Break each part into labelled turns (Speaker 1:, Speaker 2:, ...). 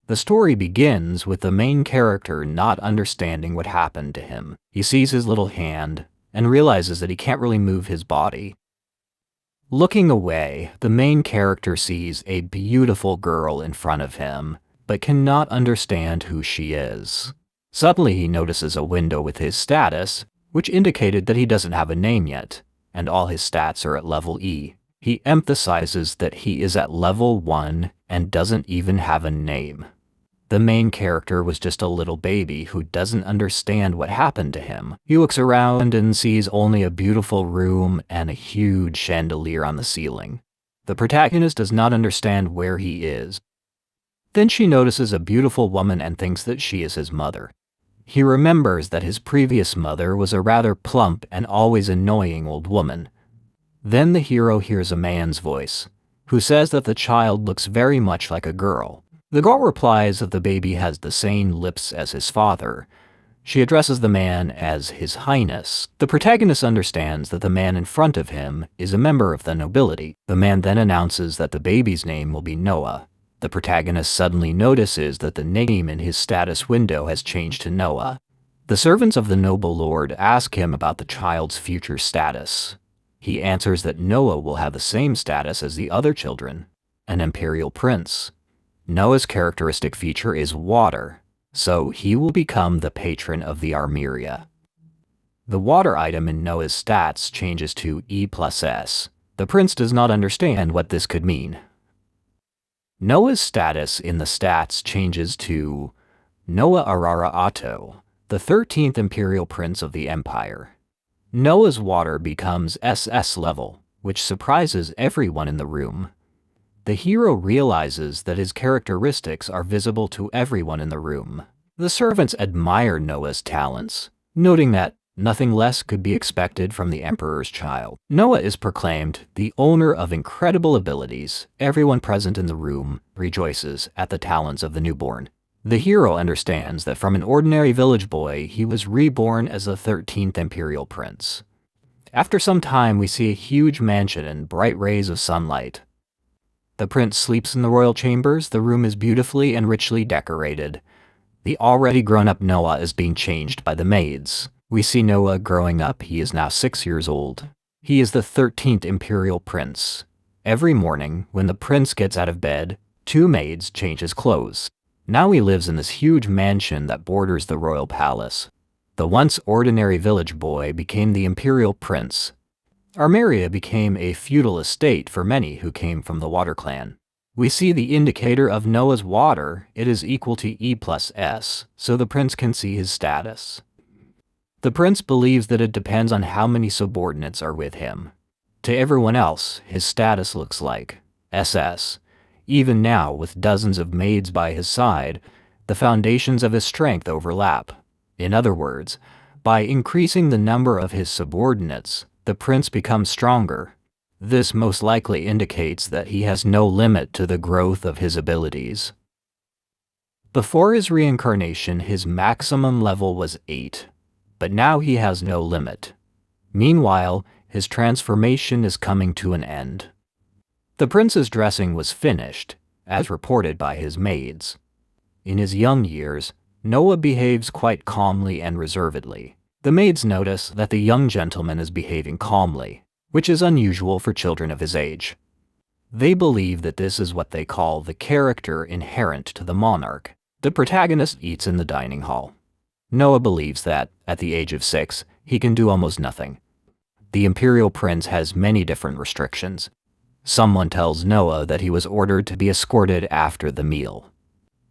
Speaker 1: The story begins with the main character not understanding what happened to him. He sees his little hand and realizes that he can't really move his body. Looking away, the main character sees a beautiful girl in front of him, but cannot understand who she is. Suddenly he notices a window with his status, which indicated that he doesn't have a name yet, and all his stats are at level E. He emphasizes that he is at level 1 and doesn't even have a name. The main character was just a little baby who doesn't understand what happened to him. He looks around and sees only a beautiful room and a huge chandelier on the ceiling. The protagonist does not understand where he is. Then she notices a beautiful woman and thinks that she is his mother. He remembers that his previous mother was a rather plump and always annoying old woman. Then the hero hears a man's voice, who says that the child looks very much like a girl. The girl replies that the baby has the same lips as his father. She addresses the man as His Highness. The protagonist understands that the man in front of him is a member of the nobility. The man then announces that the baby's name will be Noah. The protagonist suddenly notices that the name in his status window has changed to Noah. The servants of the noble lord ask him about the child's future status. He answers that Noah will have the same status as the other children, an imperial prince. Noah's characteristic feature is water, so he will become the patron of the Armeria. The water item in Noah's stats changes to E+S. The prince does not understand what this could mean. Noah's status in the stats changes to Noah Arara Ato, the 13th imperial prince of the empire. Noah's water becomes SS level, which surprises everyone in the room. The hero realizes that his characteristics are visible to everyone in the room. The servants admire Noah's talents, noting that nothing less could be expected from the emperor's child. Noah is proclaimed the owner of incredible abilities. Everyone present in the room rejoices at the talents of the newborn. The hero understands that from an ordinary village boy, he was reborn as the 13th imperial prince. After some time, we see a huge mansion in bright rays of sunlight. The prince sleeps in the royal chambers. The room is beautifully and richly decorated. The already grown-up Noah is being changed by the maids. We see Noah growing up. He is now 6 years old. He is the 13th imperial prince. Every morning, when the prince gets out of bed, 2 maids change his clothes. Now he lives in this huge mansion that borders the royal palace. The once ordinary village boy became the imperial prince. Armeria became a feudal estate for many who came from the water clan. We see the indicator of Noah's water. It is equal to E+S, so the prince can see his status. The prince believes that it depends on how many subordinates are with him. To everyone else, his status looks like SS. Even now, with dozens of maids by his side, the foundations of his strength overlap. In other words, by increasing the number of his subordinates, the prince becomes stronger. This most likely indicates that he has no limit to the growth of his abilities. Before his reincarnation, his maximum level was 8, but now he has no limit. Meanwhile, his transformation is coming to an end. The prince's dressing was finished, as reported by his maids. In his young years, Noah behaves quite calmly and reservedly. The maids notice that the young gentleman is behaving calmly, which is unusual for children of his age. They believe that this is what they call the character inherent to the monarch. The protagonist eats in the dining hall. Noah believes that, at the age of 6, he can do almost nothing. The imperial prince has many different restrictions. Someone tells Noah that he was ordered to be escorted after the meal.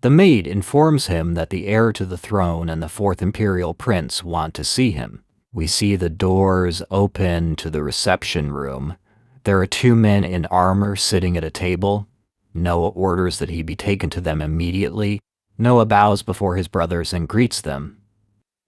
Speaker 1: The maid informs him that the heir to the throne and the 4th imperial prince want to see him. We see the doors open to the reception room. There are 2 men in armor sitting at a table. Noah orders that he be taken to them immediately. Noah bows before his brothers and greets them.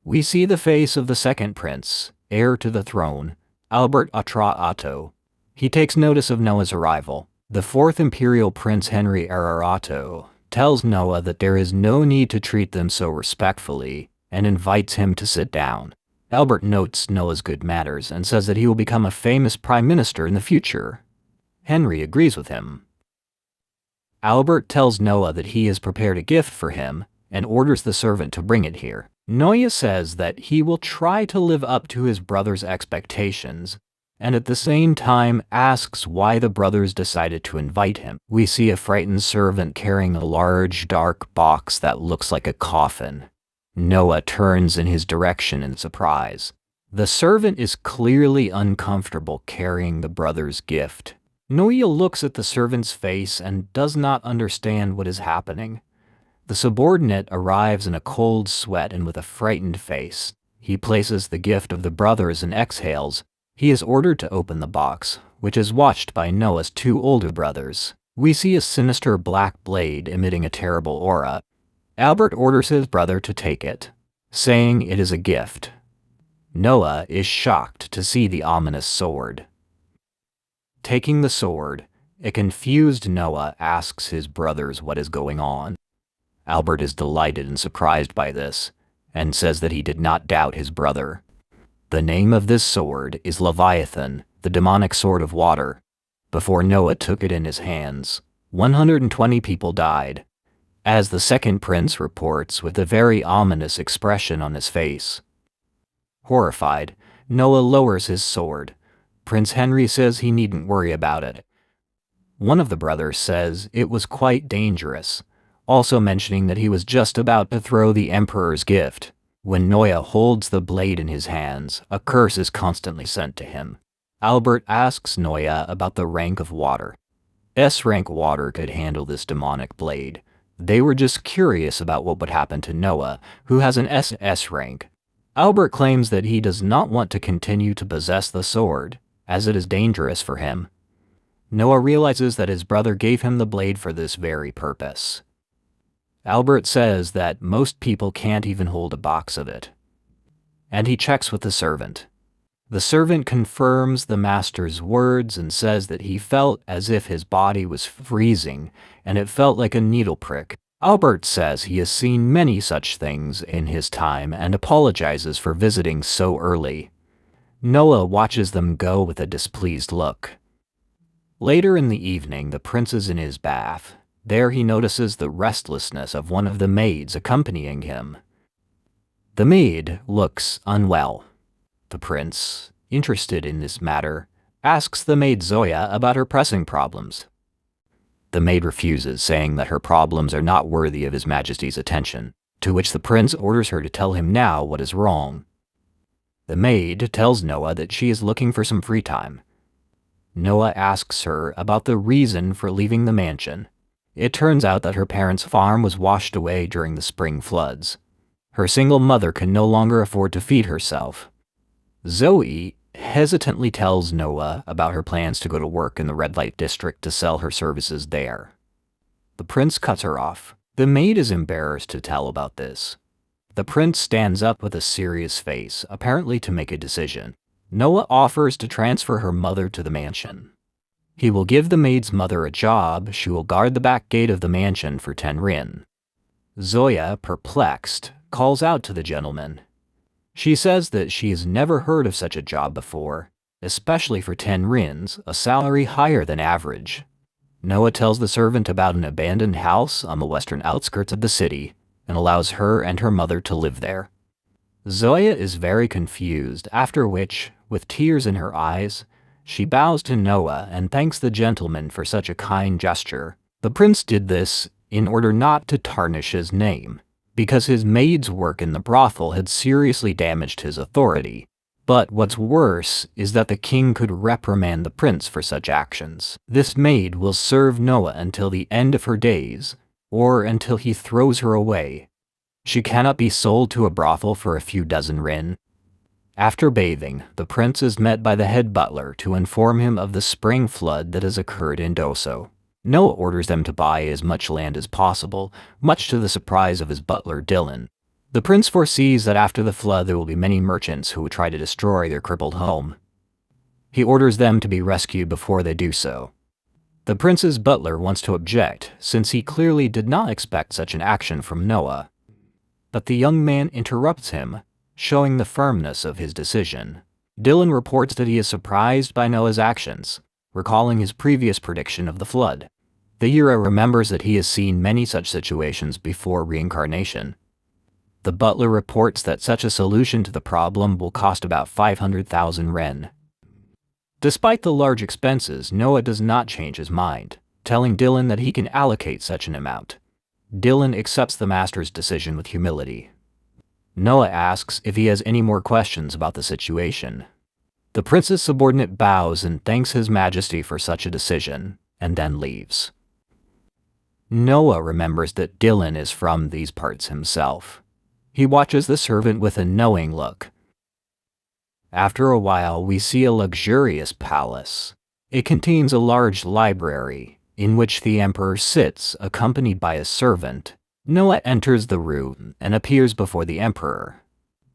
Speaker 1: We see the face of the 2nd prince, heir to the throne, Albert Atra Atto. He takes notice of Noah's arrival. The 4th imperial prince Henry Ararato tells Noah that there is no need to treat them so respectfully and invites him to sit down. Albert notes Noah's good manners and says that he will become a famous prime minister in the future. Henry agrees with him. Albert tells Noah that he has prepared a gift for him and orders the servant to bring it here. Noah says that he will try to live up to his brother's expectations, and at the same time asks why the brothers decided to invite him. We see a frightened servant carrying a large, dark box that looks like a coffin. Noah turns in his direction in surprise. The servant is clearly uncomfortable carrying the brother's gift. Noah looks at the servant's face and does not understand what is happening. The subordinate arrives in a cold sweat and with a frightened face. He places the gift of the brothers and exhales. He is ordered to open the box, which is watched by Noah's two older brothers. We see a sinister black blade emitting a terrible aura. Albert orders his brother to take it, saying it is a gift. Noah is shocked to see the ominous sword. Taking the sword, a confused Noah asks his brothers what is going on. Albert is delighted and surprised by this, and says that he did not doubt his brother. The name of this sword is Leviathan, the demonic sword of water. Before Noah took it in his hands, 120 people died, as the second prince reports with a very ominous expression on his face. Horrified, Noah lowers his sword. Prince Henry says he needn't worry about it. One of the brothers says it was quite dangerous, also mentioning that he was just about to throw the emperor's gift. When Noah holds the blade in his hands, a curse is constantly sent to him. Albert asks Noah about the rank of water. S-rank water could handle this demonic blade. They were just curious about what would happen to Noah, who has an SS rank. Albert claims that he does not want to continue to possess the sword, as it is dangerous for him. Noah realizes that his brother gave him the blade for this very purpose. Albert says that most people can't even hold a box of it. And he checks with the servant. The servant confirms the master's words and says that he felt as if his body was freezing and it felt like a needle prick. Albert says he has seen many such things in his time and apologizes for visiting so early. Noah watches them go with a displeased look. Later in the evening, the prince is in his bath. There he notices the restlessness of one of the maids accompanying him. The maid looks unwell. The prince, interested in this matter, asks the maid Zoya about her pressing problems. The maid refuses, saying that her problems are not worthy of His Majesty's attention, to which the prince orders her to tell him now what is wrong. The maid tells Noah that she is looking for some free time. Noah asks her about the reason for leaving the mansion. It turns out that her parents' farm was washed away during the spring floods. Her single mother can no longer afford to feed herself. Zoe hesitantly tells Noah about her plans to go to work in the red light district to sell her services there. The prince cuts her off. The maid is embarrassed to tell about this. The prince stands up with a serious face, apparently to make a decision. Noah offers to transfer her mother to the mansion. He will give the maid's mother a job. She will guard the back gate of the mansion for 10 rin. Zoya, perplexed, calls out to the gentleman. She says that she has never heard of such a job before, especially for 10 rins, a salary higher than average. Noah tells the servant about an abandoned house on the western outskirts of the city and allows her and her mother to live there. Zoya is very confused, after which, with tears in her eyes, she bows to Noah and thanks the gentleman for such a kind gesture. The prince did this in order not to tarnish his name, because his maid's work in the brothel had seriously damaged his authority. But what's worse is that the king could reprimand the prince for such actions. This maid will serve Noah until the end of her days, or until he throws her away. She cannot be sold to a brothel for a few dozen rin. After bathing, the prince is met by the head butler to inform him of the spring flood that has occurred in Doso. Noah orders them to buy as much land as possible, much to the surprise of his butler Dylan. The prince foresees that after the flood there will be many merchants who will try to destroy their crippled home. He orders them to be rescued before they do so. The prince's butler wants to object, since he clearly did not expect such an action from Noah. But the young man interrupts him, showing the firmness of his decision. Dylan reports that he is surprised by Noah's actions, recalling his previous prediction of the flood. The hero remembers that he has seen many such situations before reincarnation. The butler reports that such a solution to the problem will cost about 500,000 ren. Despite the large expenses, Noah does not change his mind, telling Dylan that he can allocate such an amount. Dylan accepts the master's decision with humility. Noah asks if he has any more questions about the situation. The prince's subordinate bows and thanks His Majesty for such a decision, and then leaves. Noah remembers that Dylan is from these parts himself. He watches the servant with a knowing look. After a while, we see a luxurious palace. It contains a large library, in which the emperor sits, accompanied by a servant. Noah enters the room and appears before the emperor.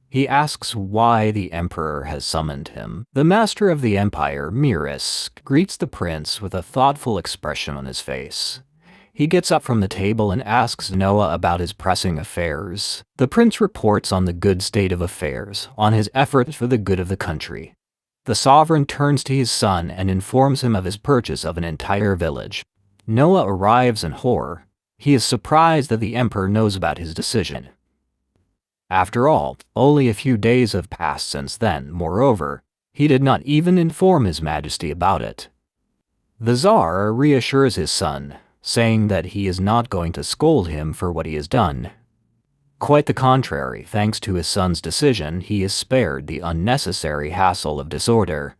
Speaker 1: He asks why the emperor has summoned him. The master of the empire, Miras, greets the prince with a thoughtful expression on his face. He gets up from the table and asks Noah about his pressing affairs. The prince reports on the good state of affairs, on his efforts for the good of the country. The sovereign turns to his son and informs him of his purchase of an entire village. Noah arrives in horror. He is surprised that the emperor knows about his decision. After all, only a few days have passed since then. Moreover, he did not even inform His Majesty about it. The Tsar reassures his son, saying that he is not going to scold him for what he has done. Quite the contrary, thanks to his son's decision, he is spared the unnecessary hassle of disorder.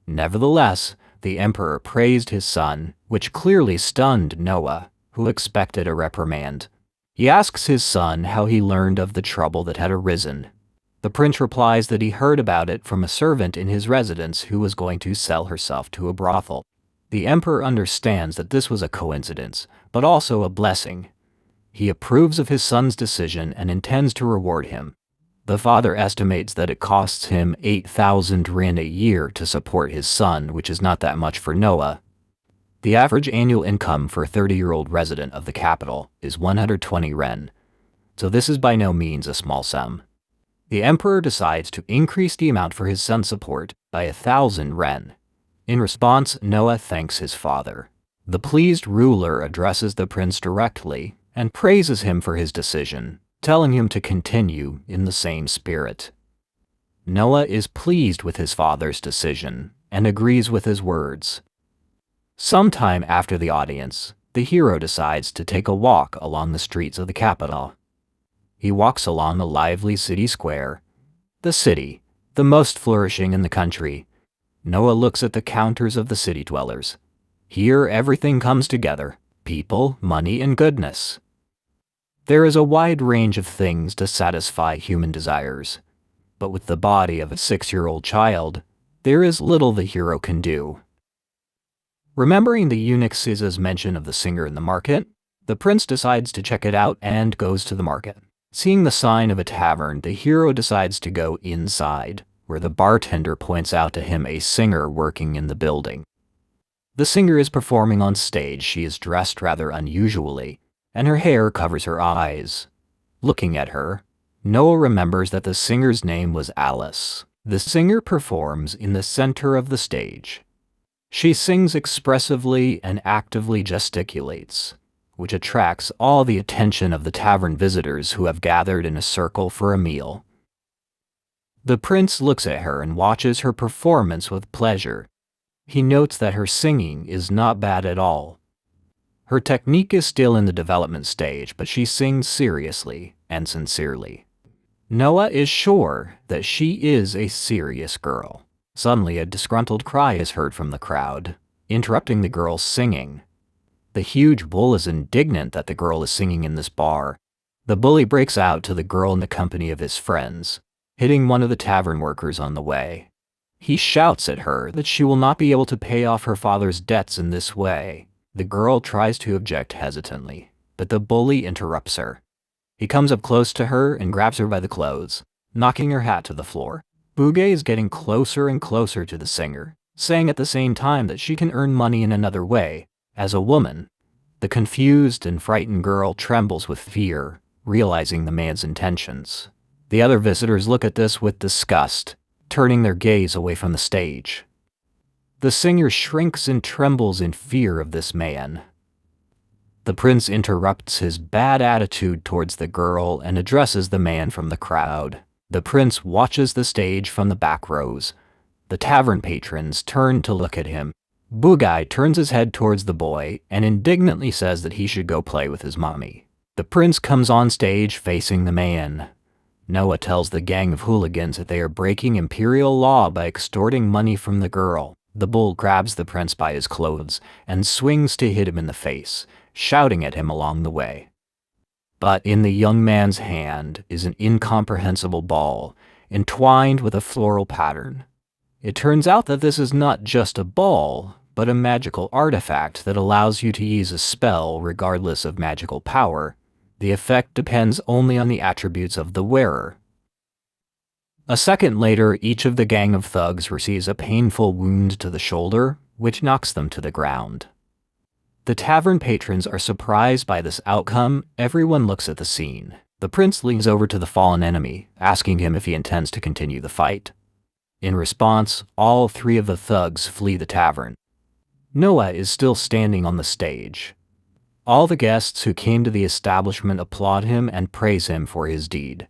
Speaker 1: Nevertheless, the emperor praised his son, which clearly stunned Noah, who expected a reprimand. He asks his son how he learned of the trouble that had arisen. The prince replies that he heard about it from a servant in his residence who was going to sell herself to a brothel. The emperor understands that this was a coincidence, but also a blessing. He approves of his son's decision and intends to reward him. The father estimates that it costs him 8,000 ren a year to support his son, which is not that much for Noah. The average annual income for a 30-year-old resident of the capital is 120 ren, so this is by no means a small sum. The emperor decides to increase the amount for his son's support by 1,000 ren. In response, Noah thanks his father. The pleased ruler addresses the prince directly and praises him for his decision, telling him to continue in the same spirit. Noah is pleased with his father's decision and agrees with his words. Sometime after the audience, the hero decides to take a walk along the streets of the capital. He walks along a lively city square. The city, the most flourishing in the country. Noah looks at the counters of the city dwellers. Here everything comes together: people, money, and goodness. There is a wide range of things to satisfy human desires, but with the body of a 6-year-old child, there is little the hero can do. Remembering the eunuch Caesar's mention of the singer in the market, the prince decides to check it out and goes to the market. Seeing the sign of a tavern, the hero decides to go inside, where the bartender points out to him a singer working in the building. The singer is performing on stage. She is dressed rather unusually, and her hair covers her eyes. Looking at her, Noah remembers that the singer's name was Alice. The singer performs in the center of the stage. She sings expressively and actively gesticulates, which attracts all the attention of the tavern visitors who have gathered in a circle for a meal. The prince looks at her and watches her performance with pleasure. He notes that her singing is not bad at all. Her technique is still in the development stage, but she sings seriously and sincerely. Noah is sure that she is a serious girl. Suddenly, a disgruntled cry is heard from the crowd, interrupting the girl's singing. The huge bull is indignant that the girl is singing in this bar. The bully breaks out to the girl in the company of his friends, hitting one of the tavern workers on the way. He shouts at her that she will not be able to pay off her father's debts in this way. The girl tries to object hesitantly, but the bully interrupts her. He comes up close to her and grabs her by the clothes, knocking her hat to the floor. Bugay is getting closer and closer to the singer, saying at the same time that she can earn money in another way. As a woman, the confused and frightened girl trembles with fear, realizing the man's intentions. The other visitors look at this with disgust, turning their gaze away from the stage. The singer shrinks and trembles in fear of this man. The prince interrupts his bad attitude towards the girl and addresses the man from the crowd. The prince watches the stage from the back rows. The tavern patrons turn to look at him. Bugai turns his head towards the boy and indignantly says that he should go play with his mommy. The prince comes on stage facing the man. Noah tells the gang of hooligans that they are breaking imperial law by extorting money from the girl. The bull grabs the prince by his clothes and swings to hit him in the face, shouting at him along the way. But in the young man's hand is an incomprehensible ball, entwined with a floral pattern. It turns out that this is not just a ball, but a magical artifact that allows you to use a spell regardless of magical power. The effect depends only on the attributes of the wearer. A second later, each of the gang of thugs receives a painful wound to the shoulder, which knocks them to the ground. The tavern patrons are surprised by this outcome. Everyone looks at the scene. The prince leans over to the fallen enemy, asking him if he intends to continue the fight. In response, all three of the thugs flee the tavern. Noah is still standing on the stage. All the guests who came to the establishment applaud him and praise him for his deed.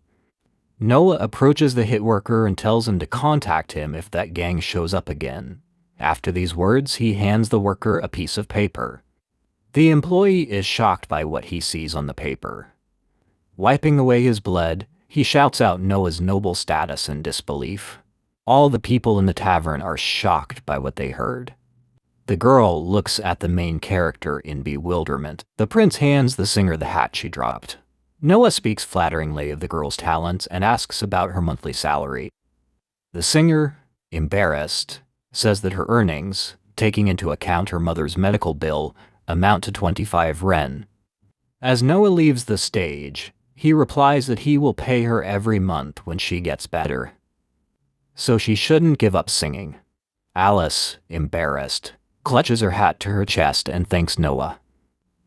Speaker 1: Noah approaches the hit worker and tells him to contact him if that gang shows up again. After these words, he hands the worker a piece of paper. The employee is shocked by what he sees on the paper. Wiping away his blood, he shouts out Noah's noble status in disbelief. All the people in the tavern are shocked by what they heard. The girl looks at the main character in bewilderment. The prince hands the singer the hat she dropped. Noah speaks flatteringly of the girl's talents and asks about her monthly salary. The singer, embarrassed, says that her earnings, taking into account her mother's medical bill, amount to 25 ren. As Noah leaves the stage, he replies that he will pay her every month when she gets better. So she shouldn't give up singing. Alice, embarrassed, clutches her hat to her chest and thanks Noah.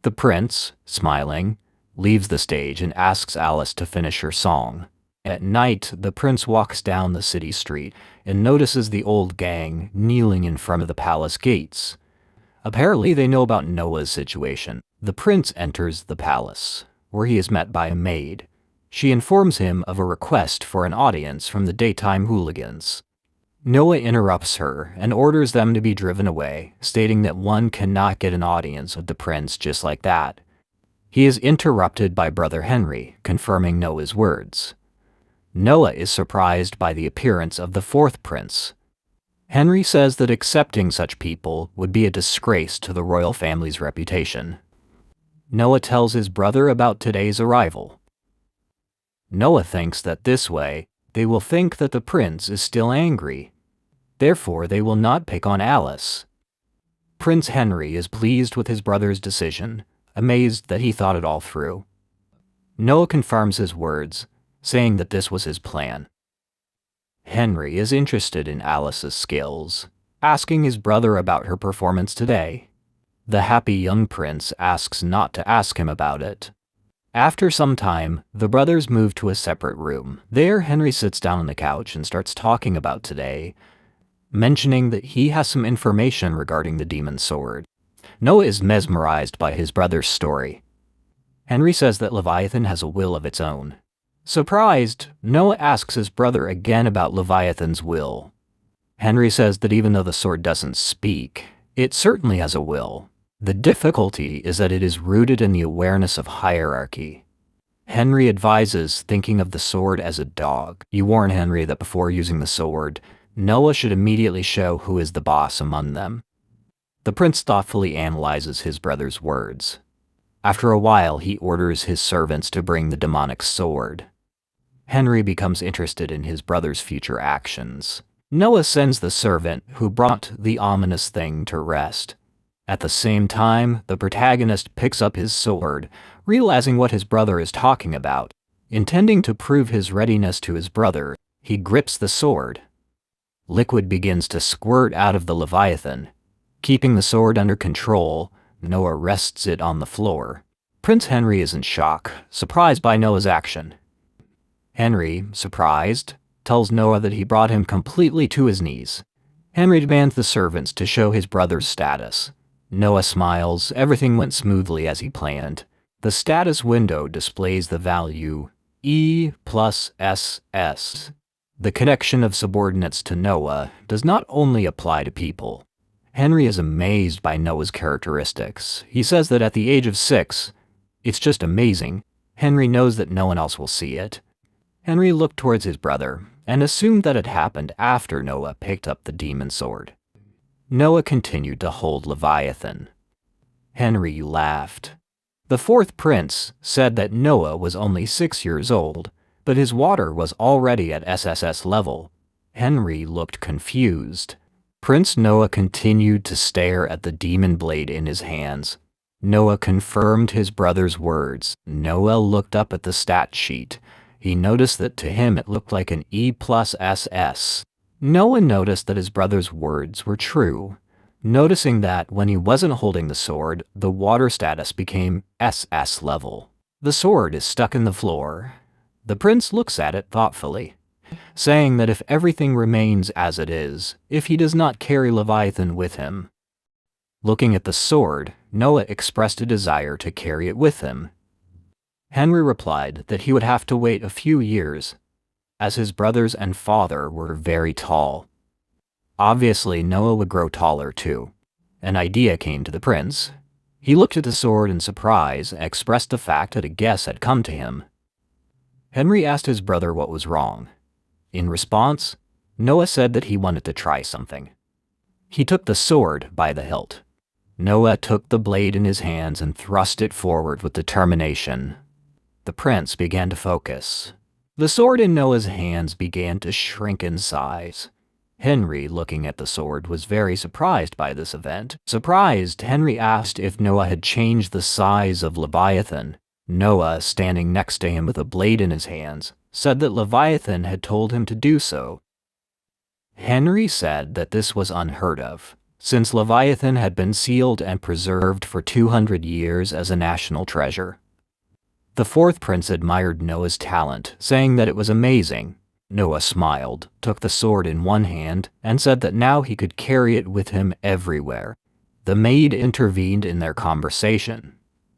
Speaker 1: The prince, smiling, leaves the stage and asks Alice to finish her song. At night, the prince walks down the city street and notices the old gang kneeling in front of the palace gates. Apparently, they know about Noah's situation. The prince enters the palace, where he is met by a maid. She informs him of a request for an audience from the daytime hooligans. Noah interrupts her and orders them to be driven away, stating that one cannot get an audience with the prince just like that. He is interrupted by Brother Henry, confirming Noah's words. Noah is surprised by the appearance of the fourth prince. Henry says that accepting such people would be a disgrace to the royal family's reputation. Noah tells his brother about today's arrival. Noah thinks that this way, they will think that the prince is still angry. Therefore, they will not pick on Alice. Prince Henry is pleased with his brother's decision, amazed that he thought it all through. Noah confirms his words, saying that this was his plan. Henry is interested in Alice's skills, asking his brother about her performance today. The happy young prince asks not to ask him about it. After some time, the brothers move to a separate room. There, Henry sits down on the couch and starts talking about today, mentioning that he has some information regarding the demon sword. Noah is mesmerized by his brother's story. Henry says that Leviathan has a will of its own. Surprised, Noah asks his brother again about Leviathan's will. Henry says that even though the sword doesn't speak, it certainly has a will. The difficulty is that it is rooted in the awareness of hierarchy. Henry advises thinking of the sword as a dog. You warn Henry that before using the sword, Noah should immediately show who is the boss among them. The prince thoughtfully analyzes his brother's words. After a while, he orders his servants to bring the demonic sword. Henry becomes interested in his brother's future actions. Noah sends the servant who brought the ominous thing to rest. At the same time, the protagonist picks up his sword, realizing what his brother is talking about. Intending to prove his readiness to his brother, he grips the sword. Liquid begins to squirt out of the Leviathan. Keeping the sword under control, Noah rests it on the floor. Prince Henry is in shock, surprised by Noah's action. Henry, surprised, tells Noah that he brought him completely to his knees. Henry demands the servants to show his brother's status. Noah smiles. Everything went smoothly as he planned. The status window displays the value E plus SS. The connection of subordinates to Noah does not only apply to people. Henry is amazed by Noah's characteristics. He says that at the age of 6, it's just amazing. Henry knows that no one else will see it. Henry looked towards his brother and assumed that it happened after Noah picked up the demon sword. Noah continued to hold Leviathan. Henry laughed. The fourth prince said that Noah was only 6 years old, but his water was already at SSS level. Henry looked confused. Prince Noah continued to stare at the demon blade in his hands. Noah confirmed his brother's words. Noah looked up at the stat sheet. He noticed that to him it looked like an E plus SS. Noah noticed that his brother's words were true. Noticing that when he wasn't holding the sword, the water status became SS level. The sword is stuck in the floor. The prince looks at it thoughtfully, saying that if everything remains as it is, if he does not carry Leviathan with him. Looking at the sword, Noah expressed a desire to carry it with him. Henry replied that he would have to wait a few years, as his brothers and father were very tall. Obviously, Noah would grow taller too. An idea came to the prince. He looked at the sword in surprise and expressed the fact that a guess had come to him. Henry asked his brother what was wrong. In response, Noah said that he wanted to try something. He took the sword by the hilt. Noah took the blade in his hands and thrust it forward with determination. The prince began to focus. The sword in Noah's hands began to shrink in size. Henry, looking at the sword, was very surprised by this event. Surprised, Henry asked if Noah had changed the size of Leviathan. Noah, standing next to him with a blade in his hands, said that Leviathan had told him to do so. Henry said that this was unheard of, since Leviathan had been sealed and preserved for 200 years as a national treasure. The fourth prince admired Noah's talent, saying that it was amazing. Noah smiled, took the sword in one hand, and said that now he could carry it with him everywhere. The maid intervened in their conversation.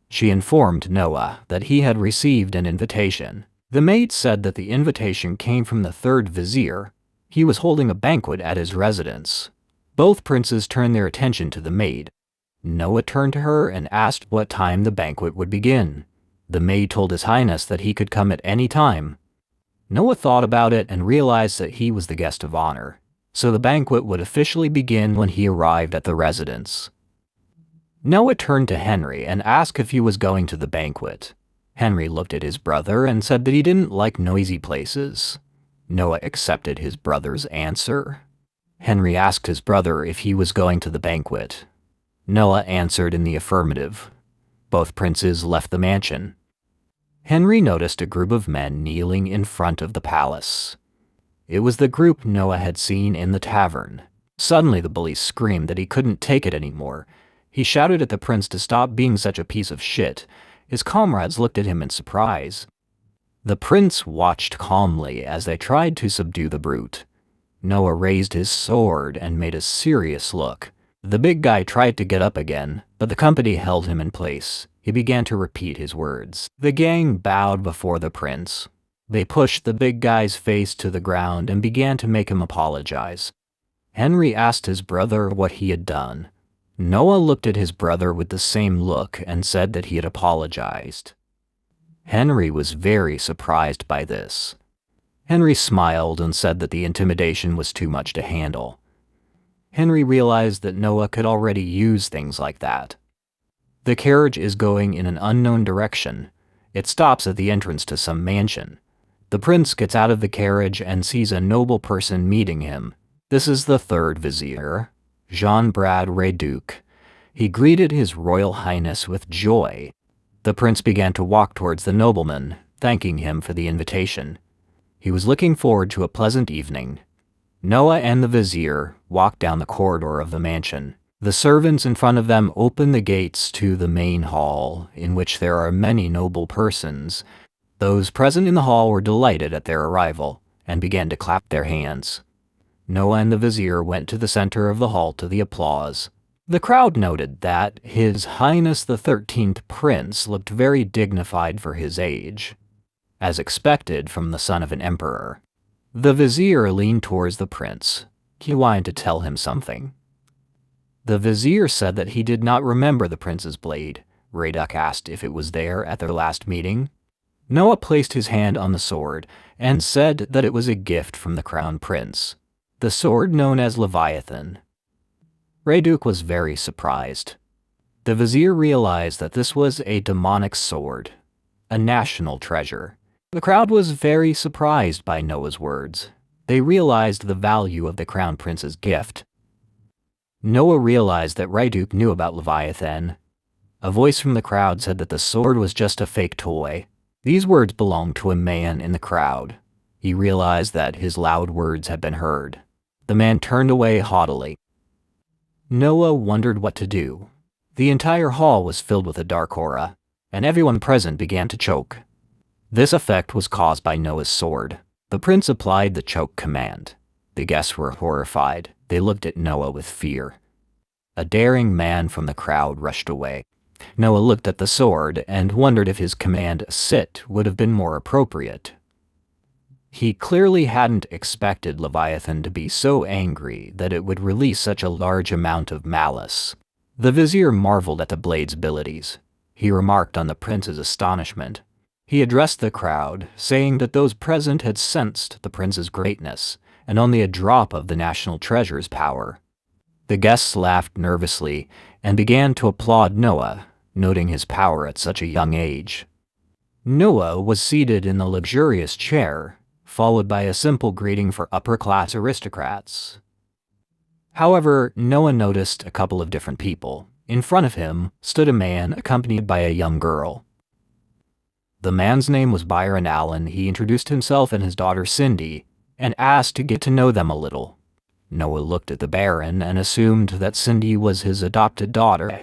Speaker 1: She informed Noah that he had received an invitation. The maid said that the invitation came from the third vizier. He was holding a banquet at his residence. Both princes turned their attention to the maid. Noah turned to her and asked what time the banquet would begin. The maid told His Highness that he could come at any time. Noah thought about it and realized that he was the guest of honor, so the banquet would officially begin when he arrived at the residence. Noah turned to Henry and asked if he was going to the banquet. Henry looked at his brother and said that he didn't like noisy places. Noah accepted his brother's answer. Henry asked his brother if he was going to the banquet. Noah answered in the affirmative. Both princes left the mansion. Henry noticed a group of men kneeling in front of the palace. It was the group Noah had seen in the tavern. Suddenly the bully screamed that he couldn't take it anymore. He shouted at the prince to stop being such a piece of shit. His comrades looked at him in surprise. The prince watched calmly as they tried to subdue the brute. Noah raised his sword and made a serious look. The big guy tried to get up again, but the company held him in place. He began to repeat his words. The gang bowed before the prince. They pushed the big guy's face to the ground and began to make him apologize. Henry asked his brother what he had done. Noah looked at his brother with the same look and said that he had apologized. Henry was very surprised by this. Henry smiled and said that the intimidation was too much to handle. Henry realized that Noah could already use things like that. The carriage is going in an unknown direction. It stops at the entrance to some mansion. The prince gets out of the carriage and sees a noble person meeting him. This is the third vizier, Jean-Brad Reduc. He greeted his royal highness with joy. The prince began to walk towards the nobleman, thanking him for the invitation. He was looking forward to a pleasant evening. Noah and the vizier walked down the corridor of the mansion. The servants in front of them opened the gates to the main hall, in which there are many noble persons. Those present in the hall were delighted at their arrival, and began to clap their hands. Noah and the vizier went to the center of the hall to the applause. The crowd noted that His Highness the 13th Prince looked very dignified for his age, as expected from the son of an emperor. The vizier leaned towards the prince. He wanted to tell him something. The vizier said that he did not remember the prince's blade. Rayduk asked if it was there at their last meeting. Noah placed his hand on the sword and said that it was a gift from the crown prince, the sword known as Leviathan. Rayduk was very surprised. The vizier realized that this was a demonic sword, a national treasure. The crowd was very surprised by Noah's words. They realized the value of the crown prince's gift. Noah realized that Rayduk knew about Leviathan. A voice from the crowd said that the sword was just a fake toy. These words belonged to a man in the crowd. He realized that his loud words had been heard. The man turned away haughtily. Noah wondered what to do. The entire hall was filled with a dark aura, and everyone present began to choke. This effect was caused by Noah's sword. The prince applied the choke command. The guests were horrified. They looked at Noah with fear. A daring man from the crowd rushed away. Noah looked at the sword and wondered if his command sit would have been more appropriate. He clearly hadn't expected Leviathan to be so angry that it would release such a large amount of malice. The vizier marveled at the blade's abilities. He remarked on the prince's astonishment. He addressed the crowd, saying that those present had sensed the prince's greatness and only a drop of the national treasure's power. The guests laughed nervously and began to applaud Noah, noting his power at such a young age. Noah was seated in the luxurious chair, followed by a simple greeting for upper-class aristocrats. However, Noah noticed a couple of different people. In front of him stood a man accompanied by a young girl. The man's name was Byron Allen. He introduced himself and his daughter Cindy and asked to get to know them a little. Noah looked at the Baron and assumed that Cindy was his adopted daughter.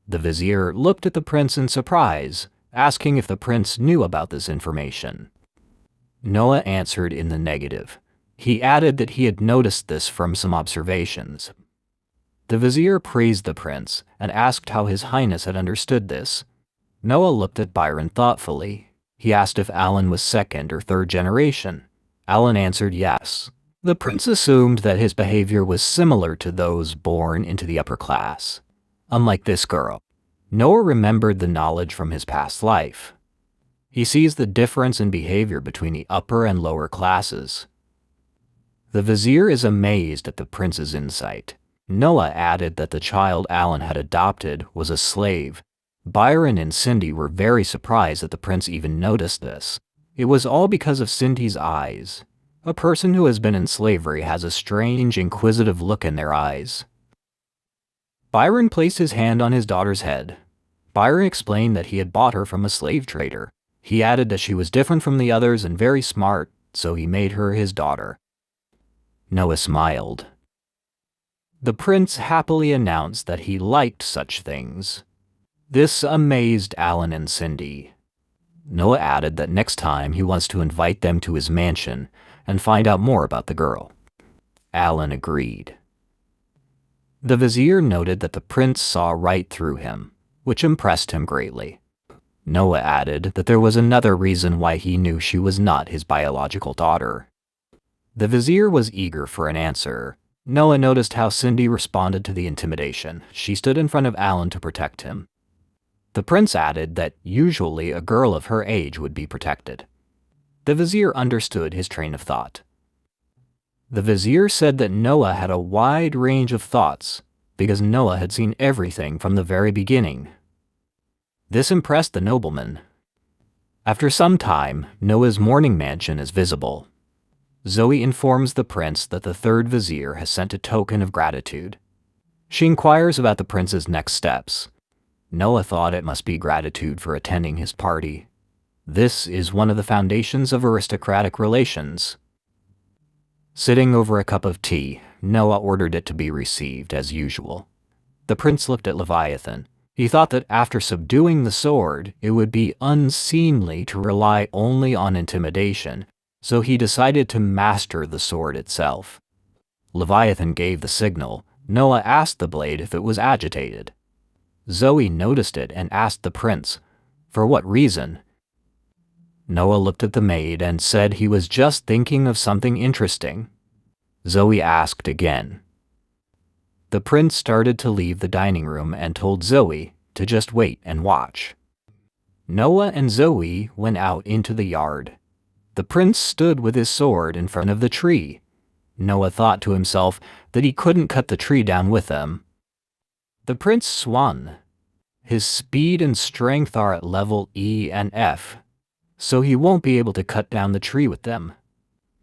Speaker 1: The vizier looked at the prince in surprise, asking if the prince knew about this information. Noah answered in the negative. He added that he had noticed this from some observations. The vizier praised the prince and asked how His Highness had understood this. Noah looked at Byron thoughtfully. He asked if Alan was second or third generation. Alan answered yes. The prince assumed that his behavior was similar to those born into the upper class. Unlike this girl, Noah remembered the knowledge from his past life. He sees the difference in behavior between the upper and lower classes. The vizier is amazed at the prince's insight. Noah added that the child Alan had adopted was a slave. Byron and Cindy were very surprised that the prince even noticed this. It was all because of Cindy's eyes. A person who has been in slavery has a strange, inquisitive look in their eyes. Byron placed his hand on his daughter's head. Byron explained that he had bought her from a slave trader. He added that she was different from the others and very smart, so he made her his daughter. Noah smiled. The prince happily announced that he liked such things. This amazed Alan and Cindy. Noah added that next time he wants to invite them to his mansion and find out more about the girl. Alan agreed. The vizier noted that the prince saw right through him, which impressed him greatly. Noah added that there was another reason why he knew she was not his biological daughter. The vizier was eager for an answer. Noah noticed how Cindy responded to the intimidation. She stood in front of Alan to protect him. The prince added that usually a girl of her age would be protected. The vizier understood his train of thought. The vizier said that Noah had a wide range of thoughts because Noah had seen everything from the very beginning. This impressed the nobleman. After some time, Noah's morning mansion is visible. Zoe informs the prince that the third vizier has sent a token of gratitude. She inquires about the prince's next steps. Noah thought it must be gratitude for attending his party. This is one of the foundations of aristocratic relations. Sitting over a cup of tea, Noah ordered it to be received as usual. The prince looked at Leviathan. He thought that after subduing the sword, it would be unseemly to rely only on intimidation, so he decided to master the sword itself. Leviathan gave the signal. Noah asked the blade if it was agitated. Zoe noticed it and asked the prince, for what reason? Noah looked at the maid and said he was just thinking of something interesting. Zoe asked again. The prince started to leave the dining room and told Zoe to just wait and watch. Noah and Zoe went out into the yard. The prince stood with his sword in front of the tree. Noah thought to himself that he couldn't cut the tree down with him. The prince swung. His speed and strength are at level E and F, so he won't be able to cut down the tree with them.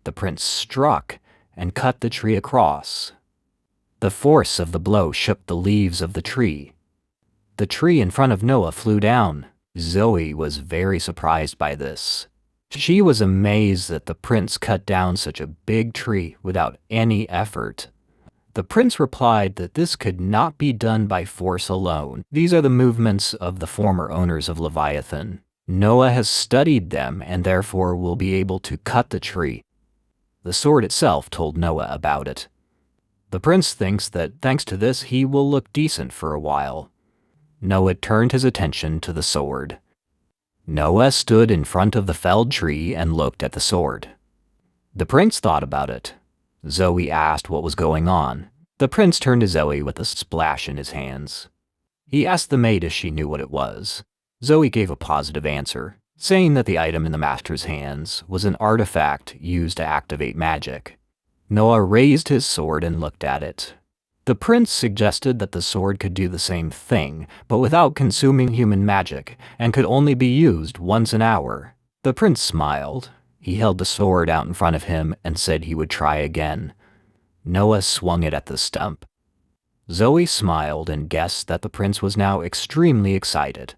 Speaker 1: The prince struck and cut the tree across. The force of the blow shook the leaves of the tree. The tree in front of Noah flew down. Zoe was very surprised by this. She was amazed that the prince cut down such a big tree without any effort. The prince replied that this could not be done by force alone. These are the movements of the former owners of Leviathan. Noah has studied them and therefore will be able to cut the tree. The sword itself told Noah about it. The prince thinks that thanks to this he will look decent for a while. Noah turned his attention to the sword. Noah stood in front of the felled tree and looked at the sword. The prince thought about it. Zoe asked what was going on. The prince turned to Zoe with a splash in his hands. He asked the maid if she knew what it was. Zoe gave a positive answer, saying that the item in the master's hands was an artifact used to activate magic. Noah raised his sword and looked at it. The prince suggested that the sword could do the same thing, but without consuming human magic, and could only be used once an hour. The prince smiled. He held the sword out in front of him and said he would try again. Noah swung it at the stump. Zoe smiled and guessed that the prince was now extremely excited.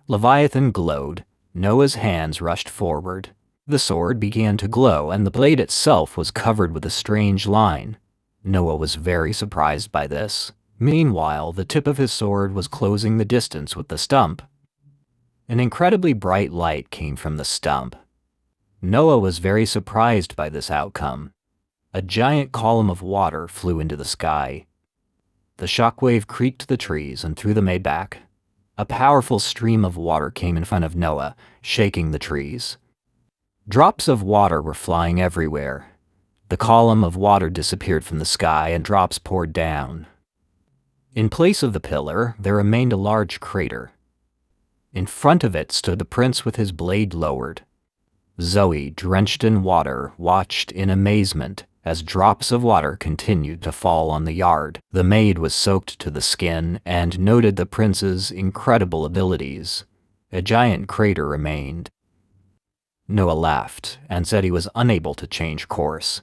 Speaker 1: Leviathan glowed. Noah's hands rushed forward. The sword began to glow, and the blade itself was covered with a strange line. Noah was very surprised by this. Meanwhile, the tip of his sword was closing the distance with the stump. An incredibly bright light came from the stump. Noah was very surprised by this outcome. A giant column of water flew into the sky. The shockwave creaked the trees and threw the maid back. A powerful stream of water came in front of Noah, shaking the trees. Drops of water were flying everywhere. The column of water disappeared from the sky and drops poured down. In place of the pillar, there remained a large crater. In front of it stood the prince with his blade lowered. Zoe, drenched in water, watched in amazement as drops of water continued to fall on the yard. The maid was soaked to the skin and noted the prince's incredible abilities. A giant crater remained. Noah laughed and said he was unable to change course.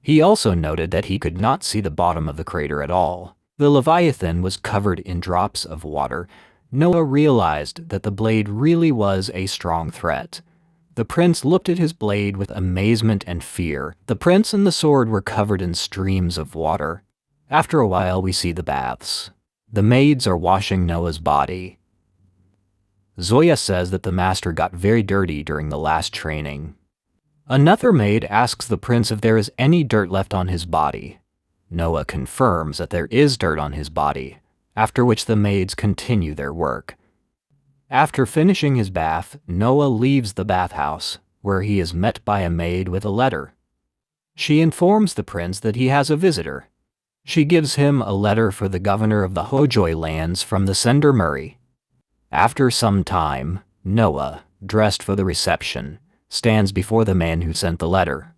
Speaker 1: He also noted that he could not see the bottom of the crater at all. The Leviathan was covered in drops of water. Noah realized that the blade really was a strong threat. The prince looked at his blade with amazement and fear. The prince and the sword were covered in streams of water. After a while, we see the baths. The maids are washing Noah's body. Zoya says that the master got very dirty during the last training. Another maid asks the prince if there is any dirt left on his body. Noah confirms that there is dirt on his body, after which the maids continue their work. After finishing his bath, Noah leaves the bathhouse, where he is met by a maid with a letter. She informs the prince that he has a visitor. She gives him a letter for the governor of the Hojoi lands from the sender Murray. After some time, Noah, dressed for the reception, stands before the man who sent the letter.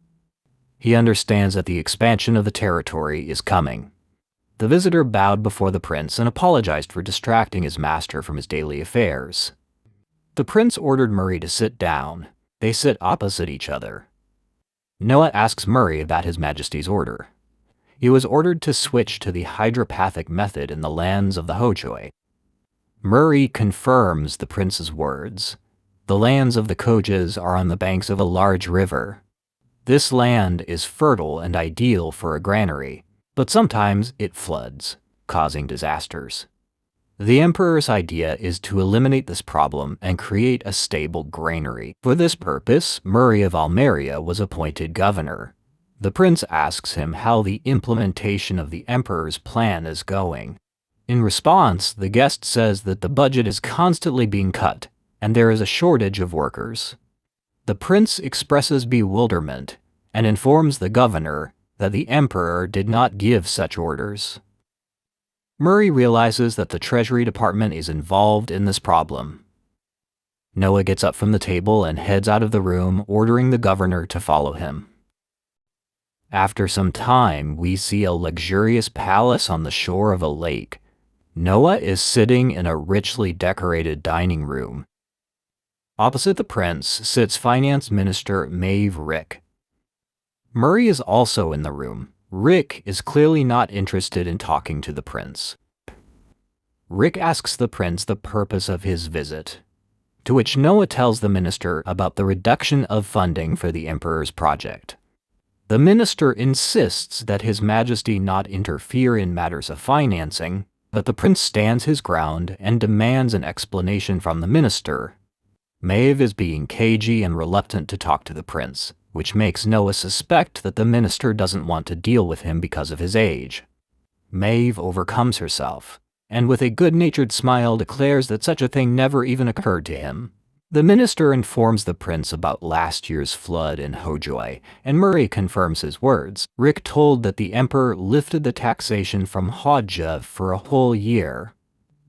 Speaker 1: He understands that the expansion of the territory is coming. The visitor bowed before the prince and apologized for distracting his master from his daily affairs. The prince ordered Murray to sit down. They sit opposite each other. Noah asks Murray about His Majesty's order. He was ordered to switch to the hydropathic method in the lands of the Hojoi. Murray confirms the prince's words. The lands of the Kojas are on the banks of a large river. This land is fertile and ideal for a granary, but sometimes it floods, causing disasters. The emperor's idea is to eliminate this problem and create a stable granary. For this purpose, Murray of Almeria was appointed governor. The prince asks him how the implementation of the emperor's plan is going. In response, the guest says that the budget is constantly being cut, and there is a shortage of workers. The prince expresses bewilderment and informs the governor that the emperor did not give such orders. Murray realizes that the Treasury Department is involved in this problem. Noah gets up from the table and heads out of the room, ordering the governor to follow him. After some time, we see a luxurious palace on the shore of a lake. Noah is sitting in a richly decorated dining room. Opposite the prince sits Finance Minister Maeve Rick. Murray is also in the room. Rick is clearly not interested in talking to the prince. Rick asks the prince the purpose of his visit, to which Noah tells the minister about the reduction of funding for the emperor's project. The minister insists that His Majesty not interfere in matters of financing, but the prince stands his ground and demands an explanation from the minister. Maeve is being cagey and reluctant to talk to the prince, which makes Noah suspect that the minister doesn't want to deal with him because of his age. Maeve overcomes herself, and with a good-natured smile declares that such a thing never even occurred to him. The minister informs the prince about last year's flood in Hojoy, and Murray confirms his words. Rick told that the emperor lifted the taxation from Hodja for a whole year.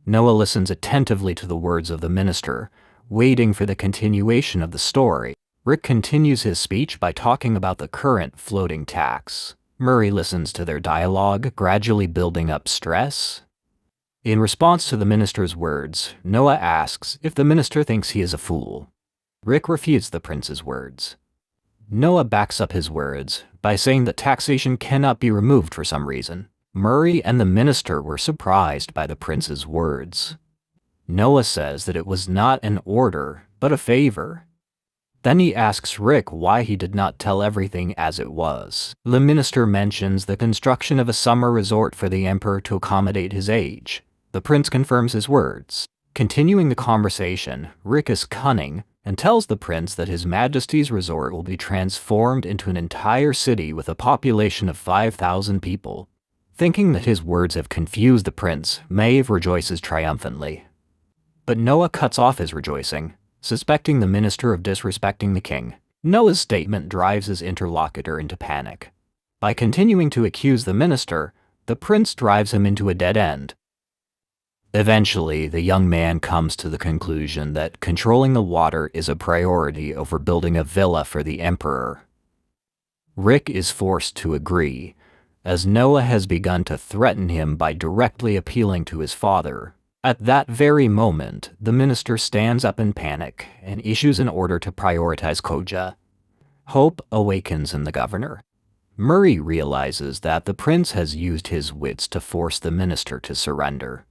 Speaker 1: Noah listens attentively to the words of the minister, waiting for the continuation of the story. Rick continues his speech by talking about the current floating tax. Murray listens to their dialogue, gradually building up stress. In response to the minister's words, Noah asks if the minister thinks he is a fool. Rick refutes the prince's words. Noah backs up his words by saying that taxation cannot be removed for some reason. Murray and the minister were surprised by the prince's words. Noah says that it was not an order, but a favor. Then he asks Rick why he did not tell everything as it was. The minister mentions the construction of a summer resort for the emperor to accommodate his age. The prince confirms his words. Continuing the conversation, Rick is cunning and tells the prince that His Majesty's resort will be transformed into an entire city with a population of 5,000 people. Thinking that his words have confused the prince, Maeve rejoices triumphantly. But Noah cuts off his rejoicing, suspecting the minister of disrespecting the king. Noah's statement drives his interlocutor into panic. By continuing to accuse the minister, the prince drives him into a dead end. Eventually, the young man comes to the conclusion that controlling the water is a priority over building a villa for the emperor. Rick is forced to agree, as Noah has begun to threaten him by directly appealing to his father. At that very moment, the minister stands up in panic and issues an order to prioritize Koja. Hope awakens in the governor. Murray realizes that the prince has used his wits to force the minister to surrender.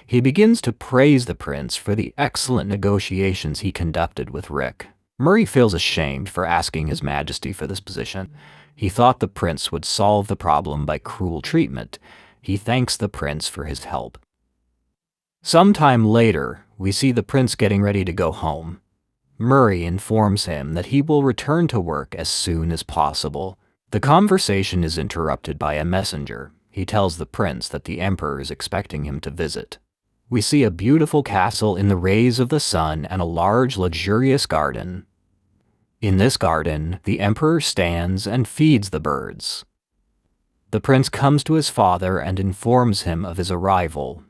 Speaker 1: He begins to praise the prince for the excellent negotiations he conducted with Rick. Murray feels ashamed for asking His Majesty for this position. He thought the prince would solve the problem by cruel treatment. He thanks the prince for his help. Sometime later, we see the prince getting ready to go home. Murray informs him that he will return to work as soon as possible. The conversation is interrupted by a messenger. He tells the prince that the emperor is expecting him to visit. We see a beautiful castle in the rays of the sun and a large, luxurious garden. In this garden, the emperor stands and feeds the birds. The prince comes to his father and informs him of his arrival.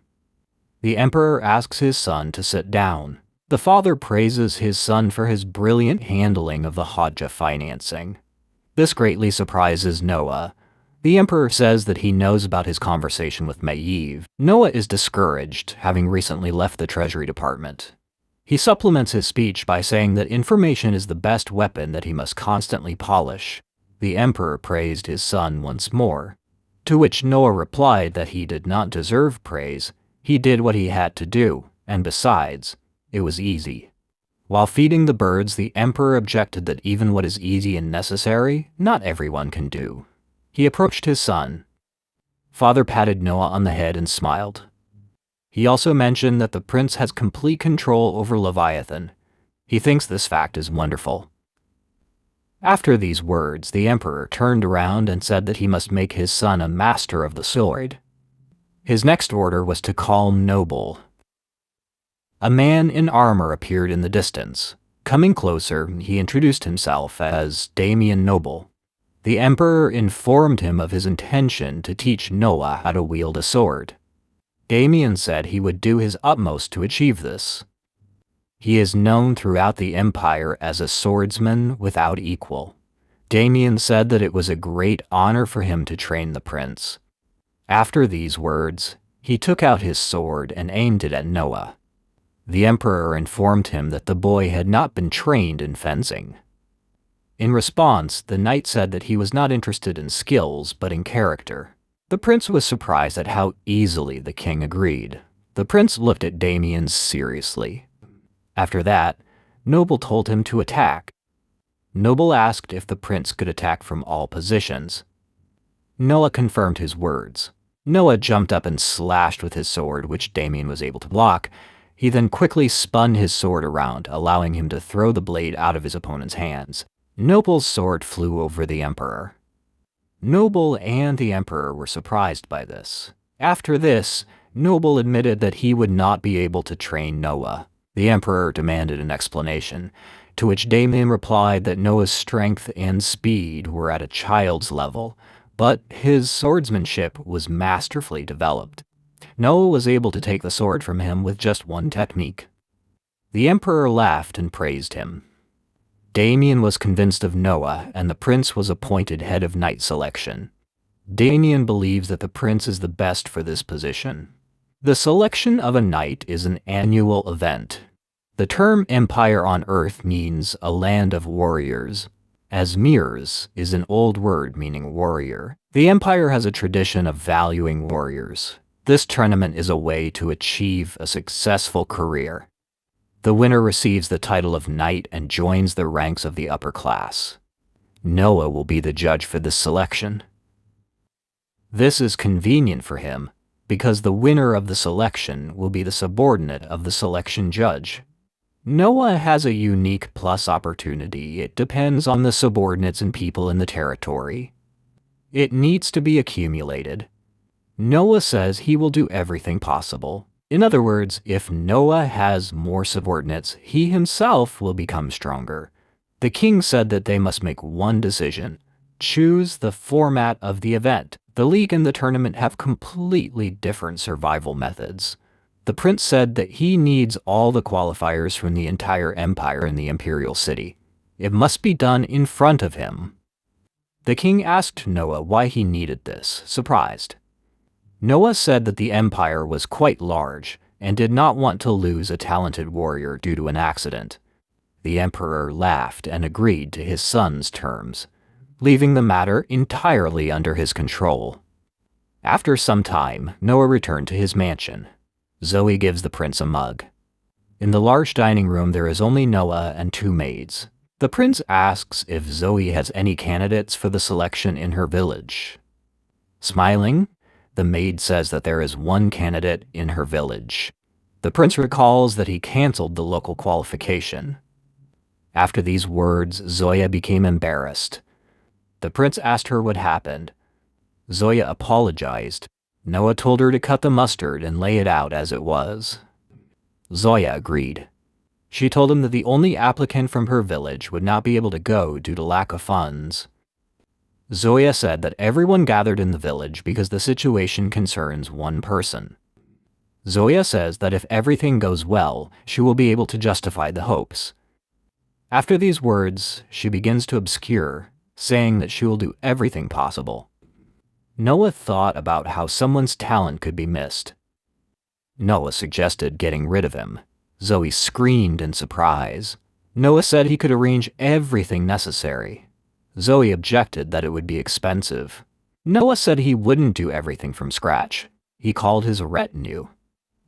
Speaker 1: The emperor asks his son to sit down. The father praises his son for his brilliant handling of the Hodja financing. This greatly surprises Noah. The emperor says that he knows about his conversation with Maeve. Noah is discouraged, having recently left the Treasury Department. He supplements his speech by saying that information is the best weapon that he must constantly polish. The emperor praised his son once more, to which Noah replied that he did not deserve praise. He did what he had to do, and besides, it was easy. While feeding the birds, the emperor objected that even what is easy and necessary, not everyone can do. He approached his son. Father patted Noah on the head and smiled. He also mentioned that the prince has complete control over Leviathan. He thinks this fact is wonderful. After these words, the emperor turned around and said that he must make his son a master of the sword. His next order was to calm Noble. A man in armor appeared in the distance. Coming closer, he introduced himself as Damien Noble. The emperor informed him of his intention to teach Noah how to wield a sword. Damien said he would do his utmost to achieve this. He is known throughout the empire as a swordsman without equal. Damien said that it was a great honor for him to train the prince. After these words, he took out his sword and aimed it at Noah. The emperor informed him that the boy had not been trained in fencing. In response, the knight said that he was not interested in skills, but in character. The prince was surprised at how easily the king agreed. The prince looked at Damien seriously. After that, Noble told him to attack. Noble asked if the prince could attack from all positions. Noah confirmed his words. Noah jumped up and slashed with his sword, which Damien was able to block. He then quickly spun his sword around, allowing him to throw the blade out of his opponent's hands. Noble's sword flew over the emperor. Noble and the emperor were surprised by this. After this, Noble admitted that he would not be able to train Noah. The emperor demanded an explanation, to which Damien replied that Noah's strength and speed were at a child's level, but his swordsmanship was masterfully developed. Noah was able to take the sword from him with just one technique. The emperor laughed and praised him. Damien was convinced of Noah, and the prince was appointed head of knight selection. Damien believes that the prince is the best for this position. The selection of a knight is an annual event. The term empire on earth means a land of warriors. Asmirs is an old word meaning warrior. The empire has a tradition of valuing warriors. This tournament is a way to achieve a successful career. The winner receives the title of knight and joins the ranks of the upper class. Noah will be the judge for this selection. This is convenient for him because the winner of the selection will be the subordinate of the selection judge. Noah has a unique plus opportunity. It depends on the subordinates and people in the territory. It needs to be accumulated. Noah says he will do everything possible. In other words, if Noah has more subordinates, he himself will become stronger. The king said that they must make one decision: choose the format of the event. The league and the tournament have completely different survival methods. The prince said that he needs all the qualifiers from the entire empire in the imperial city. It must be done in front of him. The king asked Noah why he needed this, surprised. Noah said that the empire was quite large and did not want to lose a talented warrior due to an accident. The emperor laughed and agreed to his son's terms, leaving the matter entirely under his control. After some time, Noah returned to his mansion. Zoe gives the prince a mug. In the large dining room, there is only Noah and two maids. The prince asks if Zoe has any candidates for the selection in her village. Smiling, the maid says that there is one candidate in her village. The prince recalls that he canceled the local qualification. After these words, Zoya became embarrassed. The prince asked her what happened. Zoya apologized. Noah told her to cut the mustard and lay it out as it was. Zoya agreed. She told him that the only applicant from her village would not be able to go due to lack of funds. Zoya said that everyone gathered in the village because the situation concerns one person. Zoya says that if everything goes well, she will be able to justify the hopes. After these words, she begins to obscure, saying that she will do everything possible. Noah thought about how someone's talent could be missed. Noah suggested getting rid of him. Zoe screamed in surprise. Noah said he could arrange everything necessary. Zoe objected that it would be expensive. Noah said he wouldn't do everything from scratch. He called his retinue.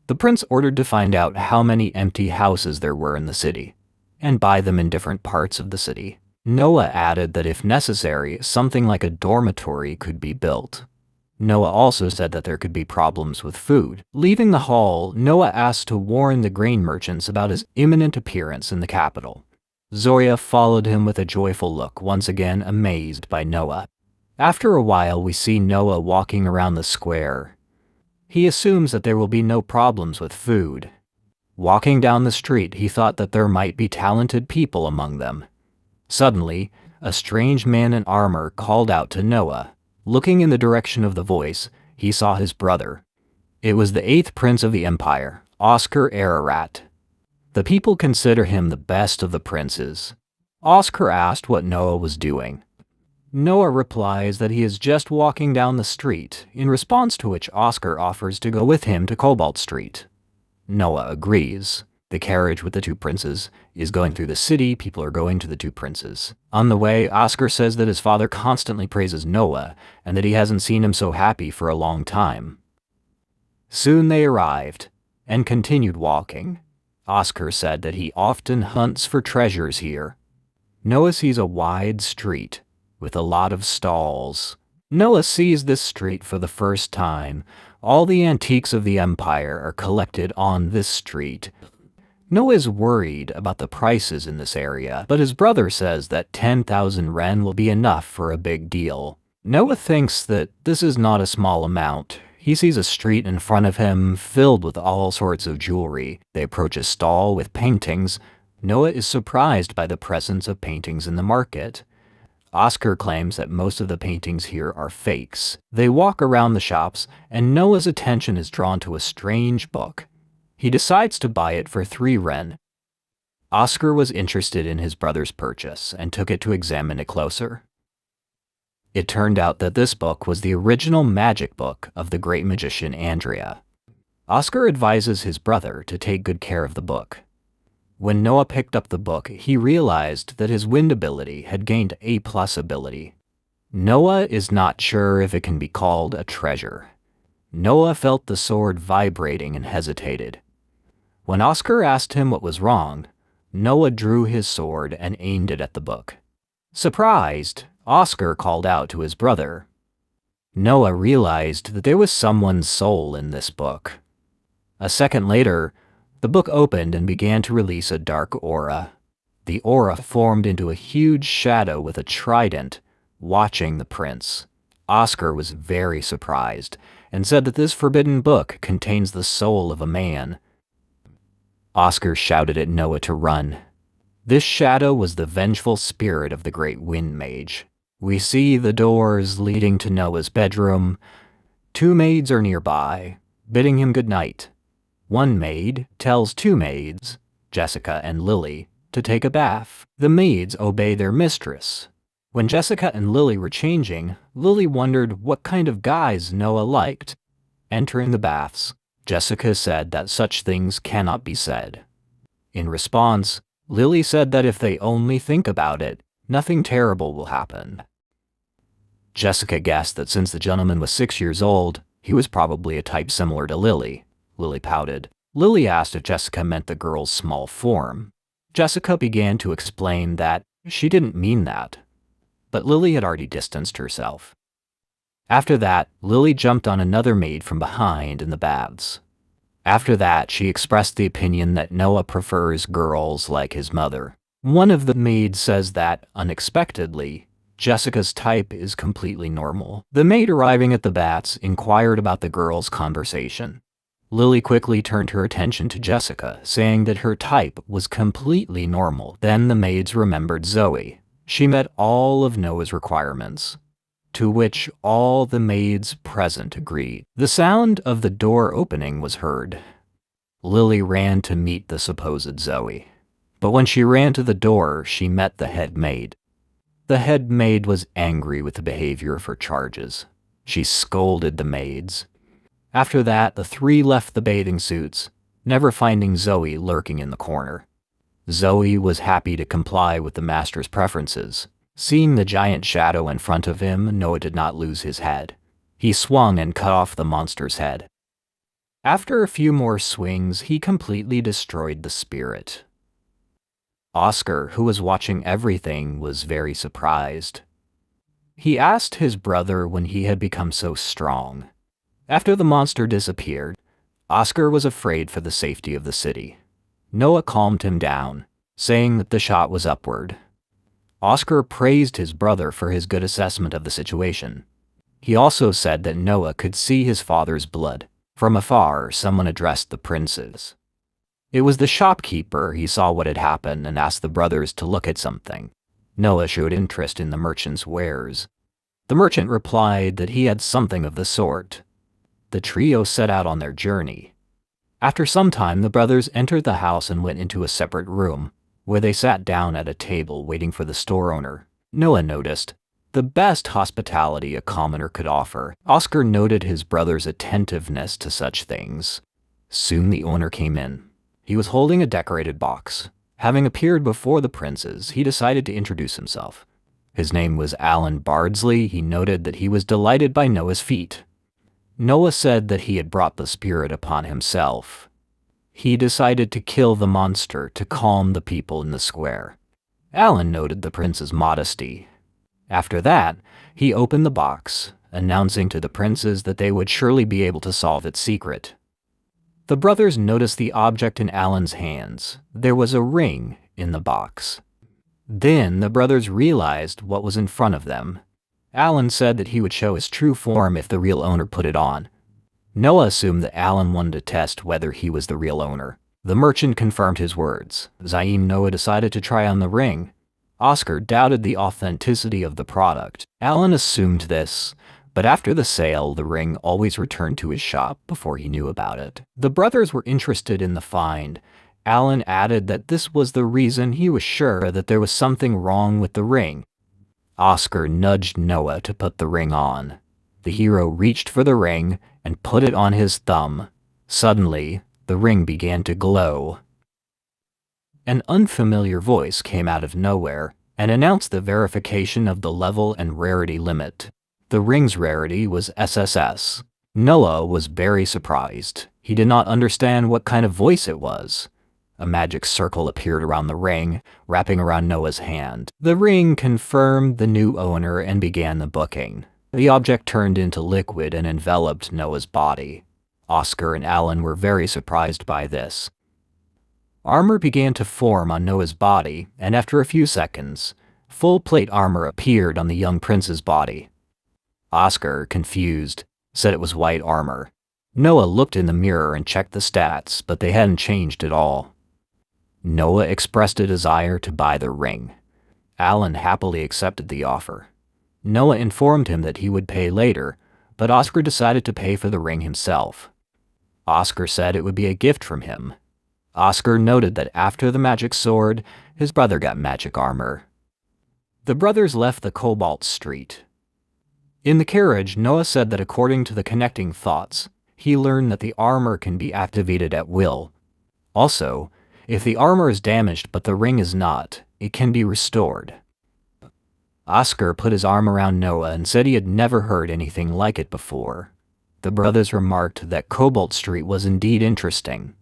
Speaker 1: The prince ordered to find out how many empty houses there were in the city, and buy them in different parts of the city. Noah added that if necessary, something like a dormitory could be built. Noah also said that there could be problems with food. Leaving the hall, Noah asked to warn the grain merchants about his imminent appearance in the capital. Zoya followed him with a joyful look, once again amazed by Noah. After a while, we see Noah walking around the square. He assumes that there will be no problems with food. Walking down the street, he thought that there might be talented people among them. Suddenly, a strange man in armor called out to Noah. Looking in the direction of the voice, he saw his brother. It was the 8th prince of the empire, Oscar Ararat. The people consider him the best of the princes. Oscar asked what Noah was doing. Noah replies that he is just walking down the street, in response to which Oscar offers to go with him to Cobalt Street. Noah agrees. The carriage with the 2 princes is going through the city. People are going to the 2 princes. On the way, Oscar says that his father constantly praises Noah and that he hasn't seen him so happy for a long time. Soon they arrived and continued walking. Oscar said that he often hunts for treasures here. Noah sees a wide street with a lot of stalls. Noah sees this street for the first time. All the antiques of the empire are collected on this street. Noah is worried about the prices in this area, but his brother says that 10,000 ren will be enough for a big deal. Noah thinks that this is not a small amount. He sees a street in front of him filled with all sorts of jewelry. They approach a stall with paintings. Noah is surprised by the presence of paintings in the market. Oscar claims that most of the paintings here are fakes. They walk around the shops, and Noah's attention is drawn to a strange book. He decides to buy it for 3 ren. Oscar was interested in his brother's purchase and took it to examine it closer. It turned out that this book was the original magic book of the great magician Andrea. Oscar advises his brother to take good care of the book. When Noah picked up the book, he realized that his wind ability had gained A+ ability. Noah is not sure if it can be called a treasure. Noah felt the sword vibrating and hesitated. When Oscar asked him what was wrong, Noah drew his sword and aimed it at the book. Surprised, Oscar called out to his brother. Noah realized that there was someone's soul in this book. A second later, the book opened and began to release a dark aura. The aura formed into a huge shadow with a trident, watching the prince. Oscar was very surprised and said that this forbidden book contains the soul of a man. Oscar shouted at Noah to run. This shadow was the vengeful spirit of the great wind mage. We see the doors leading to Noah's bedroom. 2 maids are nearby, bidding him good night. One maid tells 2 maids, Jessica and Lily, to take a bath. The maids obey their mistress. When Jessica and Lily were changing, Lily wondered what kind of guys Noah liked. Entering the baths, Jessica said that such things cannot be said. In response, Lily said that if they only think about it, nothing terrible will happen. Jessica guessed that since the gentleman was 6 years old, he was probably a type similar to Lily. Lily pouted. Lily asked if Jessica meant the girl's small form. Jessica began to explain that she didn't mean that, but Lily had already distanced herself. After that, Lily jumped on another maid from behind in the baths. After that, she expressed the opinion that Noah prefers girls like his mother. One of the maids says that, unexpectedly, Jessica's type is completely normal. The maid arriving at the baths inquired about the girls' conversation. Lily quickly turned her attention to Jessica, saying that her type was completely normal. Then the maids remembered Zoe. She met all of Noah's requirements, to which all the maids present agreed. The sound of the door opening was heard. Lily ran to meet the supposed Zoe, but when she ran to the door, she met the head maid. The head maid was angry with the behavior of her charges. She scolded the maids. After that, the 3 left the bathing suits, never finding Zoe lurking in the corner. Zoe was happy to comply with the master's preferences. Seeing the giant shadow in front of him, Noah did not lose his head. He swung and cut off the monster's head. After a few more swings, he completely destroyed the spirit. Oscar, who was watching everything, was very surprised. He asked his brother when he had become so strong. After the monster disappeared, Oscar was afraid for the safety of the city. Noah calmed him down, saying that the shot was upward. Oscar praised his brother for his good assessment of the situation. He also said that Noah could see his father's blood. From afar, someone addressed the princes. It was the shopkeeper. He saw what had happened and asked the brothers to look at something. Noah showed interest in the merchant's wares. The merchant replied that he had something of the sort. The trio set out on their journey. After some time, the brothers entered the house and went into a separate room, where they sat down at a table waiting for the store owner. Noah noticed the best hospitality a commoner could offer. Oscar noted his brother's attentiveness to such things. Soon the owner came in. He was holding a decorated box. Having appeared before the princes, he decided to introduce himself. His name was Alan Bardsley. He noted that he was delighted by Noah's feat. Noah said that he had brought the spirit upon himself. He decided to kill the monster to calm the people in the square. Alan noted the prince's modesty. After that, he opened the box, announcing to the princes that they would surely be able to solve its secret. The brothers noticed the object in Alan's hands. There was a ring in the box. Then the brothers realized what was in front of them. Alan said that he would show his true form if the real owner put it on. Noah assumed that Alan wanted to test whether he was the real owner. The merchant confirmed his words. Noah decided to try on the ring. Oscar doubted the authenticity of the product. Alan assumed this, but after the sale, the ring always returned to his shop before he knew about it. The brothers were interested in the find. Alan added that this was the reason he was sure that there was something wrong with the ring. Oscar nudged Noah to put the ring on. The hero reached for the ring and put it on his thumb. Suddenly, the ring began to glow. An unfamiliar voice came out of nowhere and announced the verification of the level and rarity limit. The ring's rarity was SSS. Noah was very surprised. He did not understand what kind of voice it was. A magic circle appeared around the ring, wrapping around Noah's hand. The ring confirmed the new owner and began the booking. The object turned into liquid and enveloped Noah's body. Oscar and Alan were very surprised by this. Armor began to form on Noah's body, and after a few seconds, full plate armor appeared on the young prince's body. Oscar, confused, said it was white armor. Noah looked in the mirror and checked the stats, but they hadn't changed at all. Noah expressed a desire to buy the ring. Alan happily accepted the offer. Noah informed him that he would pay later, but Oscar decided to pay for the ring himself. Oscar said it would be a gift from him. Oscar noted that after the magic sword, his brother got magic armor. The brothers left the Cobalt Street. In the carriage, Noah said that according to the connecting thoughts, he learned that the armor can be activated at will. Also, if the armor is damaged but the ring is not, it can be restored. Oscar put his arm around Noah and said he had never heard anything like it before. The brothers remarked that Cobalt Street was indeed interesting.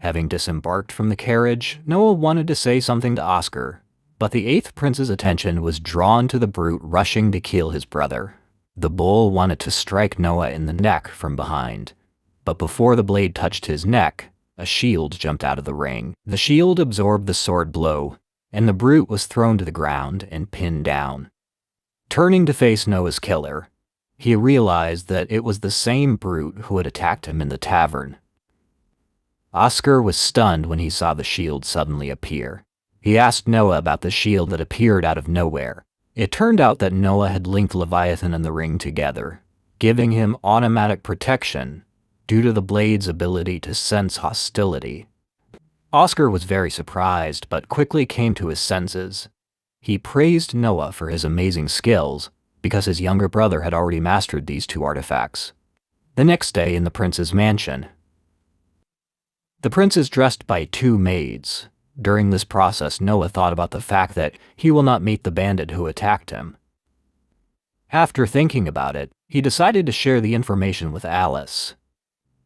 Speaker 1: Having disembarked from the carriage, Noah wanted to say something to Oscar, but the eighth prince's attention was drawn to the brute rushing to kill his brother. The bull wanted to strike Noah in the neck from behind, but before the blade touched his neck, a shield jumped out of the ring. The shield absorbed the sword blow, and the brute was thrown to the ground and pinned down. Turning to face Noah's killer, he realized that it was the same brute who had attacked him in the tavern. Oscar was stunned when he saw the shield suddenly appear. He asked Noah about the shield that appeared out of nowhere. It turned out that Noah had linked Leviathan and the ring together, giving him automatic protection due to the blade's ability to sense hostility. Oscar was very surprised, but quickly came to his senses. He praised Noah for his amazing skills, because his younger brother had already mastered these two artifacts. The next day in the prince's mansion, the prince is dressed by two maids. During this process, Noah thought about the fact that he will not meet the bandit who attacked him. After thinking about it, he decided to share the information with Alice.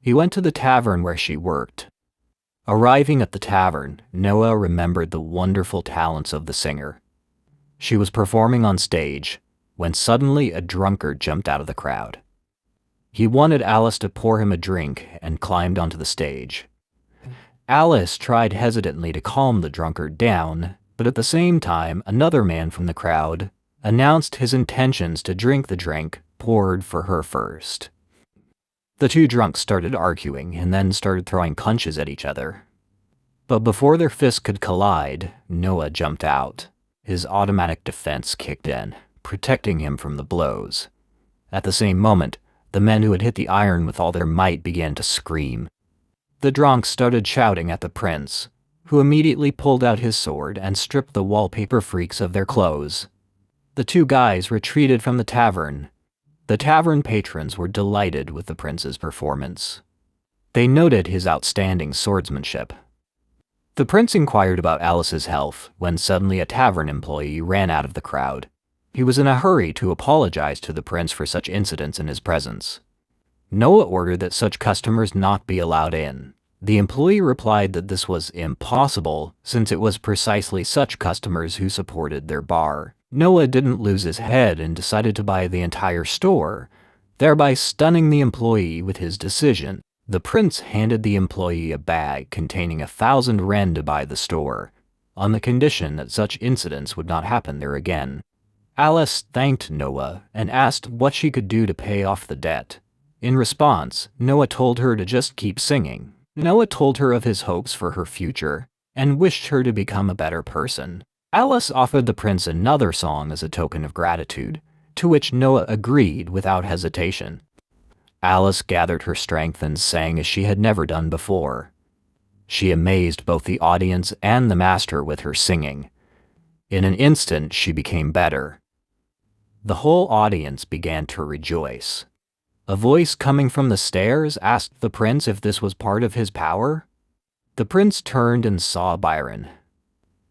Speaker 1: He went to the tavern where she worked. Arriving at the tavern, Noah remembered the wonderful talents of the singer. She was performing on stage when suddenly a drunkard jumped out of the crowd. He wanted Alice to pour him a drink and climbed onto the stage. Alice tried hesitantly to calm the drunkard down, but at the same time, another man from the crowd announced his intentions to drink the drink poured for her first. The two drunks started arguing and then started throwing punches at each other. But before their fists could collide, Noah jumped out. His automatic defense kicked in, protecting him from the blows. At the same moment, the men who had hit the iron with all their might began to scream. The drunks started shouting at the prince, who immediately pulled out his sword and stripped the wallpaper freaks of their clothes. The two guys retreated from the tavern. The tavern patrons were delighted with the prince's performance. They noted his outstanding swordsmanship. The prince inquired about Alice's health when suddenly a tavern employee ran out of the crowd. He was in a hurry to apologize to the prince for such incidents in his presence. Noah ordered that such customers not be allowed in. The employee replied that this was impossible since it was precisely such customers who supported their bar. Noah didn't lose his head and decided to buy the entire store, thereby stunning the employee with his decision. The prince handed the employee a bag containing 1,000 ren to buy the store, on the condition that such incidents would not happen there again. Alice thanked Noah and asked what she could do to pay off the debt. In response, Noah told her to just keep singing. Noah told her of his hopes for her future and wished her to become a better person. Alice offered the prince another song as a token of gratitude, to which Noah agreed without hesitation. Alice gathered her strength and sang as she had never done before. She amazed both the audience and the master with her singing. In an instant, she became better. The whole audience began to rejoice. A voice coming from the stairs asked the prince if this was part of his power. The prince turned and saw Byron.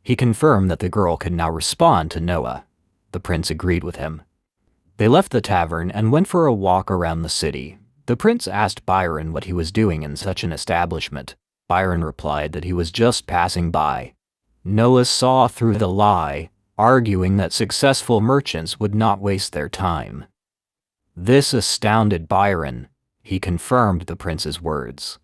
Speaker 1: He confirmed that the girl could now respond to Noah. The prince agreed with him. They left the tavern and went for a walk around the city. The prince asked Byron what he was doing in such an establishment. Byron replied that he was just passing by. Noah saw through the lie, arguing that successful merchants would not waste their time. This astounded Byron. He confirmed the prince's words.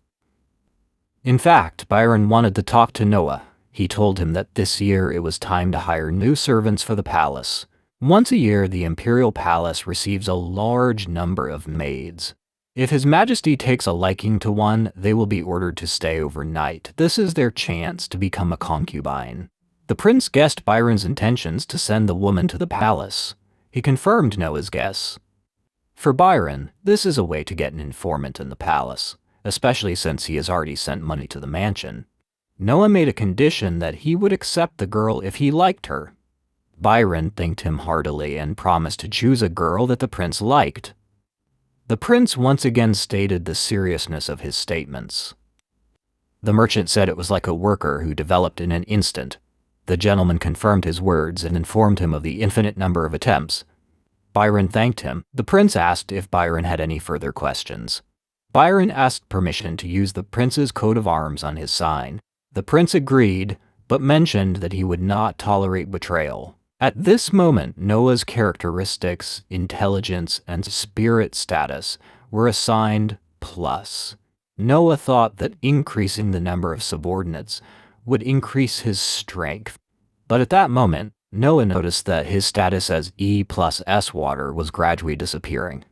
Speaker 1: In fact, Byron wanted to talk to Noah. He told him that this year it was time to hire new servants for the palace. Once a year, the imperial palace receives a large number of maids. If His Majesty takes a liking to one, they will be ordered to stay overnight. This is their chance to become a concubine. The prince guessed Byron's intentions to send the woman to the palace. He confirmed Noah's guess. For Byron, this is a way to get an informant in the palace, especially since he has already sent money to the mansion. Noah made a condition that he would accept the girl if he liked her. Byron thanked him heartily and promised to choose a girl that the prince liked. The prince once again stated the seriousness of his statements. The merchant said it was like a worker who developed in an instant. The gentleman confirmed his words and informed him of the infinite number of attempts. Byron thanked him. The prince asked if Byron had any further questions. Byron asked permission to use the prince's coat of arms on his sign. The prince agreed, but mentioned that he would not tolerate betrayal. At this moment, Noah's characteristics, intelligence, and spirit status were assigned plus. Noah thought that increasing the number of subordinates would increase his strength. But at that moment, Noah noticed that his status as E+S water was gradually disappearing.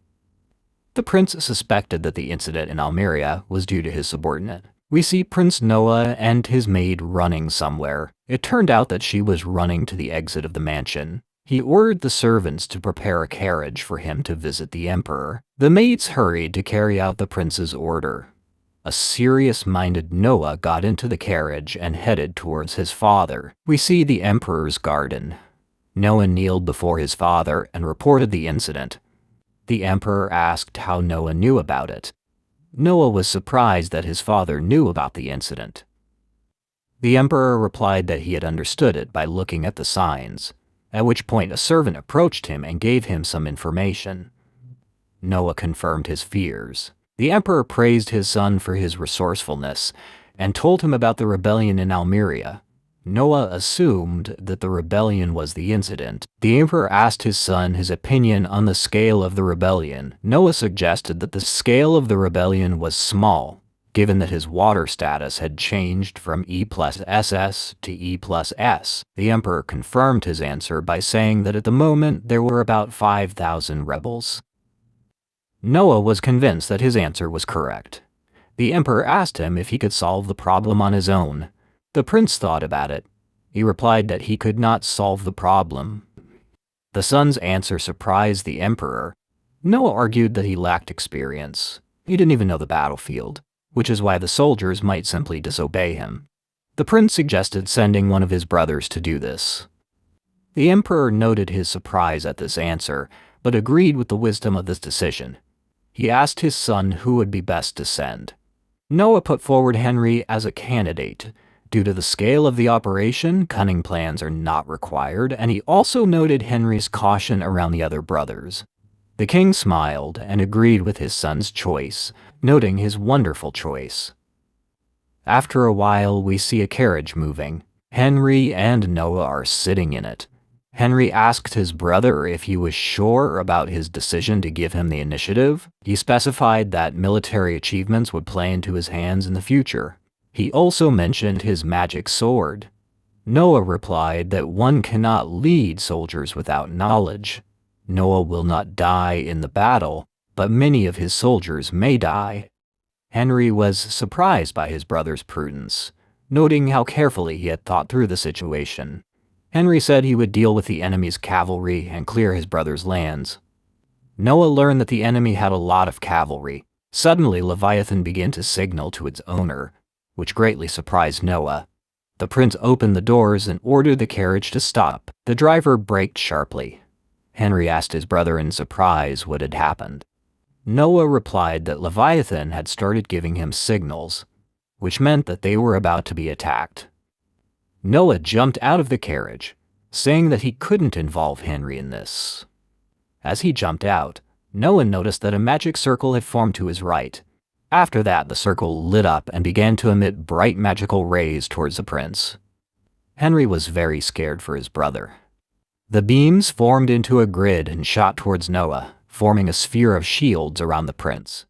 Speaker 1: The prince suspected that the incident in Almeria was due to his subordinate. We see Prince Noah and his maid running somewhere. It turned out that she was running to the exit of the mansion. He ordered the servants to prepare a carriage for him to visit the emperor. The maids hurried to carry out the prince's order. A serious-minded Noah got into the carriage and headed towards his father. We see the emperor's garden. Noah kneeled before his father and reported the incident. The emperor asked how Noah knew about it. Noah was surprised that his father knew about the incident. The emperor replied that he had understood it by looking at the signs, at which point a servant approached him and gave him some information. Noah confirmed his fears. The emperor praised his son for his resourcefulness and told him about the rebellion in Almeria. Noah assumed that the rebellion was the incident. The emperor asked his son his opinion on the scale of the rebellion. Noah suggested that the scale of the rebellion was small. Given that his water status had changed from E plus SS to E plus S, the Emperor confirmed his answer by saying that at the moment there were about 5,000 rebels. Noah was convinced that his answer was correct. The Emperor asked him if he could solve the problem on his own. The prince thought about it. He replied that he could not solve the problem. The son's answer surprised the Emperor. Noah argued that he lacked experience. He didn't even know the battlefield, which is why the soldiers might simply disobey him. The prince suggested sending one of his brothers to do this. The Emperor noted his surprise at this answer, but agreed with the wisdom of this decision. He asked his son who would be best to send. Noah put forward Henry as a candidate. Due to the scale of the operation, cunning plans are not required, and he also noted Henry's caution around the other brothers. The king smiled and agreed with his son's choice, noting his wonderful choice. After a while, we see a carriage moving. Henry and Noah are sitting in it. Henry asked his brother if he was sure about his decision to give him the initiative. He specified that military achievements would play into his hands in the future. He also mentioned his magic sword. Noah replied that one cannot lead soldiers without knowledge. Noah will not die in the battle, but many of his soldiers may die. Henry was surprised by his brother's prudence, noting how carefully he had thought through the situation. Henry said he would deal with the enemy's cavalry and clear his brother's lands. Noah learned that the enemy had a lot of cavalry. Suddenly, Leviathan began to signal to its owner, which greatly surprised Noah. The prince opened the doors and ordered the carriage to stop. The driver braked sharply. Henry asked his brother in surprise what had happened. Noah replied that Leviathan had started giving him signals, which meant that they were about to be attacked. Noah jumped out of the carriage, saying that he couldn't involve Henry in this. As he jumped out, Noah noticed that a magic circle had formed to his right. After that, the circle lit up and began to emit bright magical rays towards the prince. Henry was very scared for his brother. The beams formed into a grid and shot towards Noah, forming a sphere of shields around the prince.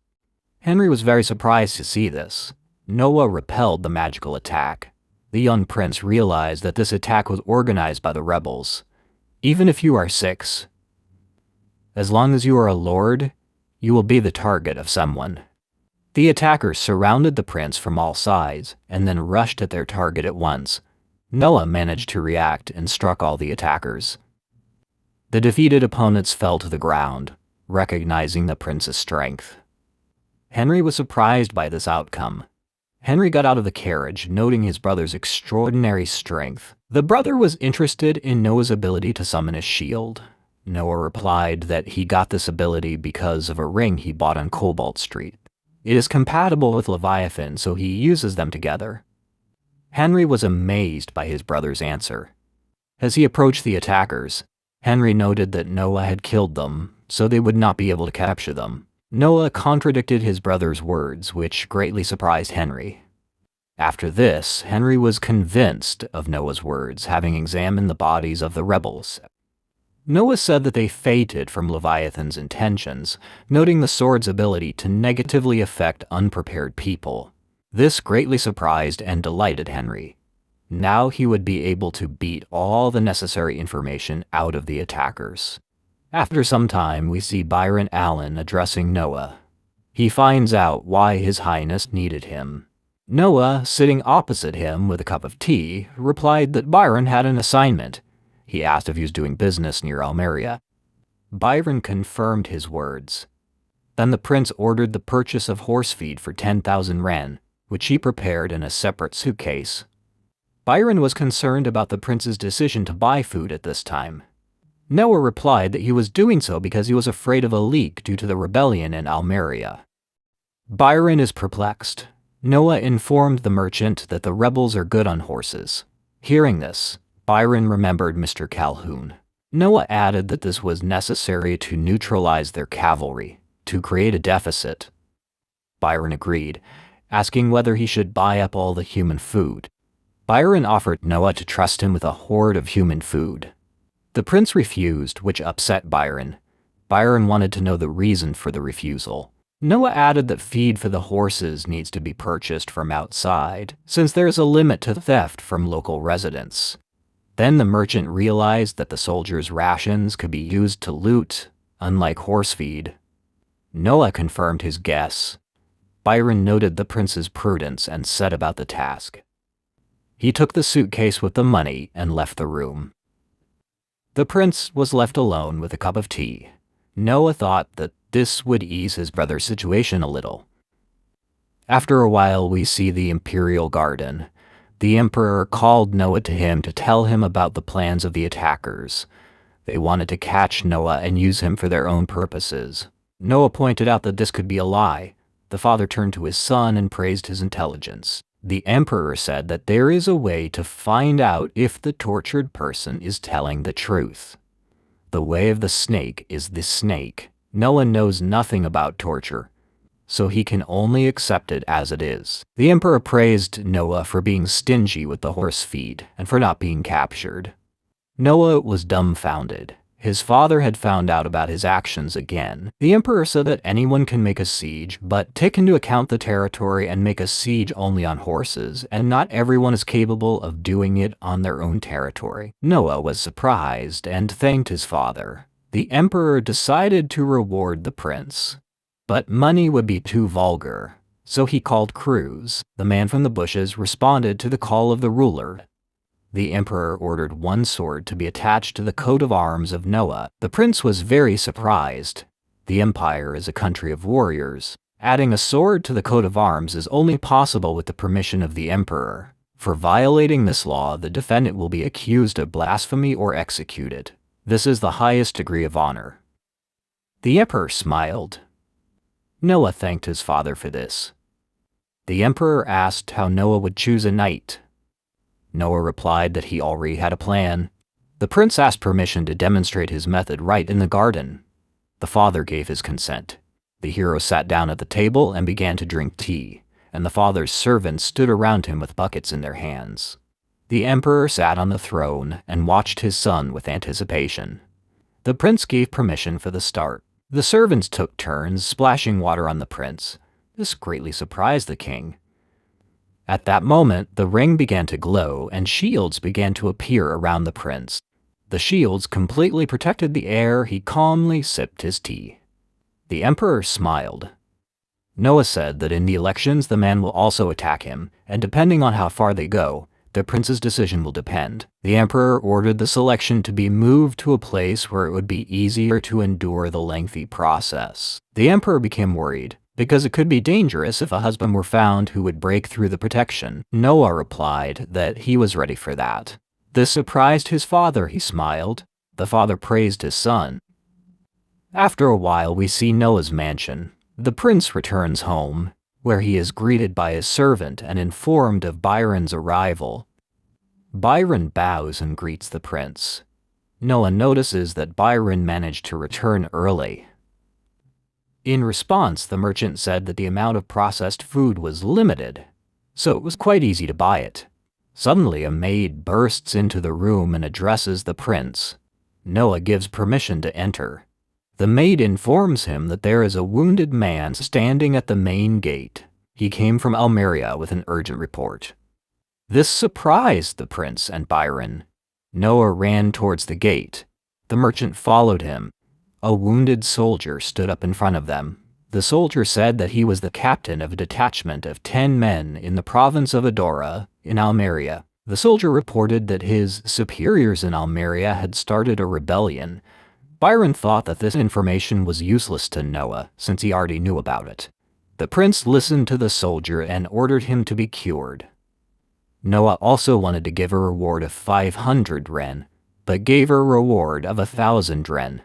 Speaker 1: Henry was very surprised to see this. Noah repelled the magical attack. The young prince realized that this attack was organized by the rebels. Even if you are 6, as long as you are a lord, you will be the target of someone. The attackers surrounded the prince from all sides and then rushed at their target at once. Noah managed to react and struck all the attackers. The defeated opponents fell to the ground, recognizing the prince's strength. Henry was surprised by this outcome. Henry got out of the carriage, noting his brother's extraordinary strength. The brother was interested in Noah's ability to summon his shield. Noah replied that he got this ability because of a ring he bought on Cobalt Street. It is compatible with Leviathan, so he uses them together. Henry was amazed by his brother's answer. As he approached the attackers, Henry noted that Noah had killed them, so they would not be able to capture them. Noah contradicted his brother's words, which greatly surprised Henry. After this, Henry was convinced of Noah's words, having examined the bodies of the rebels. Noah said that they faded from Leviathan's intentions, noting the sword's ability to negatively affect unprepared people. This greatly surprised and delighted Henry. Now he would be able to beat all the necessary information out of the attackers. After some time, we see Byron Allen addressing Noah. He finds out why His Highness needed him. Noah, sitting opposite him with a cup of tea, replied that Byron had an assignment. He asked if he was doing business near Almeria. Byron confirmed his words. Then the prince ordered the purchase of horse feed for 10,000 ren, which he prepared in a separate suitcase. Byron was concerned about the prince's decision to buy food at this time. Noah replied that he was doing so because he was afraid of a leak due to the rebellion in Almeria. Byron is perplexed. Noah informed the merchant that the rebels are good on horses. Hearing this, Byron remembered Mr. Calhoun. Noah added that this was necessary to neutralize their cavalry, to create a deficit. Byron agreed, asking whether he should buy up all the human food. Byron offered Noah to trust him with a hoard of human food. The prince refused, which upset Byron. Byron wanted to know the reason for the refusal. Noah added that feed for the horses needs to be purchased from outside, since there's a limit to theft from local residents. Then the merchant realized that the soldiers' rations could be used to loot, unlike horse feed. Noah confirmed his guess. Byron noted the prince's prudence and set about the task. He took the suitcase with the money and left the room. The prince was left alone with a cup of tea. Noah thought that this would ease his brother's situation a little. After a while, we see the imperial garden. The emperor called Noah to him to tell him about the plans of the attackers. They wanted to catch Noah and use him for their own purposes. Noah pointed out that this could be a lie. The father turned to his son and praised his intelligence. The emperor said that there is a way to find out if the tortured person is telling the truth. The way of the snake is the snake. Noah knows nothing about torture, so he can only accept it as it is. The emperor praised Noah for being stingy with the horse feed and for not being captured. Noah was dumbfounded. His father had found out about his actions again. The emperor said that anyone can make a siege, but take into account the territory and make a siege only on horses, and not everyone is capable of doing it on their own territory. Noah was surprised and thanked his father. The emperor decided to reward the prince, but money would be too vulgar, so he called crews. The man from the bushes responded to the call of the ruler. The emperor ordered one sword to be attached to the coat of arms of Noah. The prince was very surprised. The empire is a country of warriors. Adding a sword to the coat of arms is only possible with the permission of the emperor. For violating this law, the defendant will be accused of blasphemy or executed. This is the highest degree of honor. The emperor smiled. Noah thanked his father for this. The emperor asked how Noah would choose a knight. Noah replied that he already had a plan. The prince asked permission to demonstrate his method right in the garden. The father gave his consent. The hero sat down at the table and began to drink tea, and the father's servants stood around him with buckets in their hands. The emperor sat on the throne and watched his son with anticipation. The prince gave permission for the start. The servants took turns splashing water on the prince. This greatly surprised the king. At that moment, the ring began to glow and shields began to appear around the prince. The shields completely protected the air. He calmly sipped his tea. The emperor smiled. Noah said that in the elections the man will also attack him, and depending on how far they go, the prince's decision will depend. The emperor ordered the selection to be moved to a place where it would be easier to endure the lengthy process. The emperor became worried, because it could be dangerous if a husband were found who would break through the protection. Noah replied that he was ready for that. This surprised his father. He smiled. The father praised his son. After a while, we see Noah's mansion. The prince returns home, where he is greeted by his servant and informed of Byron's arrival. Byron bows and greets the prince. Noah notices that Byron managed to return early. In response, the merchant said that the amount of processed food was limited, so it was quite easy to buy it. Suddenly, a maid bursts into the room and addresses the prince. Noah gives permission to enter. The maid informs him that there is a wounded man standing at the main gate. He came from Almeria with an urgent report. This surprised the prince and Byron. Noah ran towards the gate. The merchant followed him. A wounded soldier stood up in front of them. The soldier said that he was the captain of a detachment of 10 men in the province of Adora, in Almeria. The soldier reported that his superiors in Almeria had started a rebellion. Byron thought that this information was useless to Noah, since he already knew about it. The prince listened to the soldier and ordered him to be cured. Noah also wanted to give a reward of 500 ren, but gave a reward of 1,000 ren.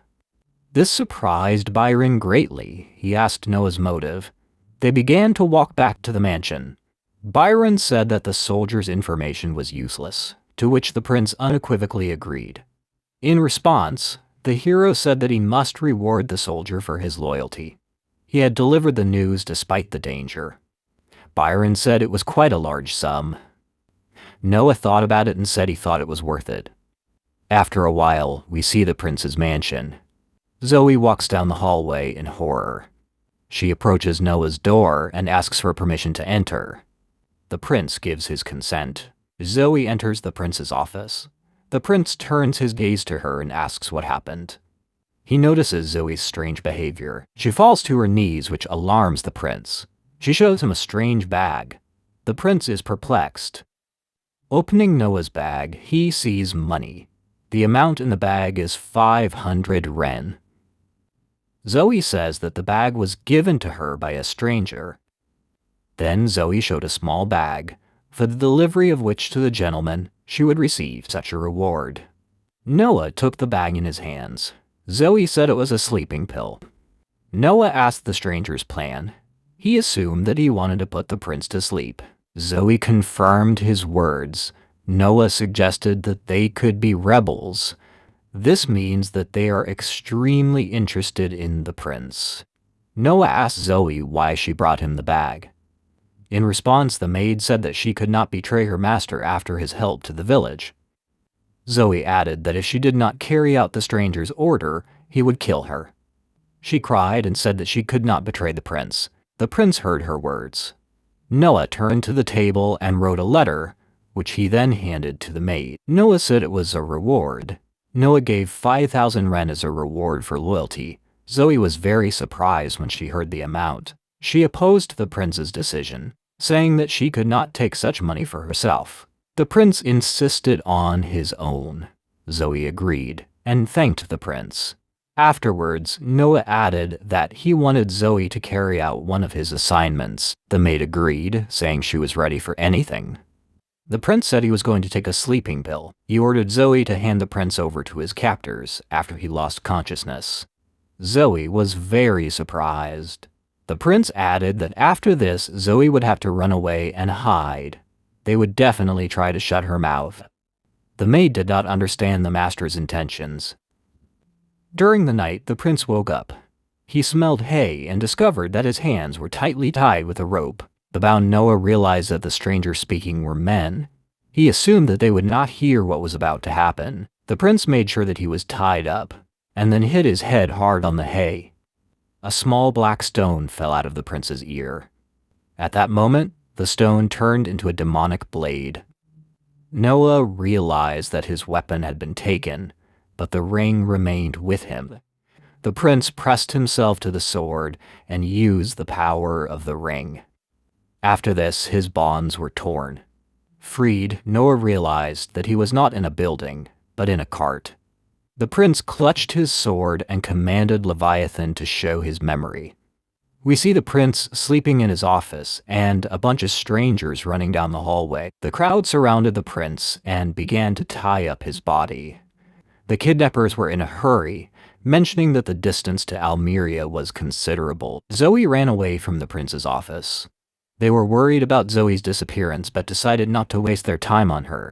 Speaker 1: This surprised Byron greatly. He asked Noah's motive. They began to walk back to the mansion. Byron said that the soldier's information was useless, to which the prince unequivocally agreed. In response, the hero said that he must reward the soldier for his loyalty. He had delivered the news despite the danger. Byron said it was quite a large sum. Noah thought about it and said he thought it was worth it. After a while, we see the prince's mansion. Zoe walks down the hallway in horror. She approaches Noah's door and asks for permission to enter. The prince gives his consent. Zoe enters the prince's office. The prince turns his gaze to her and asks what happened. He notices Zoe's strange behavior. She falls to her knees, which alarms the prince. She shows him a strange bag. The prince is perplexed. Opening Noah's bag, he sees money. The amount in the bag is 500 ren. Zoe says that the bag was given to her by a stranger. Then Zoe showed a small bag, for the delivery of which to the gentleman she would receive such a reward. Noah took the bag in his hands. Zoe said it was a sleeping pill. Noah asked the stranger's plan. He assumed that he wanted to put the prince to sleep. Zoe confirmed his words. Noah suggested that they could be rebels. This means that they are extremely interested in the prince. Noah asked Zoe why she brought him the bag. In response, the maid said that she could not betray her master after his help to the village. Zoe added that if she did not carry out the stranger's order, he would kill her. She cried and said that she could not betray the prince. The prince heard her words. Noah turned to the table and wrote a letter, which he then handed to the maid. Noah said it was a reward. Noah gave 5,000 ren as a reward for loyalty. Zoe was very surprised when she heard the amount. She opposed the prince's decision, saying that she could not take such money for herself. The prince insisted on his own. Zoe agreed and thanked the prince. Afterwards, Noah added that he wanted Zoe to carry out one of his assignments. The maid agreed, saying she was ready for anything. The prince said he was going to take a sleeping pill. He ordered Zoe to hand the prince over to his captors after he lost consciousness. Zoe was very surprised. The prince added that after this, Zoe would have to run away and hide. They would definitely try to shut her mouth. The maid did not understand the master's intentions. During the night, the prince woke up. He smelled hay and discovered that his hands were tightly tied with a rope. The bound Noah realized that the strangers speaking were men. He assumed that they would not hear what was about to happen. The prince made sure that he was tied up, and then hit his head hard on the hay. A small black stone fell out of the prince's ear. At that moment, the stone turned into a demonic blade. Noah realized that his weapon had been taken, but the ring remained with him. The prince pressed himself to the sword and used the power of the ring. After this, his bonds were torn. Freed, Noah realized that he was not in a building, but in a cart. The prince clutched his sword and commanded Leviathan to show his memory. We see the prince sleeping in his office and a bunch of strangers running down the hallway. The crowd surrounded the prince and began to tie up his body. The kidnappers were in a hurry, mentioning that the distance to Almeria was considerable. Zoe ran away from the prince's office. They were worried about Zoe's disappearance but decided not to waste their time on her.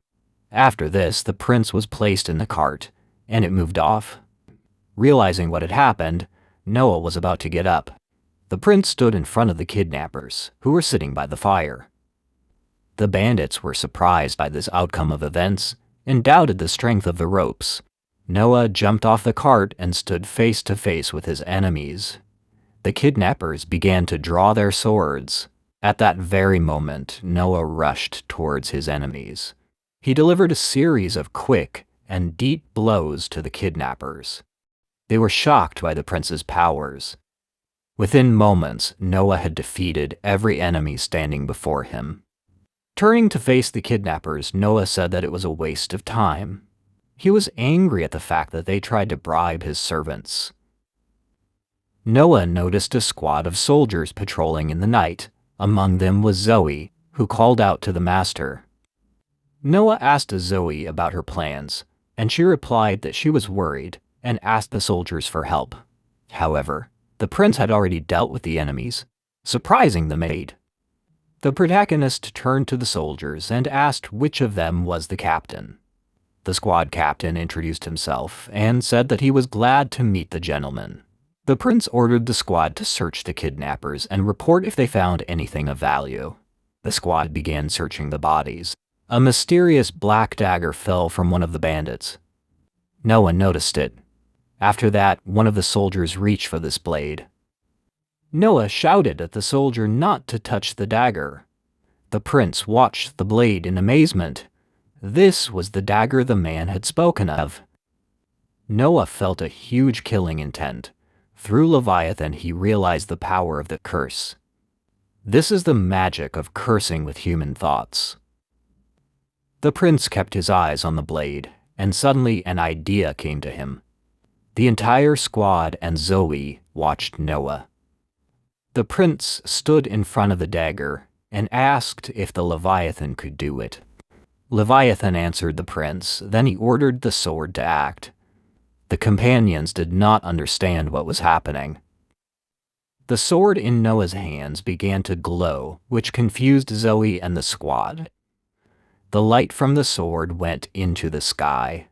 Speaker 1: After this, the prince was placed in the cart, and it moved off. Realizing what had happened, Noah was about to get up. The prince stood in front of the kidnappers, who were sitting by the fire. The bandits were surprised by this outcome of events and doubted the strength of the ropes. Noah jumped off the cart and stood face to face with his enemies. The kidnappers began to draw their swords. At that very moment, Noah rushed towards his enemies. He delivered a series of quick and deep blows to the kidnappers. They were shocked by the prince's powers. Within moments, Noah had defeated every enemy standing before him. Turning to face the kidnappers, Noah said that it was a waste of time. He was angry at the fact that they tried to bribe his servants. Noah noticed a squad of soldiers patrolling in the night. Among them was Zoe, who called out to the master. Noah asked Zoe about her plans, and she replied that she was worried and asked the soldiers for help. However, the prince had already dealt with the enemies, surprising the maid. The protagonist turned to the soldiers and asked which of them was the captain. The squad captain introduced himself and said that he was glad to meet the gentleman. The prince ordered the squad to search the kidnappers and report if they found anything of value. The squad began searching the bodies. A mysterious black dagger fell from one of the bandits. No one noticed it. After that, one of the soldiers reached for this blade. Noah shouted at the soldier not to touch the dagger. The prince watched the blade in amazement. This was the dagger the man had spoken of. Noah felt a huge killing intent. Through Leviathan, he realized the power of the curse. This is the magic of cursing with human thoughts. The prince kept his eyes on the blade, and suddenly an idea came to him. The entire squad and Zoe watched Noah. The prince stood in front of the dagger and asked if the Leviathan could do it. Leviathan answered the prince, then he ordered the sword to act. The companions did not understand what was happening. The sword in Noah's hands began to glow, which confused Zoe and the squad. The light from the sword went into the sky.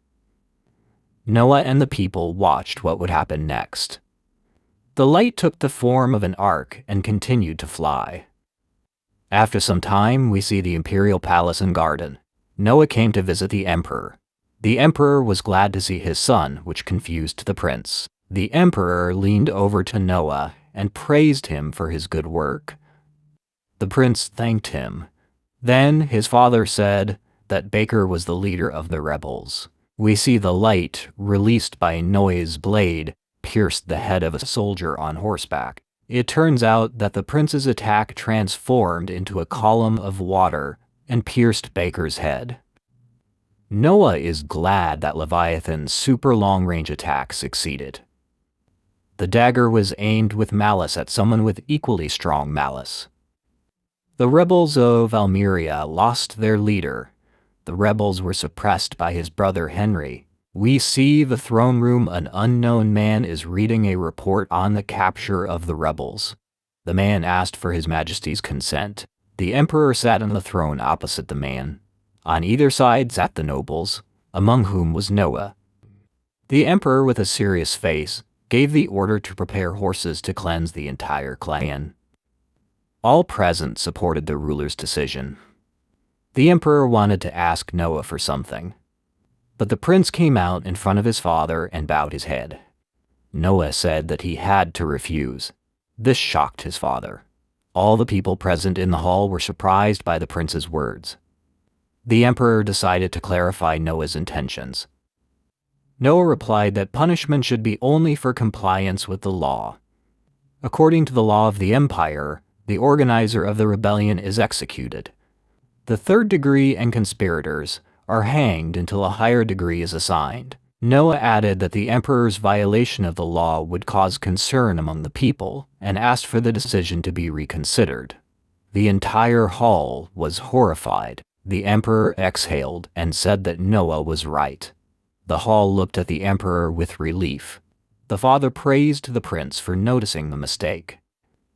Speaker 1: Noah and the people watched what would happen next. The light took the form of an arc and continued to fly. After some time, we see the imperial palace and garden. Noah came to visit the emperor. The emperor was glad to see his son, which confused the prince. The emperor leaned over to Noah and praised him for his good work. The prince thanked him. Then his father said that Baker was the leader of the rebels. We see the light, released by Noah's blade, pierced the head of a soldier on horseback. It turns out that the prince's attack transformed into a column of water and pierced Baker's head. Noah is glad that Leviathan's super long-range attack succeeded. The dagger was aimed with malice at someone with equally strong malice. The rebels of Almeria lost their leader. The rebels were suppressed by his brother Henry. We see the throne room. An unknown man is reading a report on the capture of the rebels. The man asked for His Majesty's consent. The emperor sat on the throne opposite the man. On either side sat the nobles, among whom was Noah. The emperor, with a serious face, gave the order to prepare horses to cleanse the entire clan. All present supported the ruler's decision. The emperor wanted to ask Noah for something, but the prince came out in front of his father and bowed his head. Noah said that he had to refuse. This shocked his father. All the people present in the hall were surprised by the prince's words. The emperor decided to clarify Noah's intentions. Noah replied that punishment should be only for compliance with the law. According to the law of the empire, the organizer of the rebellion is executed. The third degree and conspirators are hanged until a higher degree is assigned. Noah added that the emperor's violation of the law would cause concern among the people and asked for the decision to be reconsidered. The entire hall was horrified. The emperor exhaled and said that Noah was right. The hall looked at the emperor with relief. The father praised the prince for noticing the mistake.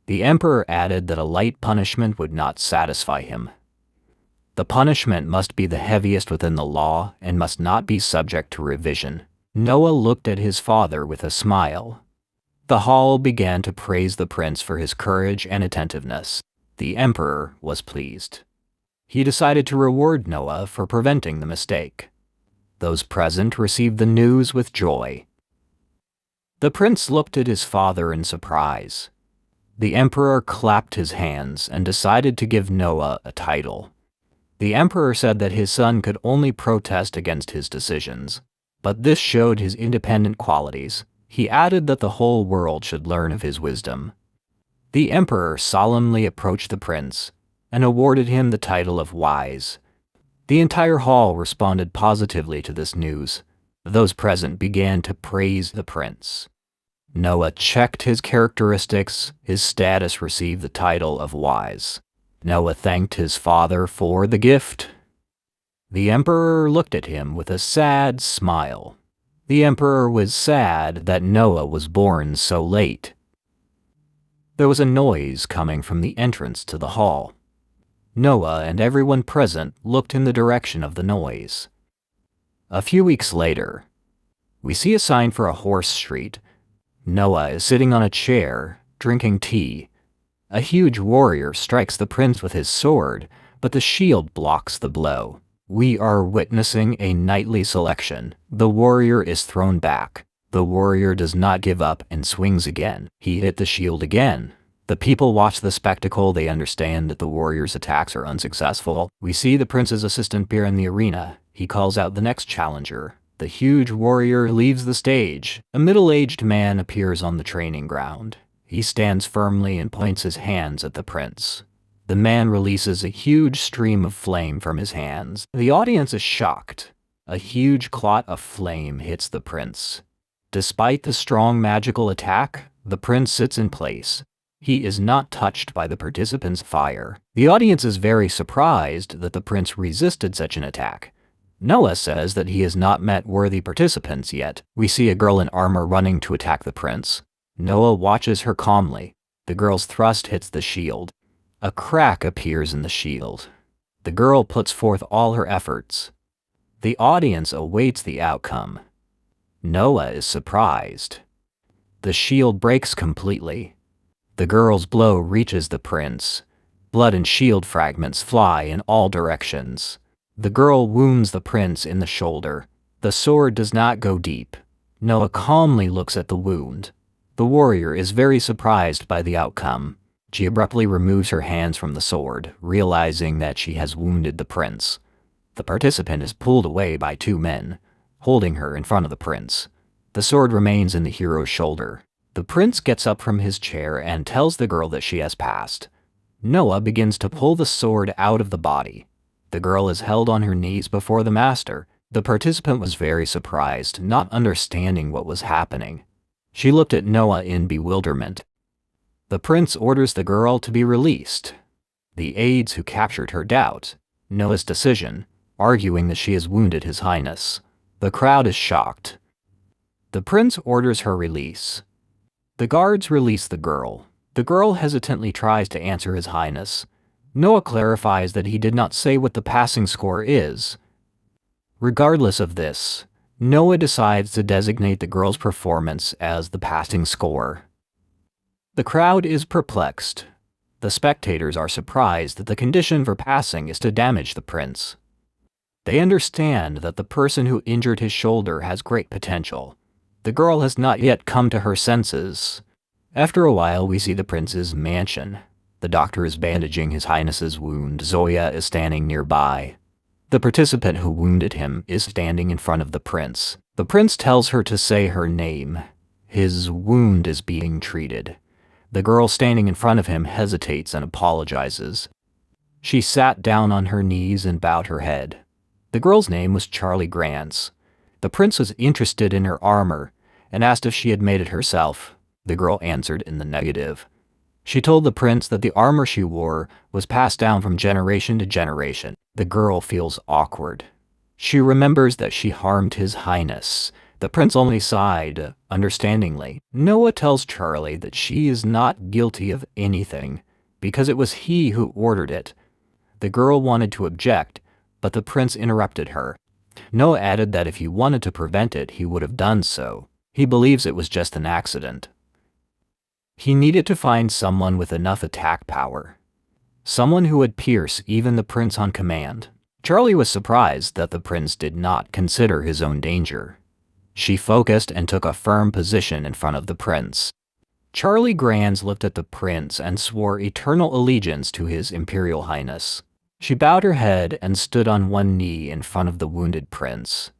Speaker 1: The emperor added that a light punishment would not satisfy him. The punishment must be the heaviest within the law and must not be subject to revision. Noah looked at his father with a smile. The hall began to praise the prince for his courage and attentiveness. The emperor was pleased. He decided to reward Noah for preventing the mistake. Those present received the news with joy. The prince looked at his father in surprise. The emperor clapped his hands and decided to give Noah a title. The emperor said that his son could only protest against his decisions, but this showed his independent qualities. He added that the whole world should learn of his wisdom. The emperor solemnly approached the prince and awarded him the title of wise. The entire hall responded positively to this news. Those present began to praise the prince. Noah checked his characteristics. His status received the title of wise. Noah thanked his father for the gift. The emperor looked at him with a sad smile. The emperor was sad that Noah was born so late. There was a noise coming from the entrance to the hall. Noah and everyone present looked in the direction of the noise. A few weeks later, we see a sign for a horse street. Noah is sitting on a chair, drinking tea. A huge warrior strikes the prince with his sword, but the shield blocks the blow. We are witnessing a knightly selection. The warrior is thrown back. The warrior does not give up and swings again. He hit the shield again. The people watch the spectacle. They understand that the warrior's attacks are unsuccessful. We see the prince's assistant appear in the arena. He calls out the next challenger. The huge warrior leaves the stage. A middle-aged man appears on the training ground. He stands firmly and points his hands at the prince. The man releases a huge stream of flame from his hands. The audience is shocked. A huge clot of flame hits the prince. Despite the strong magical attack, the prince sits in place. He is not touched by the participants' fire. The audience is very surprised that the prince resisted such an attack. Noah says that he has not met worthy participants yet. We see a girl in armor running to attack the prince. Noah watches her calmly. The girl's thrust hits the shield. A crack appears in the shield. The girl puts forth all her efforts. The audience awaits the outcome. Noah is surprised. The shield breaks completely. The girl's blow reaches the prince. Blood and shield fragments fly in all directions. The girl wounds the prince in the shoulder. The sword does not go deep. Noah calmly looks at the wound. The warrior is very surprised by the outcome. She abruptly removes her hands from the sword, realizing that she has wounded the prince. The participant is pulled away by two men, holding her in front of the prince. The sword remains in the hero's shoulder. The prince gets up from his chair and tells the girl that she has passed. Noah begins to pull the sword out of the body. The girl is held on her knees before the master. The participant was very surprised, not understanding what was happening. She looked at Noah in bewilderment. The prince orders the girl to be released. The aides who captured her doubt Noah's decision, arguing that she has wounded His Highness. The crowd is shocked. The prince orders her release. The guards release the girl. The girl hesitantly tries to answer His Highness. Noah clarifies that he did not say what the passing score is. Regardless of this, Noah decides to designate the girl's performance as the passing score. The crowd is perplexed. The spectators are surprised that the condition for passing is to damage the prince. They understand that the person who injured his shoulder has great potential. The girl has not yet come to her senses. After a while, we see the prince's mansion. The doctor is bandaging His Highness's wound. Zoya is standing nearby. The participant who wounded him is standing in front of the prince. The prince tells her to say her name. His wound is being treated. The girl standing in front of him hesitates and apologizes. She sat down on her knees and bowed her head. The girl's name was Charlie Grants. The prince was interested in her armor and asked if she had made it herself. The girl answered in the negative. She told the prince that the armor she wore was passed down from generation to generation. The girl feels awkward. She remembers that she harmed His Highness. The prince only sighed, understandingly. Noah tells Charlie that she is not guilty of anything, because it was he who ordered it. The girl wanted to object, but the prince interrupted her. Noah added that if he wanted to prevent it, he would have done so. He believes it was just an accident. He needed to find someone with enough attack power. Someone who would pierce even the prince on command. Charlie was surprised that the prince did not consider his own danger. She focused and took a firm position in front of the prince. Charlie Grants looked at the prince and swore eternal allegiance to His Imperial Highness. She bowed her head and stood on one knee in front of the wounded prince.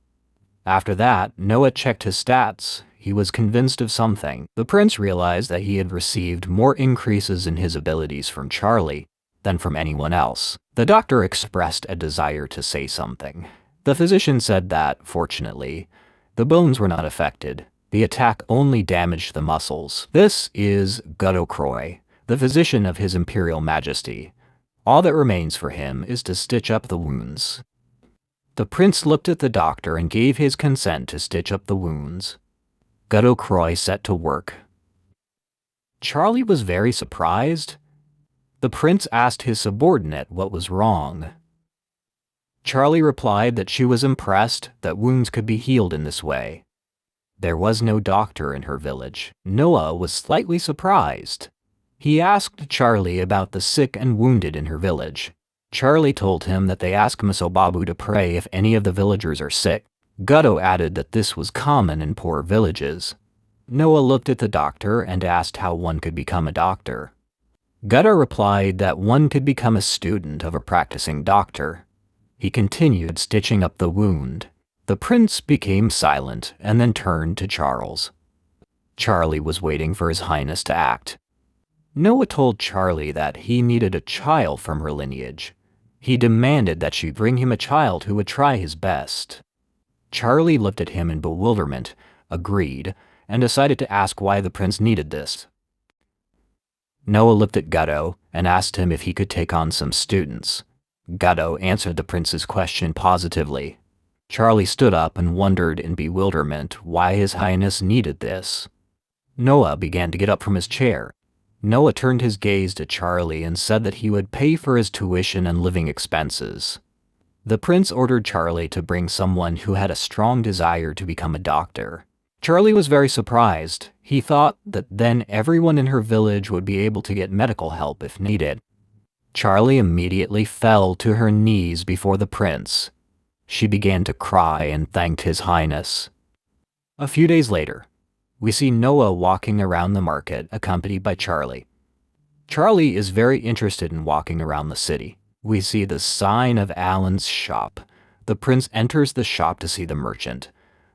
Speaker 1: After that, Noah checked his stats. He was convinced of something. The prince realized that he had received more increases in his abilities from Charlie than from anyone else. The doctor expressed a desire to say something. The physician said that, fortunately, the bones were not affected. The attack only damaged the muscles. This is Gudokroy, the physician of His Imperial Majesty. All that remains for him is to stitch up the wounds. The prince looked at the doctor and gave his consent to stitch up the wounds. Gudokroy set to work. Charlie was very surprised. The prince asked his subordinate what was wrong. Charlie replied that she was impressed that wounds could be healed in this way. There was no doctor in her village. Noah was slightly surprised. He asked Charlie about the sick and wounded in her village. Charlie told him that they asked Misobabu to pray if any of the villagers are sick. Guddo added that this was common in poor villages. Noah looked at the doctor and asked how one could become a doctor. Gutta replied that one could become a student of a practicing doctor. He continued stitching up the wound. The prince became silent and then turned to Charles. Charlie was waiting for His Highness to act. Noah told Charlie that he needed a child from her lineage. He demanded that she bring him a child who would try his best. Charlie looked at him in bewilderment, agreed, and decided to ask why the prince needed this. Noah looked at Gutto and asked him if he could take on some students. Gutto answered the prince's question positively. Charlie stood up and wondered in bewilderment why His Highness needed this. Noah began to get up from his chair. Noah turned his gaze to Charlie and said that he would pay for his tuition and living expenses. The prince ordered Charlie to bring someone who had a strong desire to become a doctor. Charlie was very surprised. He thought that then everyone in her village would be able to get medical help if needed. Charlie immediately fell to her knees before the prince. She began to cry and thanked His Highness. A few days later, we see Noah walking around the market accompanied by Charlie. Charlie is very interested in walking around the city. We see the sign of Alan's shop. The prince enters the shop to see the merchant.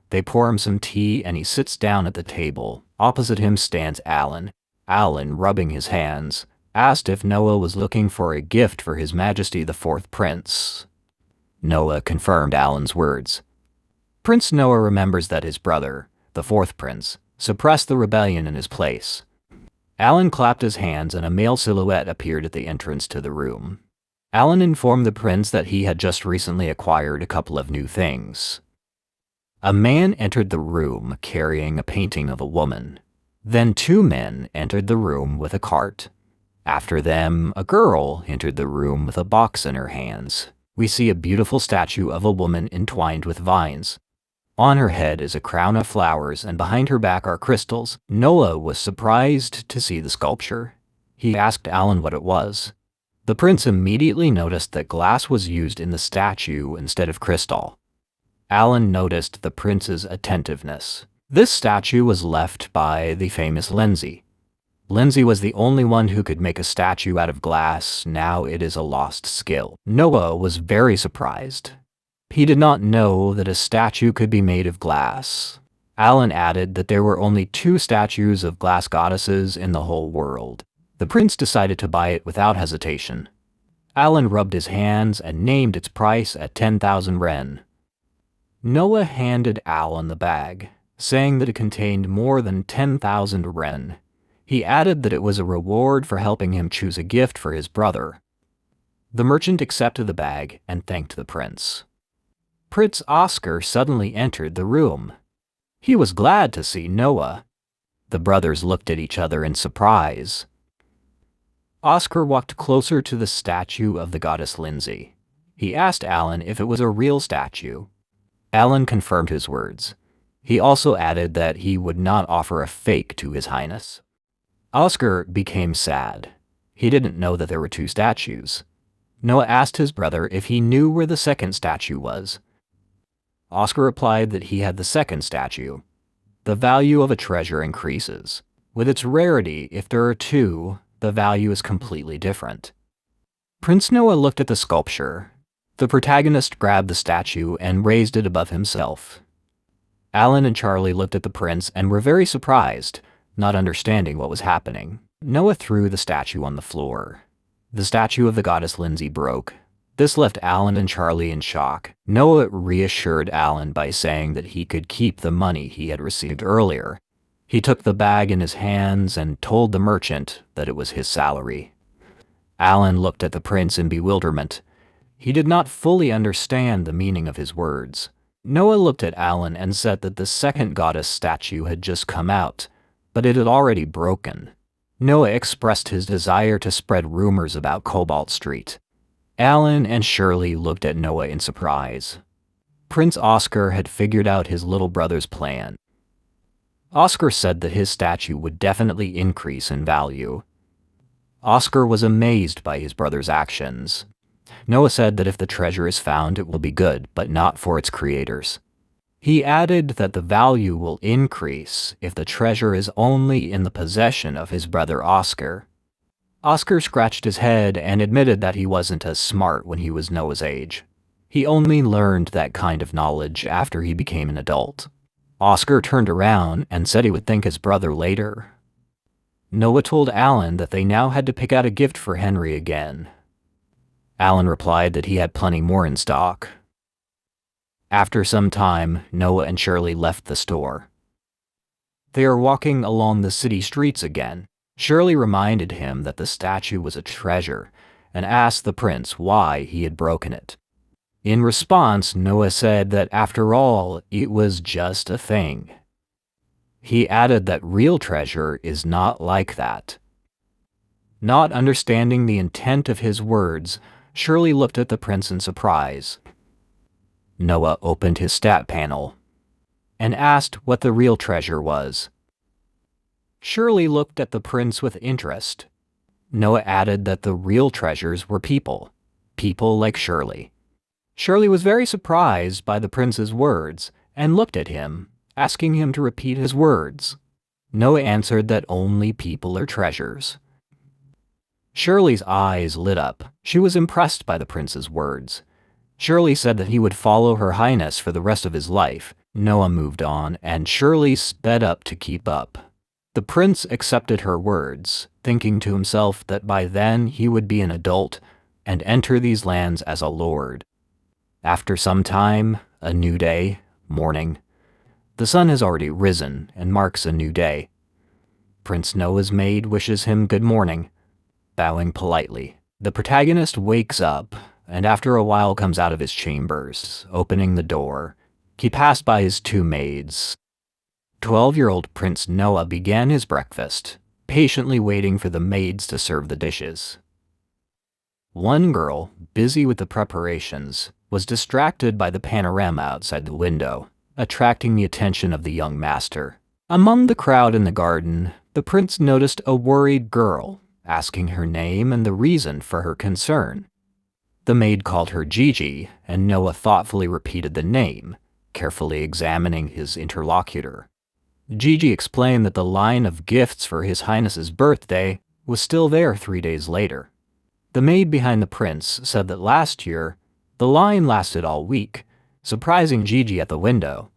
Speaker 1: They pour him some tea and he sits down at the table. Opposite him stands Alan. Alan, rubbing his hands, asked if Noah was looking for a gift for His Majesty the Fourth Prince. Noah confirmed Alan's words. Prince Noah remembers that his brother, the fourth prince, suppressed the rebellion in his place. Alan clapped his hands and a male silhouette appeared at the entrance to the room. Alan informed the prince that he had just recently acquired a couple of new things. A man entered the room carrying a painting of a woman. Then two men entered the room with a cart. After them, a girl entered the room with a box in her hands. We see a beautiful statue of a woman entwined with vines. On her head is a crown of flowers, and behind her back are crystals. Noah was surprised to see the sculpture. He asked Alan what it was. The prince immediately noticed that glass was used in the statue instead of crystal. Alan noticed the prince's attentiveness. This statue was left by the famous Lindsay. Lindsay was the only one who could make a statue out of glass. Now it is a lost skill. Noah was very surprised. He did not know that a statue could be made of glass. Alan added that there were only 2 statues of glass goddesses in the whole world. The prince decided to buy it without hesitation. Alan rubbed his hands and named its price at 10,000 ren. Noah handed Alan the bag, saying that it contained more than 10,000 ren. He added that it was a reward for helping him choose a gift for his brother. The merchant accepted the bag and thanked the prince. Prince Oscar suddenly entered the room. He was glad to see Noah. The brothers looked at each other in surprise. Oscar walked closer to the statue of the goddess Lindsay. He asked Alan if it was a real statue. Alan confirmed his words. He also added that he would not offer a fake to His Highness. Oscar became sad. He didn't know that there were 2 statues. Noah asked his brother if he knew where the second statue was. Oscar replied that he had the second statue. The value of a treasure increases. With its rarity, if there are 2, the value is completely different. Prince Noah looked at the sculpture. The protagonist grabbed the statue and raised it above himself. Alan and Charlie looked at the prince and were very surprised, not understanding what was happening. Noah threw the statue on the floor. The statue of the goddess Lindsay broke. This left Alan and Charlie in shock. Noah reassured Alan by saying that he could keep the money he had received earlier. He took the bag in his hands and told the merchant that it was his salary. Alan looked at the prince in bewilderment. He did not fully understand the meaning of his words. Noah looked at Alan and said that the second goddess statue had just come out, but it had already broken. Noah expressed his desire to spread rumors about Cobalt Street. Alan and Shirley looked at Noah in surprise. Prince Oscar had figured out his little brother's plan. Oscar said that his statue would definitely increase in value. Oscar was amazed by his brother's actions. Noah said that if the treasure is found, it will be good, but not for its creators. He added that the value will increase if the treasure is only in the possession of his brother Oscar. Oscar scratched his head and admitted that he wasn't as smart when he was Noah's age. He only learned that kind of knowledge after he became an adult. Oscar turned around and said he would thank his brother later. Noah told Alan that they now had to pick out a gift for Henry again. Alan replied that he had plenty more in stock. After some time, Noah and Shirley left the store. They are walking along the city streets again. Shirley reminded him that the statue was a treasure and asked the prince why he had broken it. In response, Noah said that after all, it was just a thing. He added that real treasure is not like that. Not understanding the intent of his words, Shirley looked at the prince in surprise. Noah opened his stat panel and asked what the real treasure was. Shirley looked at the prince with interest. Noah added that the real treasures were people like Shirley. Shirley was very surprised by the prince's words and looked at him, asking him to repeat his words. Noah answered that only people are treasures. Shirley's eyes lit up. She was impressed by the prince's words. Shirley said that he would follow Her Highness for the rest of his life. Noah moved on, and Shirley sped up to keep up. The prince accepted her words, thinking to himself that by then he would be an adult and enter these lands as a lord. After some time, a new day, morning. The sun has already risen and marks a new day. Prince Noah's maid wishes him good morning, bowing politely. The protagonist wakes up and after a while comes out of his chambers, opening the door. He passed by his two maids. 12-year-old Prince Noah began his breakfast, patiently waiting for the maids to serve the dishes. One girl, busy with the preparations, was distracted by the panorama outside the window, attracting the attention of the young master. Among the crowd in the garden, the prince noticed a worried girl, asking her name and the reason for her concern. The maid called her Gigi, and Noah thoughtfully repeated the name, carefully examining his interlocutor. Gigi explained that the line of gifts for His Highness's birthday was still there 3 days later. The maid behind the prince said that last year, the line lasted all week, surprising Gigi at the window.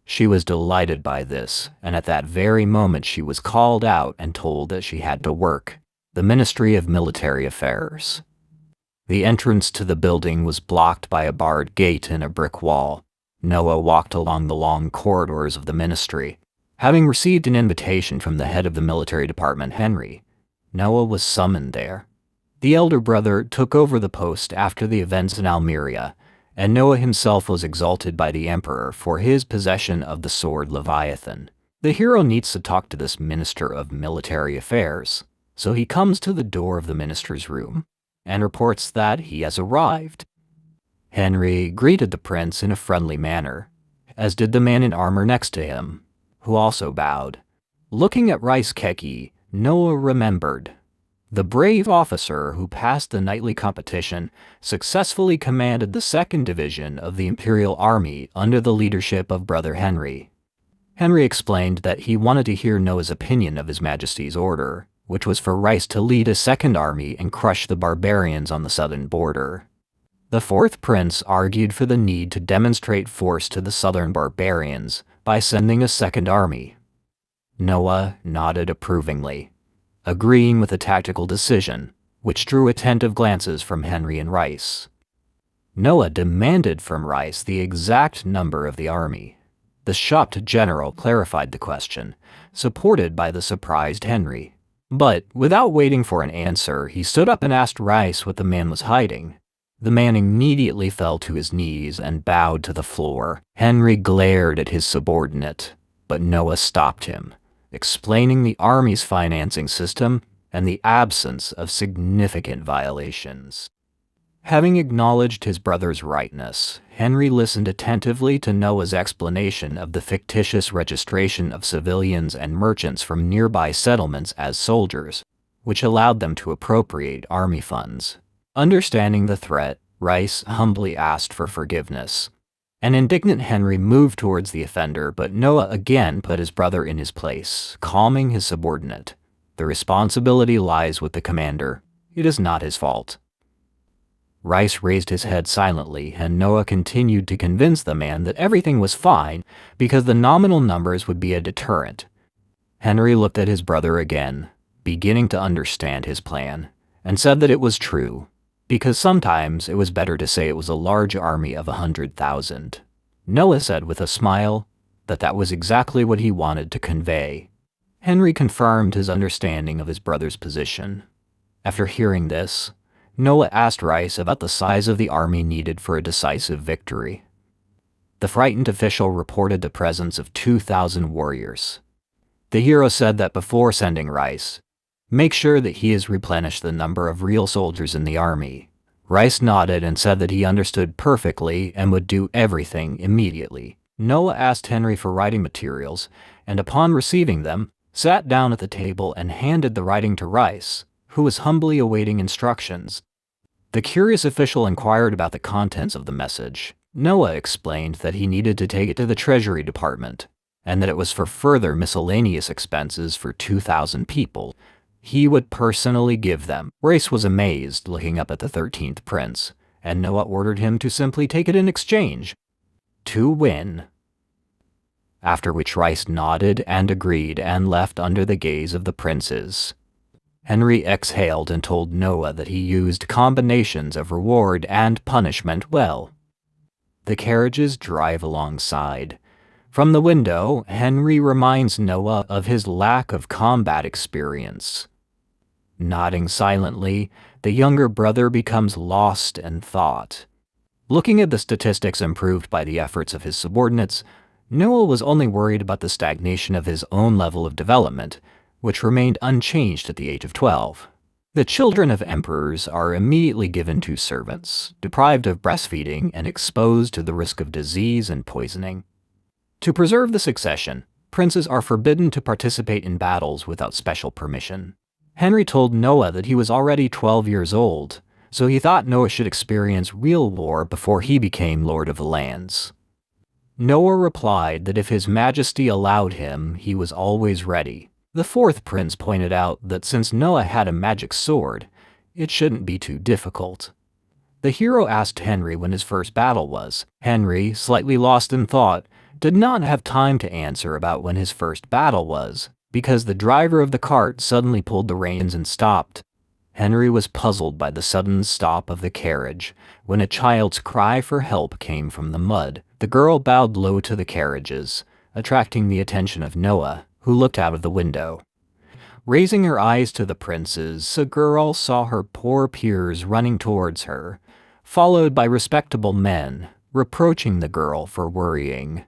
Speaker 1: She was delighted by this, and at that very moment she was called out and told that she had to work. The Ministry of Military Affairs. The entrance to the building was blocked by a barred gate in a brick wall. Noah walked along the long corridors of the ministry. Having received an invitation from the head of the military department, Henry, Noah was summoned there. The elder brother took over the post after the events in Almeria, and Noah himself was exalted by the emperor for his possession of the sword Leviathan. The hero needs to talk to this minister of military affairs, so he comes to the door of the minister's room and reports that he has arrived. Henry greeted the prince in a friendly manner, as did the man in armor next to him, who also bowed. Looking at Rice Keki, Noah remembered. The brave officer who passed the nightly competition successfully commanded the 2nd Division of the Imperial Army under the leadership of Brother Henry. Henry explained that he wanted to hear Noah's opinion of His Majesty's order, which was for Rice to lead a 2nd army and crush the barbarians on the southern border. The 4th Prince argued for the need to demonstrate force to the southern barbarians by sending a 2nd army. Noah nodded approvingly, agreeing with the tactical decision, which drew attentive glances from Henry and Rice. Noah demanded from Rice the exact number of the army. The shocked general clarified the question, supported by the surprised Henry. But without waiting for an answer, he stood up and asked Rice what the man was hiding. The man immediately fell to his knees and bowed to the floor. Henry glared at his subordinate, but Noah stopped him, explaining the army's financing system and the absence of significant violations. Having acknowledged his brother's rightness, Henry listened attentively to Noah's explanation of the fictitious registration of civilians and merchants from nearby settlements as soldiers, which allowed them to appropriate army funds. Understanding the threat, Rice humbly asked for forgiveness. An indignant Henry moved towards the offender, but Noah again put his brother in his place, calming his subordinate. The responsibility lies with the commander. It is not his fault. Rice raised his head silently, and Noah continued to convince the man that everything was fine because the nominal numbers would be a deterrent. Henry looked at his brother again, beginning to understand his plan, and said that it was true, because sometimes it was better to say it was a large army of 100,000. Noah said with a smile that that was exactly what he wanted to convey. Henry confirmed his understanding of his brother's position. After hearing this, Noah asked Rice about the size of the army needed for a decisive victory. The frightened official reported the presence of 2,000 warriors. The hero said that before sending Rice, make sure that he has replenished the number of real soldiers in the army. Rice nodded and said that he understood perfectly and would do everything immediately. Noah asked Henry for writing materials, and upon receiving them, sat down at the table and handed the writing to Rice, who was humbly awaiting instructions. The curious official inquired about the contents of the message. Noah explained that he needed to take it to the Treasury Department, and that it was for further miscellaneous expenses for 2,000 people. He would personally give them. Rice was amazed, looking up at the 13th prince, and Noah ordered him to simply take it in exchange. To win. After which Rice nodded and agreed and left under the gaze of the princes. Henry exhaled and told Noah that he used combinations of reward and punishment well. The carriages drive alongside. From the window, Henry reminds Noah of his lack of combat experience. Nodding silently, the younger brother becomes lost in thought. Looking at the statistics improved by the efforts of his subordinates, Noah was only worried about the stagnation of his own level of development, which remained unchanged at the age of 12. The children of emperors are immediately given to servants, deprived of breastfeeding and exposed to the risk of disease and poisoning. To preserve the succession, princes are forbidden to participate in battles without special permission. Henry told Noah that he was already 12 years old, so he thought Noah should experience real war before he became Lord of the Lands. Noah replied that if His Majesty allowed him, he was always ready. The fourth prince pointed out that since Noah had a magic sword, it shouldn't be too difficult. The hero asked Henry when his first battle was. Henry, slightly lost in thought, did not have time to answer about when his first battle was, because the driver of the cart suddenly pulled the reins and stopped. Henry was puzzled by the sudden stop of the carriage, when a child's cry for help came from the mud. The girl bowed low to the carriages, attracting the attention of Noah, who looked out of the window. Raising her eyes to the prince's, a girl saw her poor peers running towards her, followed by respectable men, reproaching the girl for worrying.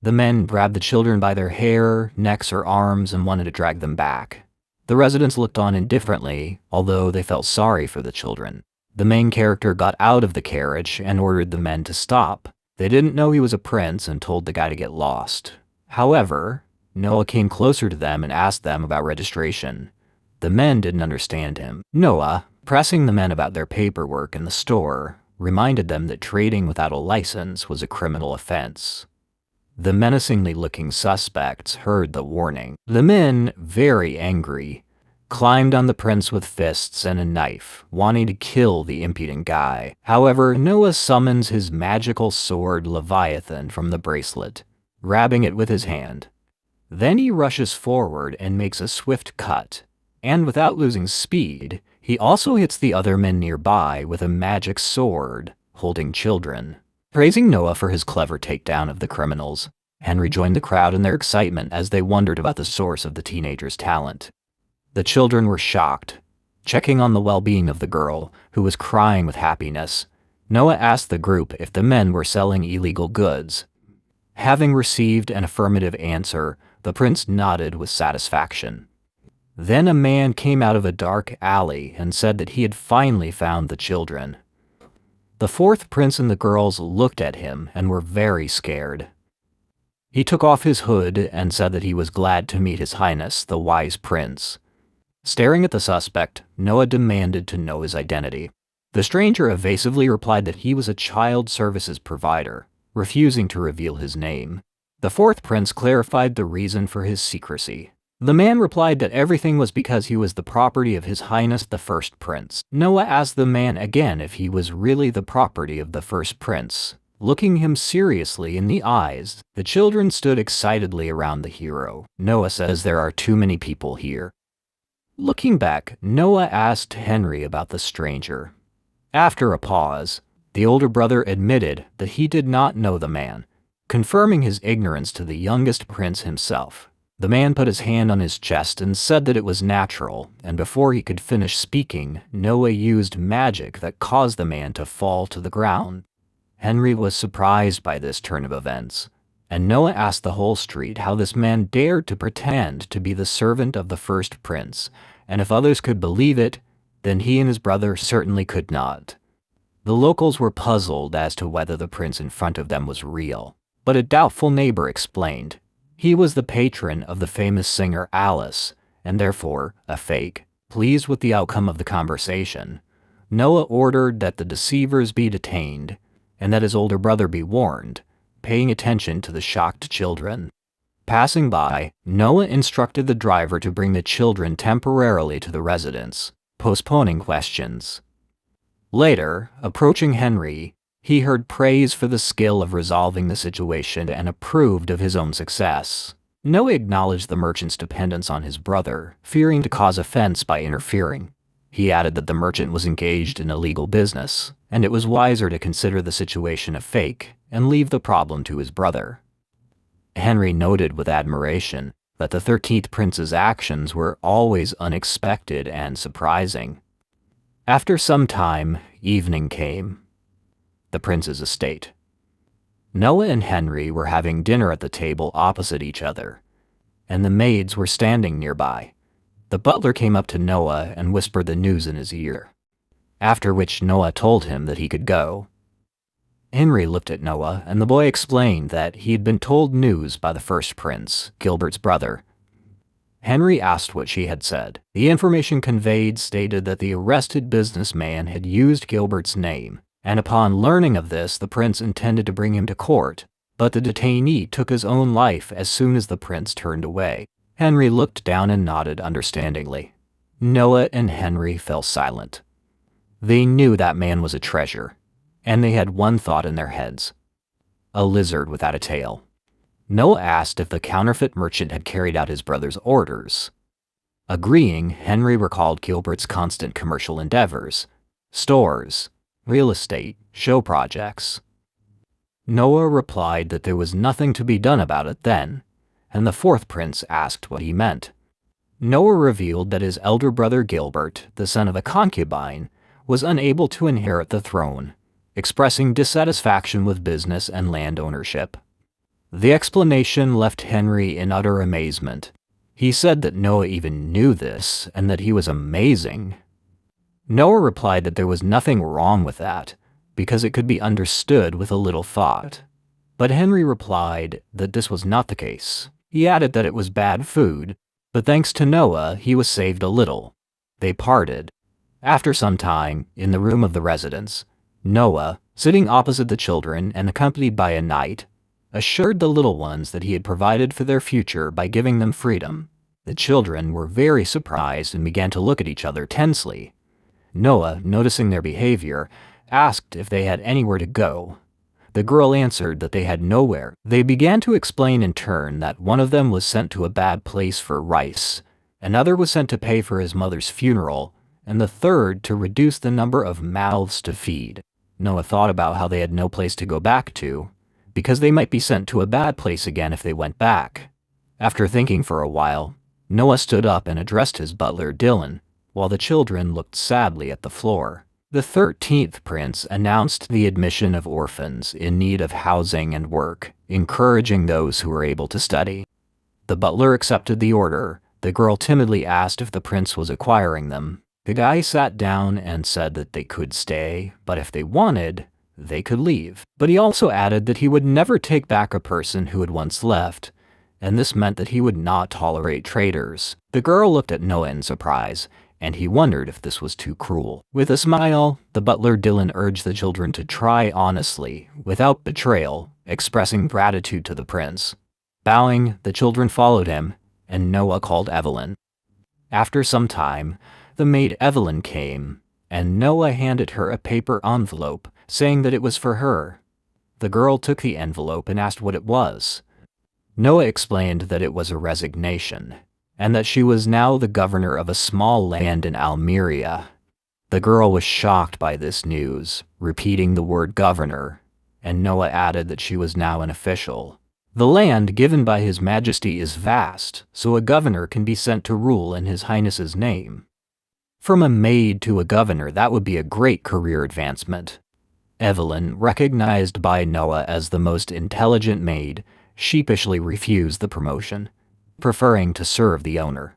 Speaker 1: The men grabbed the children by their hair, necks, or arms and wanted to drag them back. The residents looked on indifferently, although they felt sorry for the children. The main character got out of the carriage and ordered the men to stop. They didn't know he was a prince and told the guy to get lost. However, Noah came closer to them and asked them about registration. The men didn't understand him. Noah, pressing the men about their paperwork in the store, reminded them that trading without a license was a criminal offense. The menacingly looking suspects heard the warning. The men, very angry, climbed on the prince with fists and a knife, wanting to kill the impudent guy. However, Noah summons his magical sword Leviathan from the bracelet, grabbing it with his hand. Then he rushes forward and makes a swift cut, and without losing speed, he also hits the other men nearby with a magic sword, holding children. Praising Noah for his clever takedown of the criminals, Henry joined the crowd in their excitement as they wondered about the source of the teenager's talent. The children were shocked. Checking on the well-being of the girl, who was crying with happiness, Noah asked the group if the men were selling illegal goods. Having received an affirmative answer, the prince nodded with satisfaction. Then a man came out of a dark alley and said that he had finally found the children. The fourth prince and the girls looked at him and were very scared. He took off his hood and said that he was glad to meet His Highness, the wise prince. Staring at the suspect, Noah demanded to know his identity. The stranger evasively replied that he was a child services provider, refusing to reveal his name. The fourth prince clarified the reason for his secrecy. The man replied that everything was because he was the property of His Highness the First Prince. Noah asked the man again if he was really the property of the First Prince. Looking him seriously in the eyes, the children stood excitedly around the hero. Noah says there are too many people here. Looking back, Noah asked Henry about the stranger. After a pause, the older brother admitted that he did not know the man, confirming his ignorance to the youngest prince himself. The man put his hand on his chest and said that it was natural, and before he could finish speaking, Noah used magic that caused the man to fall to the ground. Henry was surprised by this turn of events, and Noah asked the whole street how this man dared to pretend to be the servant of the first prince, and if others could believe it, then he and his brother certainly could not. The locals were puzzled as to whether the prince in front of them was real, but a doubtful neighbor explained. He was the patron of the famous singer Alice, and therefore a fake. Pleased with the outcome of the conversation, Noah ordered that the deceivers be detained, and that his older brother be warned, paying attention to the shocked children. Passing by, Noah instructed the driver to bring the children temporarily to the residence, postponing questions. Later, approaching Henry, he heard praise for the skill of resolving the situation and approved of his own success. Noah acknowledged the merchant's dependence on his brother, fearing to cause offense by interfering. He added that the merchant was engaged in illegal business, and it was wiser to consider the situation a fake and leave the problem to his brother. Henry noted with admiration that the 13th prince's actions were always unexpected and surprising. After some time, evening came. The prince's estate. Noah and Henry were having dinner at the table opposite each other, and the maids were standing nearby. The butler came up to Noah and whispered the news in his ear, after which Noah told him that he could go. Henry looked at Noah, and the boy explained that he had been told news by the first prince, Gilbert's brother. Henry asked what she had said. The information conveyed stated that the arrested businessman had used Gilbert's name, and upon learning of this, the prince intended to bring him to court, but the detainee took his own life as soon as the prince turned away. Henry looked down and nodded understandingly. Noah and Henry fell silent. They knew that man was a treasure, and they had one thought in their heads: a lizard without a tail. Noah asked if the counterfeit merchant had carried out his brother's orders. Agreeing, Henry recalled Gilbert's constant commercial endeavors, stores, real estate, show projects. Noah replied that there was nothing to be done about it then, and the fourth prince asked what he meant. Noah revealed that his elder brother Gilbert, the son of a concubine, was unable to inherit the throne, expressing dissatisfaction with business and land ownership. The explanation left Henry in utter amazement. He said that Noah even knew this, and that he was amazing. Noah replied that there was nothing wrong with that, because it could be understood with a little thought. But Henry replied that this was not the case. He added that it was bad food, but thanks to Noah, he was saved a little. They parted. After some time, in the room of the residence, Noah, sitting opposite the children and accompanied by a knight, assured the little ones that he had provided for their future by giving them freedom. The children were very surprised and began to look at each other tensely. Noah, noticing their behavior, asked if they had anywhere to go. The girl answered that they had nowhere. They began to explain in turn that one of them was sent to a bad place for rice, another was sent to pay for his mother's funeral, and the third to reduce the number of mouths to feed. Noah thought about how they had no place to go back to, because they might be sent to a bad place again if they went back. After thinking for a while, Noah stood up and addressed his butler Dylan, while the children looked sadly at the floor. The 13th prince announced the admission of orphans in need of housing and work, encouraging those who were able to study. The butler accepted the order. The girl timidly asked if the prince was acquiring them. The guy sat down and said that they could stay, but if they wanted, they could leave. But he also added that he would never take back a person who had once left, and this meant that he would not tolerate traitors. The girl looked at Noah in surprise, and he wondered if this was too cruel. With a smile, the butler Dylan urged the children to try honestly, without betrayal, expressing gratitude to the prince. Bowing, the children followed him, and Noah called Evelyn. After some time, the maid Evelyn came, and Noah handed her a paper envelope, saying that it was for her. The girl took the envelope and asked what it was. Noah explained that it was a resignation, and that she was now the governor of a small land in Almeria. The girl was shocked by this news, repeating the word governor, and Noah added that she was now an official. The land given by His Majesty is vast, so a governor can be sent to rule in His Highness's name. From a maid to a governor, that would be a great career advancement. Evelyn, recognized by Noah as the most intelligent maid, sheepishly refused the promotion, preferring to serve the owner.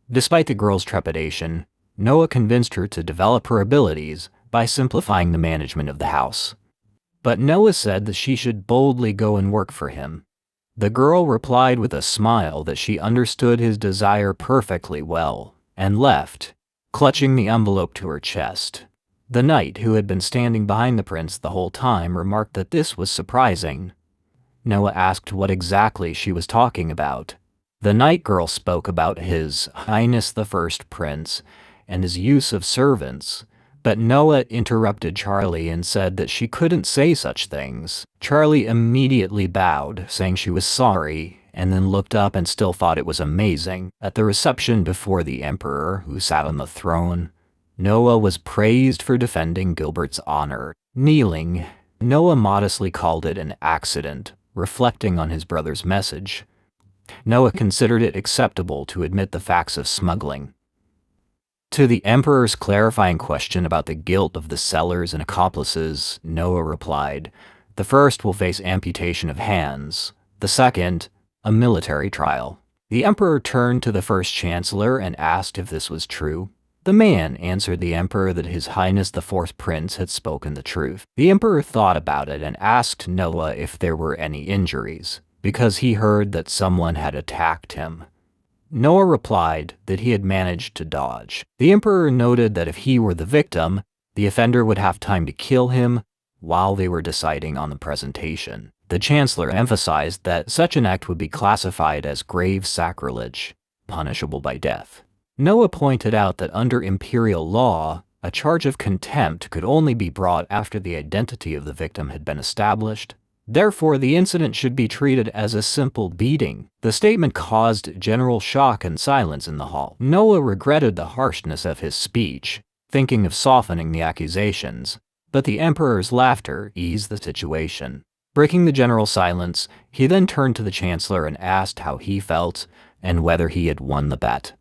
Speaker 1: Despite the girl's trepidation, Noah convinced her to develop her abilities by simplifying the management of the house. But Noah said that she should boldly go and work for him. The girl replied with a smile that she understood his desire perfectly well, and left, clutching the envelope to her chest. The knight, who had been standing behind the prince the whole time, remarked that this was surprising. Noah asked what exactly she was talking about. The knight girl spoke about His Highness the First Prince and his use of servants, but Noah interrupted Charlie and said that she couldn't say such things. Charlie immediately bowed, saying she was sorry, and then looked up and still thought it was amazing. At the reception before the emperor, who sat on the throne, Noah was praised for defending Gilbert's honor. Kneeling, Noah modestly called it an accident, reflecting on his brother's message. Noah considered it acceptable to admit the facts of smuggling. To the emperor's clarifying question about the guilt of the sellers and accomplices, Noah replied, "The first will face amputation of hands, the second, a military trial." The emperor turned to the first chancellor and asked if this was true. The man answered the emperor that His Highness the Fourth Prince had spoken the truth. The emperor thought about it and asked Noah if there were any injuries, because he heard that someone had attacked him. Noah replied that he had managed to dodge. The emperor noted that if he were the victim, the offender would have time to kill him while they were deciding on the presentation. The chancellor emphasized that such an act would be classified as grave sacrilege, punishable by death. Noah pointed out that under imperial law, a charge of contempt could only be brought after the identity of the victim had been established. Therefore, the incident should be treated as a simple beating. The statement caused general shock and silence in the hall. Noah regretted the harshness of his speech, thinking of softening the accusations, but the emperor's laughter eased the situation. Breaking the general silence, he then turned to the chancellor and asked how he felt and whether he had won the bet.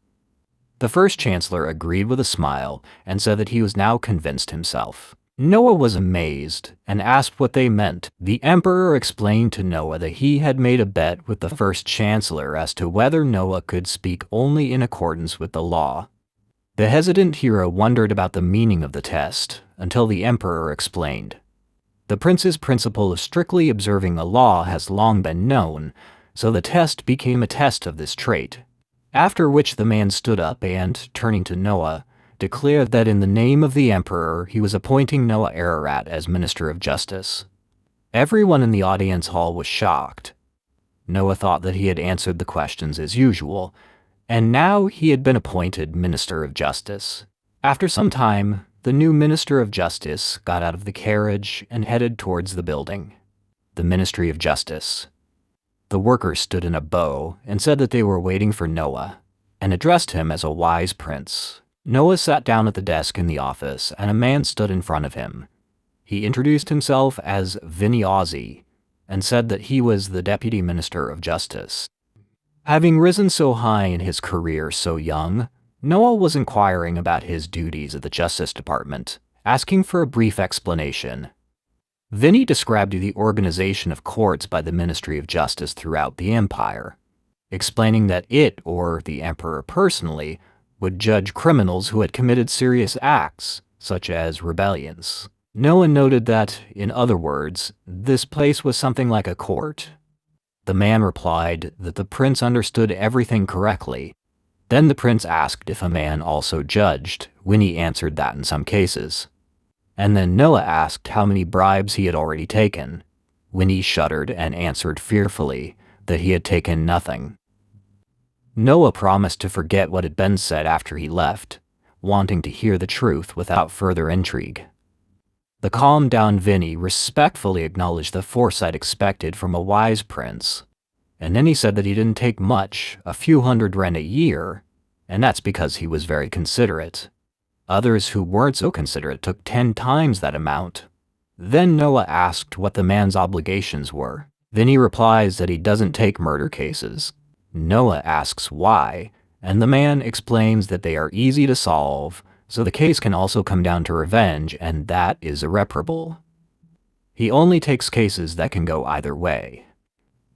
Speaker 1: The first chancellor agreed with a smile and said that he was now convinced himself. Noah was amazed and asked what they meant. The emperor explained to Noah that he had made a bet with the first chancellor as to whether Noah could speak only in accordance with the law. The hesitant hero wondered about the meaning of the test until the emperor explained. The prince's principle of strictly observing the law has long been known, so the test became a test of this trait. After which the man stood up and, turning to Noah, declared that in the name of the emperor he was appointing Noah Ararat as Minister of Justice. Everyone in the audience hall was shocked. Noah thought that he had answered the questions as usual, and now he had been appointed Minister of Justice. After some time, the new Minister of Justice got out of the carriage and headed towards the building. The Ministry of Justice. The workers stood in a bow and said that they were waiting for Noah, and addressed him as a wise prince. Noah sat down at the desk in the office, and a man stood in front of him. He introduced himself as Vinny Ozzy, and said that he was the Deputy Minister of Justice. Having risen so high in his career so young, Noah was inquiring about his duties at the Justice Department, asking for a brief explanation. Vinny described the organization of courts by the Ministry of Justice throughout the empire, explaining that it, or the emperor personally, would judge criminals who had committed serious acts, such as rebellions. Noah noted that, in other words, this place was something like a court. The man replied that the prince understood everything correctly. Then the prince asked if a man also judged, when he answered that in some cases. And then Noah asked how many bribes he had already taken, when he shuddered and answered fearfully that he had taken nothing. Noah promised to forget what had been said after he left, wanting to hear the truth without further intrigue. The calmed-down Vinny respectfully acknowledged the foresight expected from a wise prince, and then he said that he didn't take much, a few hundred ren a year, and that's because he was very considerate. Others who weren't so considerate took 10 times that amount. Then Noah asked what the man's obligations were. Vinny replies that he doesn't take murder cases. Noah asks why, and the man explains that they are easy to solve, so the case can also come down to revenge, and that is irreparable. He only takes cases that can go either way.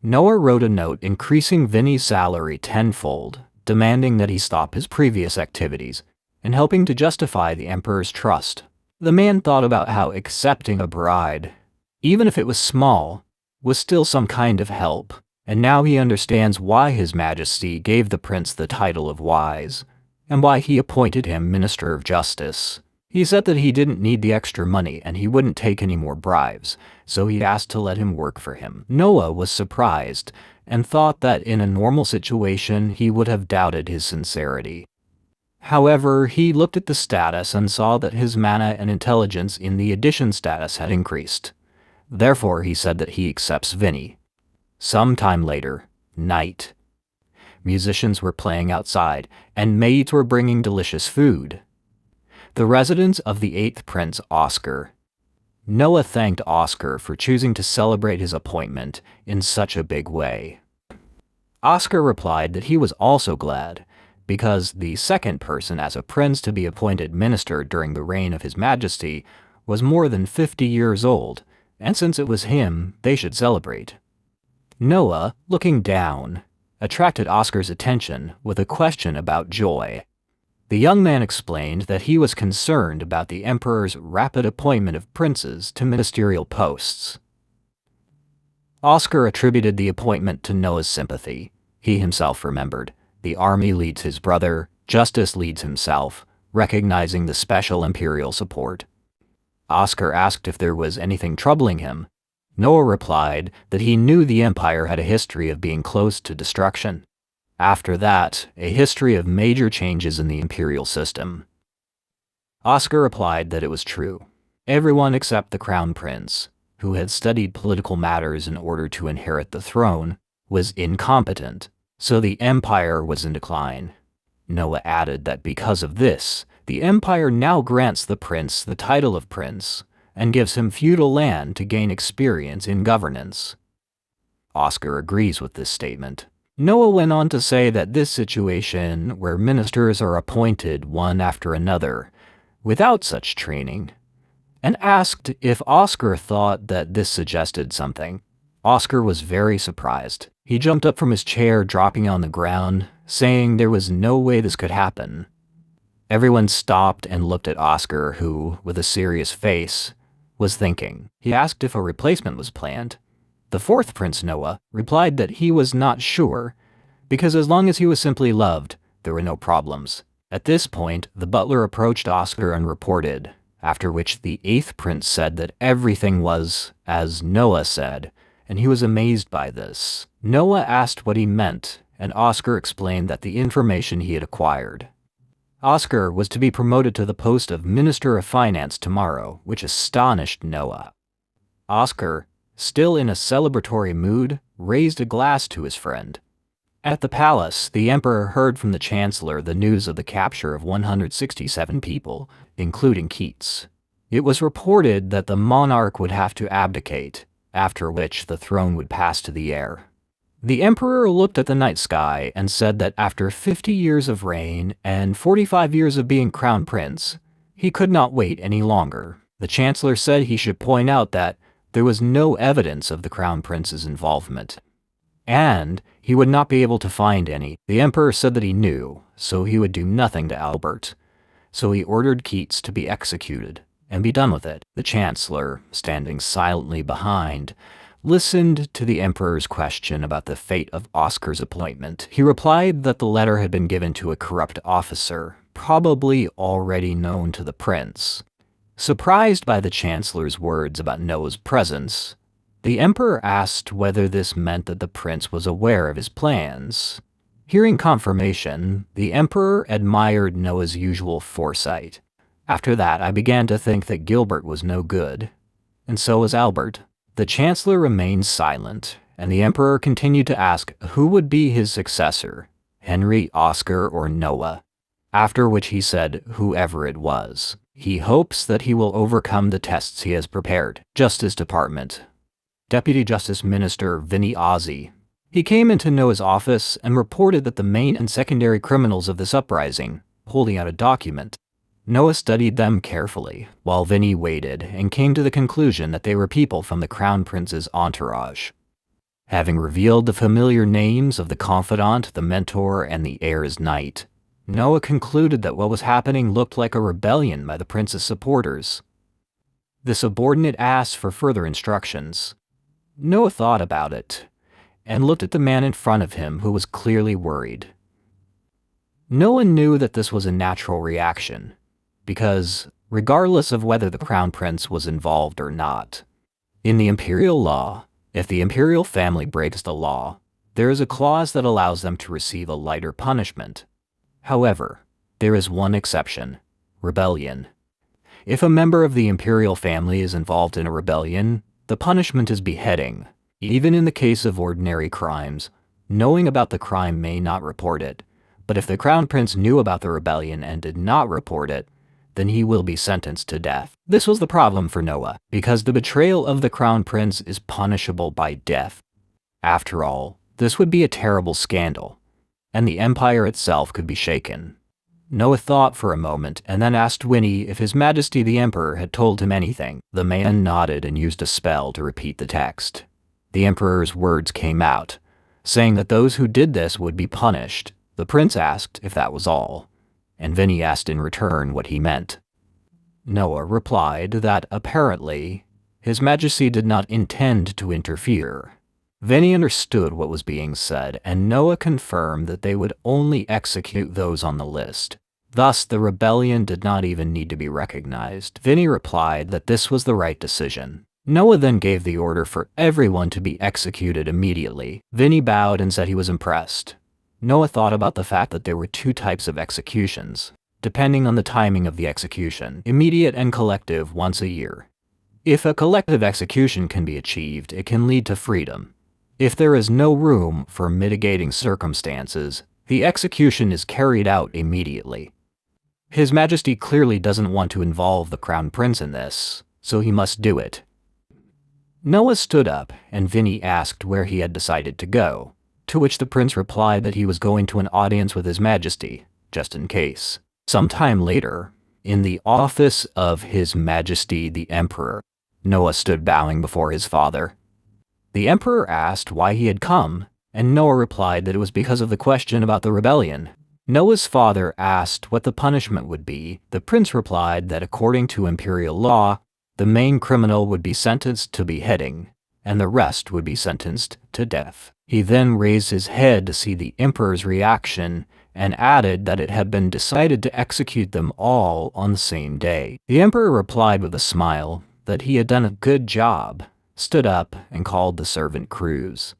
Speaker 1: Noah wrote a note increasing Vinny's salary tenfold, demanding that he stop his previous activities, and helping to justify the emperor's trust. The man thought about how accepting a bride, even if it was small, was still some kind of help, and now he understands why His Majesty gave the prince the title of wise, and why he appointed him Minister of Justice. He said that he didn't need the extra money and he wouldn't take any more bribes, so he asked to let him work for him. Noah was surprised and thought that in a normal situation he would have doubted his sincerity. However, he looked at the status and saw that his mana and intelligence in the addition status had increased. Therefore, he said that he accepts Vinny. Some time later, night. Musicians were playing outside, and maids were bringing delicious food. The residence of the 8th Prince, Oscar. Noah thanked Oscar for choosing to celebrate his appointment in such a big way. Oscar replied that he was also glad, because the second person as a prince to be appointed minister during the reign of His Majesty was more than 50 years old, and since it was him, they should celebrate. Noah, looking down, attracted Oscar's attention with a question about joy. The young man explained that he was concerned about the emperor's rapid appointment of princes to ministerial posts. Oscar attributed the appointment to Noah's sympathy. He himself remembered, the army leads his brother, justice leads himself, recognizing the special imperial support. Oscar asked if there was anything troubling him. Noah replied that he knew the empire had a history of being close to destruction. After that, a history of major changes in the imperial system. Oscar replied that it was true. Everyone except the crown prince, who had studied political matters in order to inherit the throne, was incompetent, so the empire was in decline. Noah added that because of this, the empire now grants the prince the title of prince and gives him feudal land to gain experience in governance. Oscar agrees with this statement. Noah went on to say that this situation, where ministers are appointed one after another, without such training, and asked if Oscar thought that this suggested something. Oscar was very surprised. He jumped up from his chair, dropping on the ground, saying there was no way this could happen. Everyone stopped and looked at Oscar, who, with a serious face, was thinking. He asked if a replacement was planned. The 4th Prince, Noah, replied that he was not sure, because as long as he was simply loved, there were no problems. At this point, the butler approached Oscar and reported, after which the 8th Prince said that everything was as Noah said, and he was amazed by this. Noah asked what he meant, and Oscar explained that the information he had acquired. Oscar was to be promoted to the post of Minister of Finance tomorrow, which astonished Noah. Oscar, still in a celebratory mood, raised a glass to his friend. At the palace, the emperor heard from the chancellor the news of the capture of 167 people, including Keats. It was reported that the monarch would have to abdicate, after which the throne would pass to the heir. The emperor looked at the night sky and said that after 50 years of reign and 45 years of being crown prince, he could not wait any longer. The chancellor said he should point out that there was no evidence of the crown prince's involvement, and he would not be able to find any. The emperor said that he knew, so he would do nothing to Albert. So he ordered Keats to be executed and be done with it. The chancellor, standing silently behind, listened to the emperor's question about the fate of Oscar's appointment. He replied that the letter had been given to a corrupt officer, probably already known to the prince. Surprised by the chancellor's words about Noah's presence, the emperor asked whether this meant that the prince was aware of his plans. Hearing confirmation, the Emperor admired Noah's usual foresight. After that, I began to think that Gilbert was no good, and so was Albert. The Chancellor remained silent, and the Emperor continued to ask who would be his successor, Henry, Oscar, or Noah, after which he said whoever it was. He hopes that he will overcome the tests he has prepared. Justice Department. Deputy Justice Minister Vinny Ozzie. He came into Noah's office and reported that the main and secondary criminals of this uprising, holding out a document. Noah studied them carefully, while Vinny waited and came to the conclusion that they were people from the Crown Prince's entourage. Having revealed the familiar names of the confidant, the mentor, and the heir's knight, Noah concluded that what was happening looked like a rebellion by the prince's supporters. The subordinate asked for further instructions. Noah thought about it, and looked at the man in front of him who was clearly worried. Noah knew that this was a natural reaction, because, regardless of whether the crown prince was involved or not, in the imperial law, if the imperial family breaks the law, there is a clause that allows them to receive a lighter punishment. However, there is one exception: rebellion. If a member of the imperial family is involved in a rebellion, the punishment is beheading. Even in the case of ordinary crimes, knowing about the crime may not report it, but if the crown prince knew about the rebellion and did not report it, then he will be sentenced to death. This was the problem for Noah, because the betrayal of the crown prince is punishable by death. After all, this would be a terrible scandal, and the empire itself could be shaken. Noah thought for a moment and then asked Winnie if His Majesty the Emperor had told him anything. The man nodded and used a spell to repeat the text. The Emperor's words came out, saying that those who did this would be punished. The prince asked if that was all, and Vinny asked in return what he meant. Noah replied that, apparently, His Majesty did not intend to interfere. Vinny understood what was being said, and Noah confirmed that they would only execute those on the list. Thus, the rebellion did not even need to be recognized. Vinny replied that this was the right decision. Noah then gave the order for everyone to be executed immediately. Vinny bowed and said he was impressed. Noah thought about the fact that there were two types of executions, depending on the timing of the execution: immediate and collective once a year. If a collective execution can be achieved, it can lead to freedom. If there is no room for mitigating circumstances, the execution is carried out immediately. His Majesty clearly doesn't want to involve the Crown Prince in this, so he must do it. Noah stood up, and Vinny asked where he had decided to go, to which the prince replied that he was going to an audience with His Majesty, just in case. Sometime later, in the office of His Majesty the Emperor, Noah stood bowing before his father. The Emperor asked why he had come, and Noah replied that it was because of the question about the rebellion. Noah's father asked what the punishment would be. The prince replied that according to imperial law, the main criminal would be sentenced to beheading, and the rest would be sentenced to death. He then raised his head to see the Emperor's reaction and added that it had been decided to execute them all on the same day. The Emperor replied with a smile that he had done a good job, stood up, and called the servant Cruz.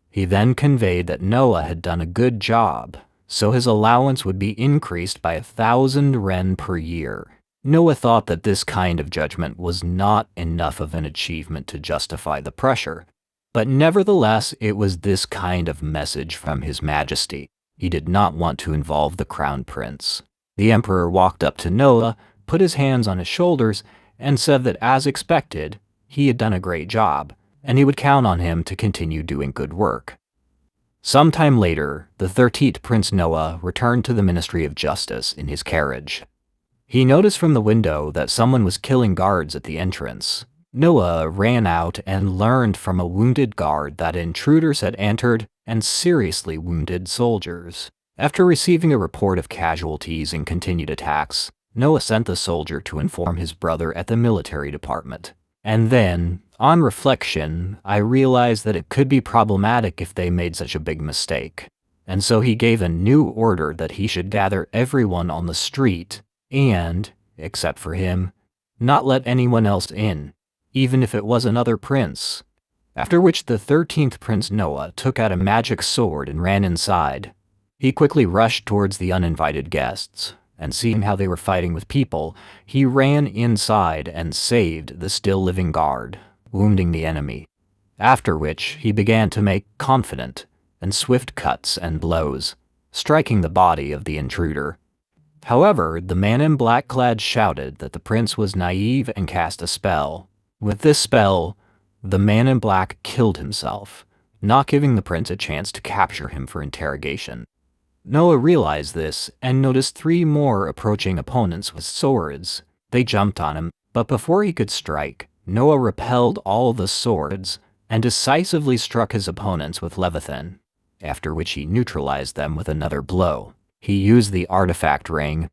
Speaker 1: He then conveyed that Noah had done a good job, so his allowance would be increased by 1,000 ren per year. Noah thought that this kind of judgment was not enough of an achievement to justify the pressure, but nevertheless it was this kind of message from His Majesty. He did not want to involve the Crown Prince. The Emperor walked up to Noah, put his hands on his shoulders, and said that as expected, he had done a great job, and he would count on him to continue doing good work. Sometime later, the 13th Prince Noah returned to the Ministry of Justice in his carriage. He noticed from the window that someone was killing guards at the entrance. Noah ran out and learned from a wounded guard that intruders had entered and seriously wounded soldiers. After receiving a report of casualties and continued attacks, Noah sent the soldier to inform his brother at the military department. And then, on reflection, I realized that it could be problematic if they made such a big mistake. And so he gave a new order that he should gather everyone on the street and, except for him, not let anyone else in, even if it was another prince. After which the 13th Prince Noah took out a magic sword and ran inside. He quickly rushed towards the uninvited guests, and seeing how they were fighting with people, he ran inside and saved the still-living guard, wounding the enemy. After which, he began to make confident and swift cuts and blows, striking the body of the intruder. However, the man in black-clad shouted that the prince was naive and cast a spell. With this spell, the man in black killed himself, not giving the prince a chance to capture him for interrogation. Noah realized this and noticed 3 more approaching opponents with swords. They jumped on him, but before he could strike, Noah repelled all the swords and decisively struck his opponents with Leviathan, after which he neutralized them with another blow. He used the artifact ring,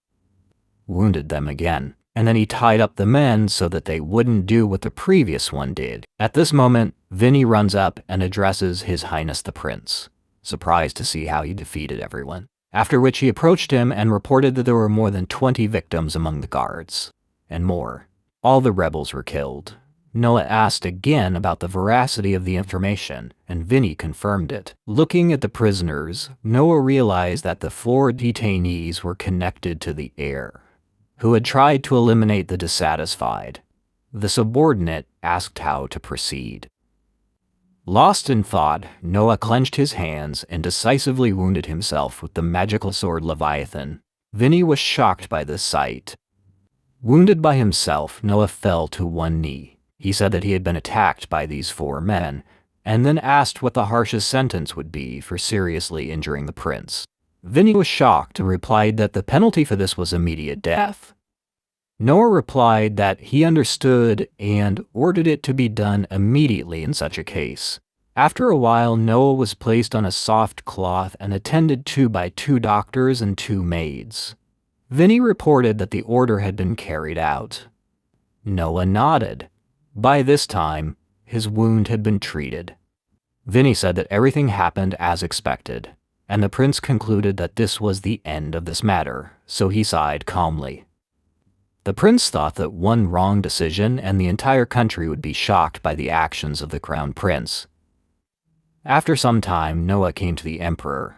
Speaker 1: wounded them again, and then he tied up the men so that they wouldn't do what the previous one did. At this moment, Vinny runs up and addresses His Highness the Prince, surprised to see how he defeated everyone. After which he approached him and reported that there were more than 20 victims among the guards, and more. All the rebels were killed. Noah asked again about the veracity of the information, and Vinny confirmed it. Looking at the prisoners, Noah realized that the 4 detainees were connected to the heir, who had tried to eliminate the dissatisfied. The subordinate asked how to proceed. Lost in thought, Noah clenched his hands and decisively wounded himself with the magical sword Leviathan. Vinny was shocked by this sight. Wounded by himself, Noah fell to one knee. He said that he had been attacked by these 4 men, and then asked what the harshest sentence would be for seriously injuring the prince. Vinny was shocked and replied that the penalty for this was immediate death. Noah replied that he understood and ordered it to be done immediately in such a case. After a while, Noah was placed on a soft cloth and attended to by 2 doctors and 2 maids. Vinny reported that the order had been carried out. Noah nodded. By this time, his wound had been treated. Vinny said that everything happened as expected, and the prince concluded that this was the end of this matter, so he sighed calmly. The prince thought that one wrong decision and the entire country would be shocked by the actions of the crown prince. After some time, Noah came to the emperor.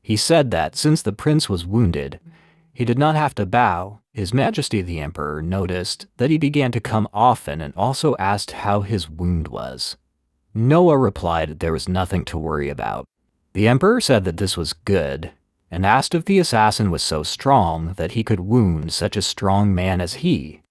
Speaker 1: He said that since the prince was wounded, he did not have to bow. His Majesty the Emperor noticed that he began to come often and also asked how his wound was. Noah replied that there was nothing to worry about. The emperor said that this was good, and asked if the assassin was so strong that he could wound such a strong man as he.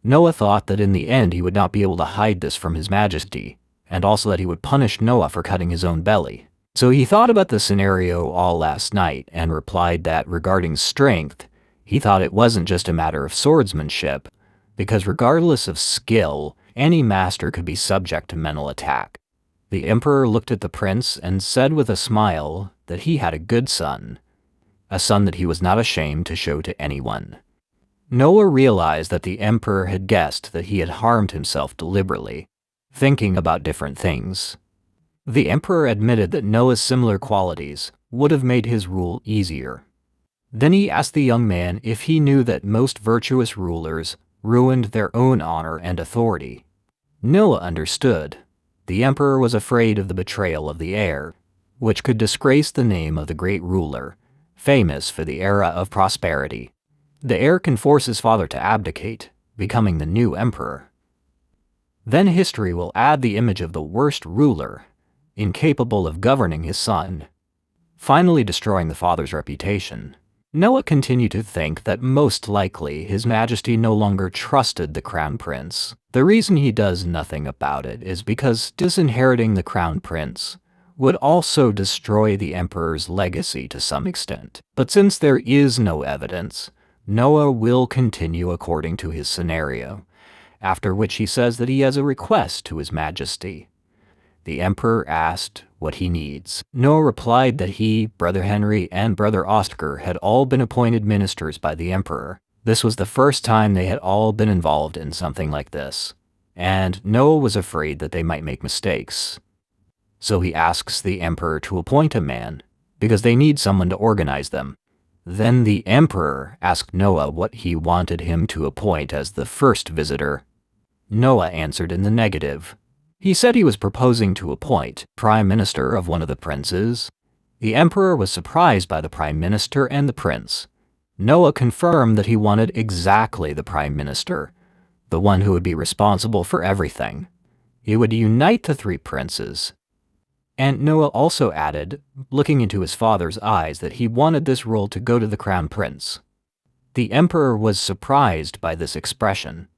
Speaker 1: Noah thought that in the end he would not be able to hide this from His Majesty, and also that he would punish Noah for cutting his own belly. So he thought about the scenario all last night and replied that regarding strength, he thought it wasn't just a matter of swordsmanship, because regardless of skill, any master could be subject to mental attack. The emperor looked at the prince and said with a smile that he had a good son, a son that he was not ashamed to show to anyone. Noah realized that the emperor had guessed that he had harmed himself deliberately, thinking about different things. The emperor admitted that Noah's similar qualities would have made his rule easier. Then he asked the young man if he knew that most virtuous rulers ruined their own honor and authority. Noah understood. The emperor was afraid of the betrayal of the heir, which could disgrace the name of the great ruler, famous for the era of prosperity. The heir can force his father to abdicate, becoming the new emperor. Then history will add the image of the worst ruler, incapable of governing his son, finally destroying the father's reputation. Noah continued to think that most likely His Majesty no longer trusted the crown prince. The reason he does nothing about it is because disinheriting the crown prince would also destroy the emperor's legacy to some extent. But since there is no evidence, Noah will continue according to his scenario, after which he says that he has a request to His Majesty. The emperor asked what he needs. Noah replied that he, Brother Henry, and Brother Oscar had all been appointed ministers by the emperor. This was the first time they had all been involved in something like this, and Noah was afraid that they might make mistakes. So he asks the emperor to appoint a man, because they need someone to organize them. Then the emperor asked Noah what he wanted him to appoint as the first visitor. Noah answered in the negative. He said he was proposing to appoint Prime Minister of one of the princes. The emperor was surprised by the prime minister and the prince. Noah confirmed that he wanted exactly the prime minister, the one who would be responsible for everything. He would unite the three princes. And Noah also added, looking into his father's eyes, that he wanted this role to go to the crown prince. The emperor was surprised by this expression.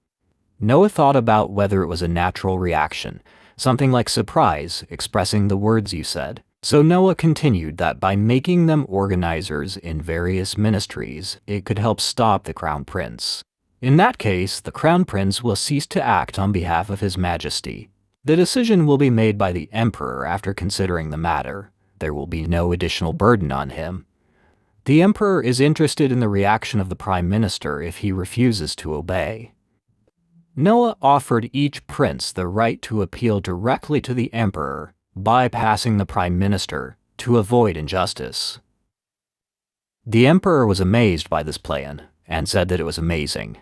Speaker 1: Noah thought about whether it was a natural reaction, something like surprise, expressing the words you said. So Noah continued that by making them organizers in various ministries, it could help stop the crown prince. In that case, the crown prince will cease to act on behalf of his majesty. The decision will be made by the emperor after considering the matter. There will be no additional burden on him. The emperor is interested in the reaction of the prime minister if he refuses to obey. Noah offered each prince the right to appeal directly to the emperor, bypassing the prime minister, to avoid injustice. The emperor was amazed by this plan and said that it was amazing.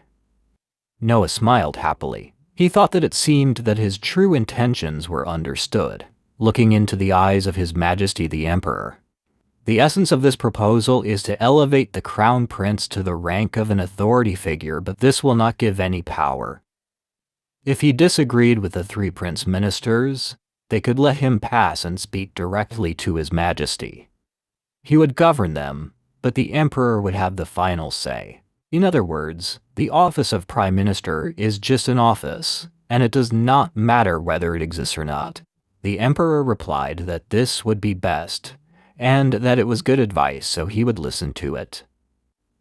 Speaker 1: Noah smiled happily. He thought that it seemed that his true intentions were understood, looking into the eyes of His Majesty the Emperor. The essence of this proposal is to elevate the crown prince to the rank of an authority figure, but this will not give any power. If he disagreed with the three prince ministers, they could let him pass and speak directly to His Majesty. He would govern them, but the emperor would have the final say. In other words, the office of prime minister is just an office, and it does not matter whether it exists or not. The emperor replied that this would be best, and that it was good advice, so he would listen to it.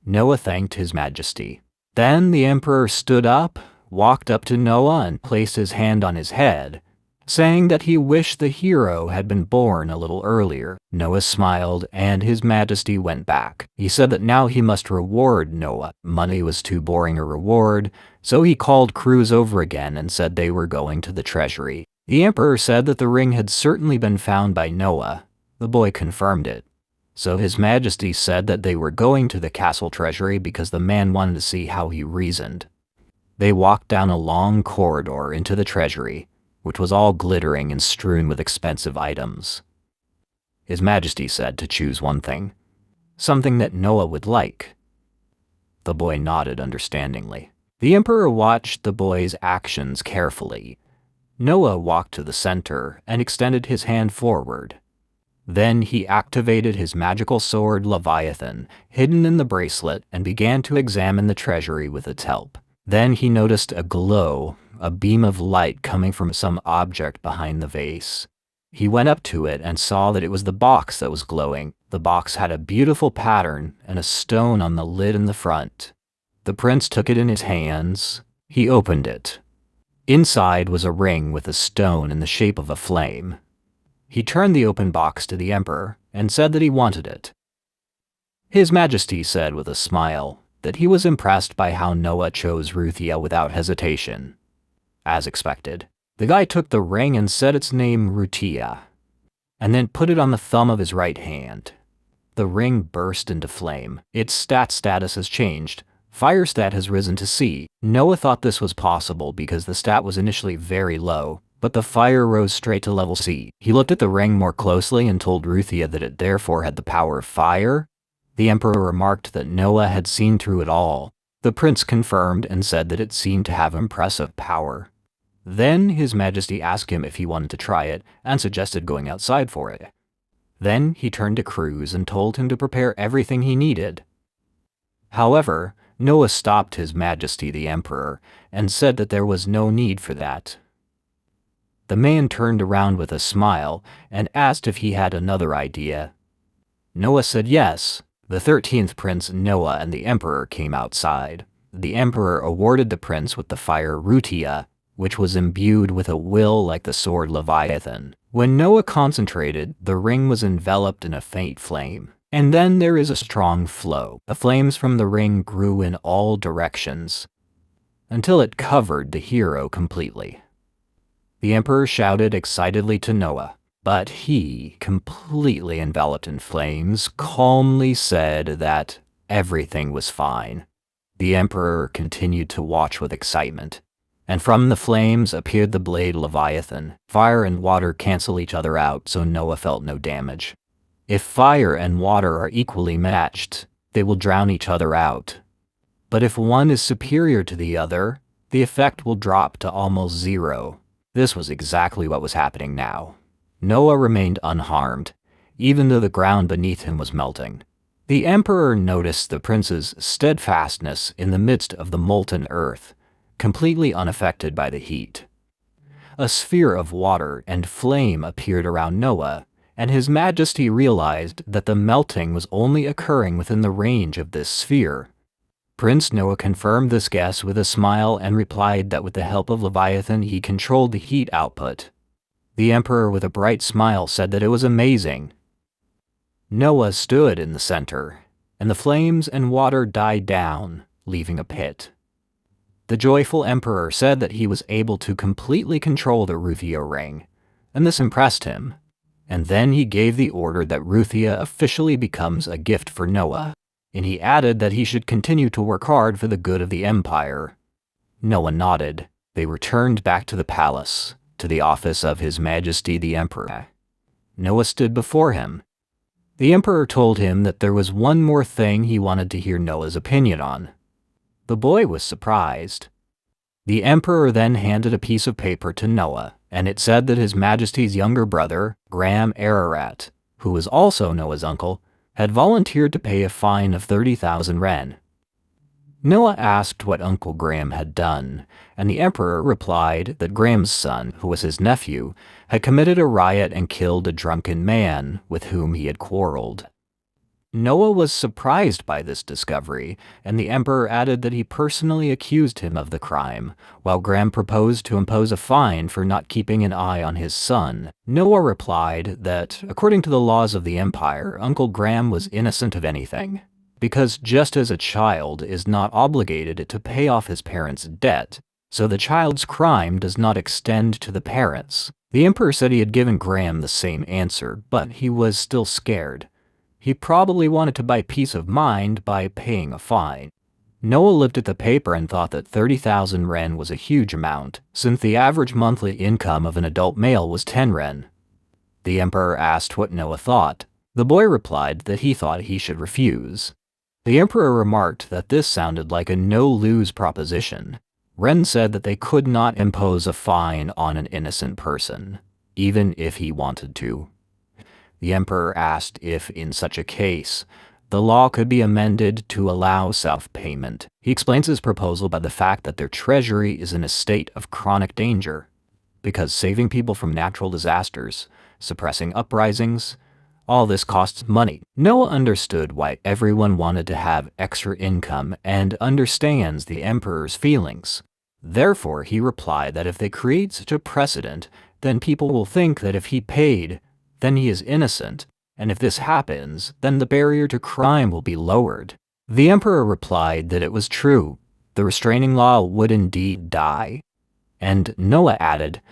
Speaker 1: Noah thanked His Majesty. Then the emperor stood up, walked up to Noah and placed his hand on his head, saying that he wished the hero had been born a little earlier. Noah smiled, and His Majesty went back. He said that now he must reward Noah. Money was too boring a reward, so he called crews over again and said they were going to the treasury. The emperor said that the ring had certainly been found by Noah. The boy confirmed it. So His Majesty said that they were going to the castle treasury because the man wanted to see how he reasoned. They walked down a long corridor into the treasury, which was all glittering and strewn with expensive items. His Majesty said to choose one thing, something that Noah would like. The boy nodded understandingly. The emperor watched the boy's actions carefully. Noah walked to the center and extended his hand forward. Then he activated his magical sword Leviathan, hidden in the bracelet, and began to examine the treasury with its help. Then he noticed a glow, a beam of light coming from some object behind the vase. He went up to it and saw that it was the box that was glowing. The box had a beautiful pattern and a stone on the lid in the front. The prince took it in his hands. He opened it. Inside was a ring with a stone in the shape of a flame. He turned the open box to the emperor and said that he wanted it. His Majesty said with a smile that he was impressed by how Noah chose Ruthia without hesitation. As expected, the guy took the ring and said its name Rutia, and then put it on the thumb of his right hand. The ring burst into flame. Its status has changed. Fire stat has risen to C. Noah thought this was possible because the stat was initially very low, but the fire rose straight to level C. He looked at the ring more closely and told Ruthia that it therefore had the power of fire. The emperor remarked that Noah had seen through it all. The prince confirmed and said that it seemed to have impressive power. Then His Majesty asked him if he wanted to try it and suggested going outside for it. Then he turned to Cruz and told him to prepare everything he needed. However, Noah stopped His Majesty the Emperor and said that there was no need for that. The man turned around with a smile and asked if he had another idea. Noah said yes. The 13th Prince Noah and the Emperor came outside. The Emperor awarded the prince with the fire Rutia, which was imbued with a will like the sword Leviathan. When Noah concentrated, the ring was enveloped in a faint flame. And then there is a strong flow. The flames from the ring grew in all directions, until it covered the hero completely. The Emperor shouted excitedly to Noah, but he, completely enveloped in flames, calmly said that everything was fine. The Emperor continued to watch with excitement, and from the flames appeared the blade Leviathan. Fire and water cancel each other out, so Noah felt no damage. If fire and water are equally matched, they will drown each other out. But if one is superior to the other, the effect will drop to almost zero. This was exactly what was happening now. Noah remained unharmed, even though the ground beneath him was melting. The emperor noticed the prince's steadfastness in the midst of the molten earth, completely unaffected by the heat. A sphere of water and flame appeared around Noah, and His Majesty realized that the melting was only occurring within the range of this sphere. Prince Noah confirmed this guess with a smile and replied that with the help of Leviathan he controlled the heat output. The emperor with a bright smile said that it was amazing. Noah stood in the center, and the flames and water died down, leaving a pit. The joyful emperor said that he was able to completely control the Ruthia ring, and this impressed him. And then he gave the order that Ruthia officially becomes a gift for Noah, and he added that he should continue to work hard for the good of the empire. Noah nodded. They returned back to the palace, to the office of His Majesty the Emperor. Noah stood before him. The emperor told him that there was one more thing he wanted to hear Noah's opinion on. The boy was surprised. The emperor then handed a piece of paper to Noah, and it said that His Majesty's younger brother, Graham Ararat, who was also Noah's uncle, had volunteered to pay a fine of 30,000 ren. Noah asked what Uncle Graham had done, and the emperor replied that Graham's son, who was his nephew, had committed a riot and killed a drunken man with whom he had quarreled. Noah was surprised by this discovery, and the emperor added that he personally accused him of the crime, while Graham proposed to impose a fine for not keeping an eye on his son. Noah replied that, according to the laws of the empire, Uncle Graham was innocent of anything, because just as a child is not obligated to pay off his parents' debt, so the child's crime does not extend to the parents. The emperor said he had given Graham the same answer, but he was still scared. He probably wanted to buy peace of mind by paying a fine. Noah looked at the paper and thought that 30,000 ren was a huge amount, since the average monthly income of an adult male was 10 ren. The emperor asked what Noah thought. The boy replied that he thought he should refuse. The emperor remarked that this sounded like a no-lose proposition. Ren said that they could not impose a fine on an innocent person, even if he wanted to. The emperor asked if, in such a case, the law could be amended to allow self-payment. He explains his proposal by the fact that their treasury is in a state of chronic danger, because saving people from natural disasters, suppressing uprisings, all this costs money. Noah understood why everyone wanted to have extra income and understands the emperor's feelings. Therefore, he replied that if they create such a precedent, then people will think that if he paid, then he is innocent, and if this happens, then the barrier to crime will be lowered. The emperor replied that it was true. The restraining law would indeed die. And Noah added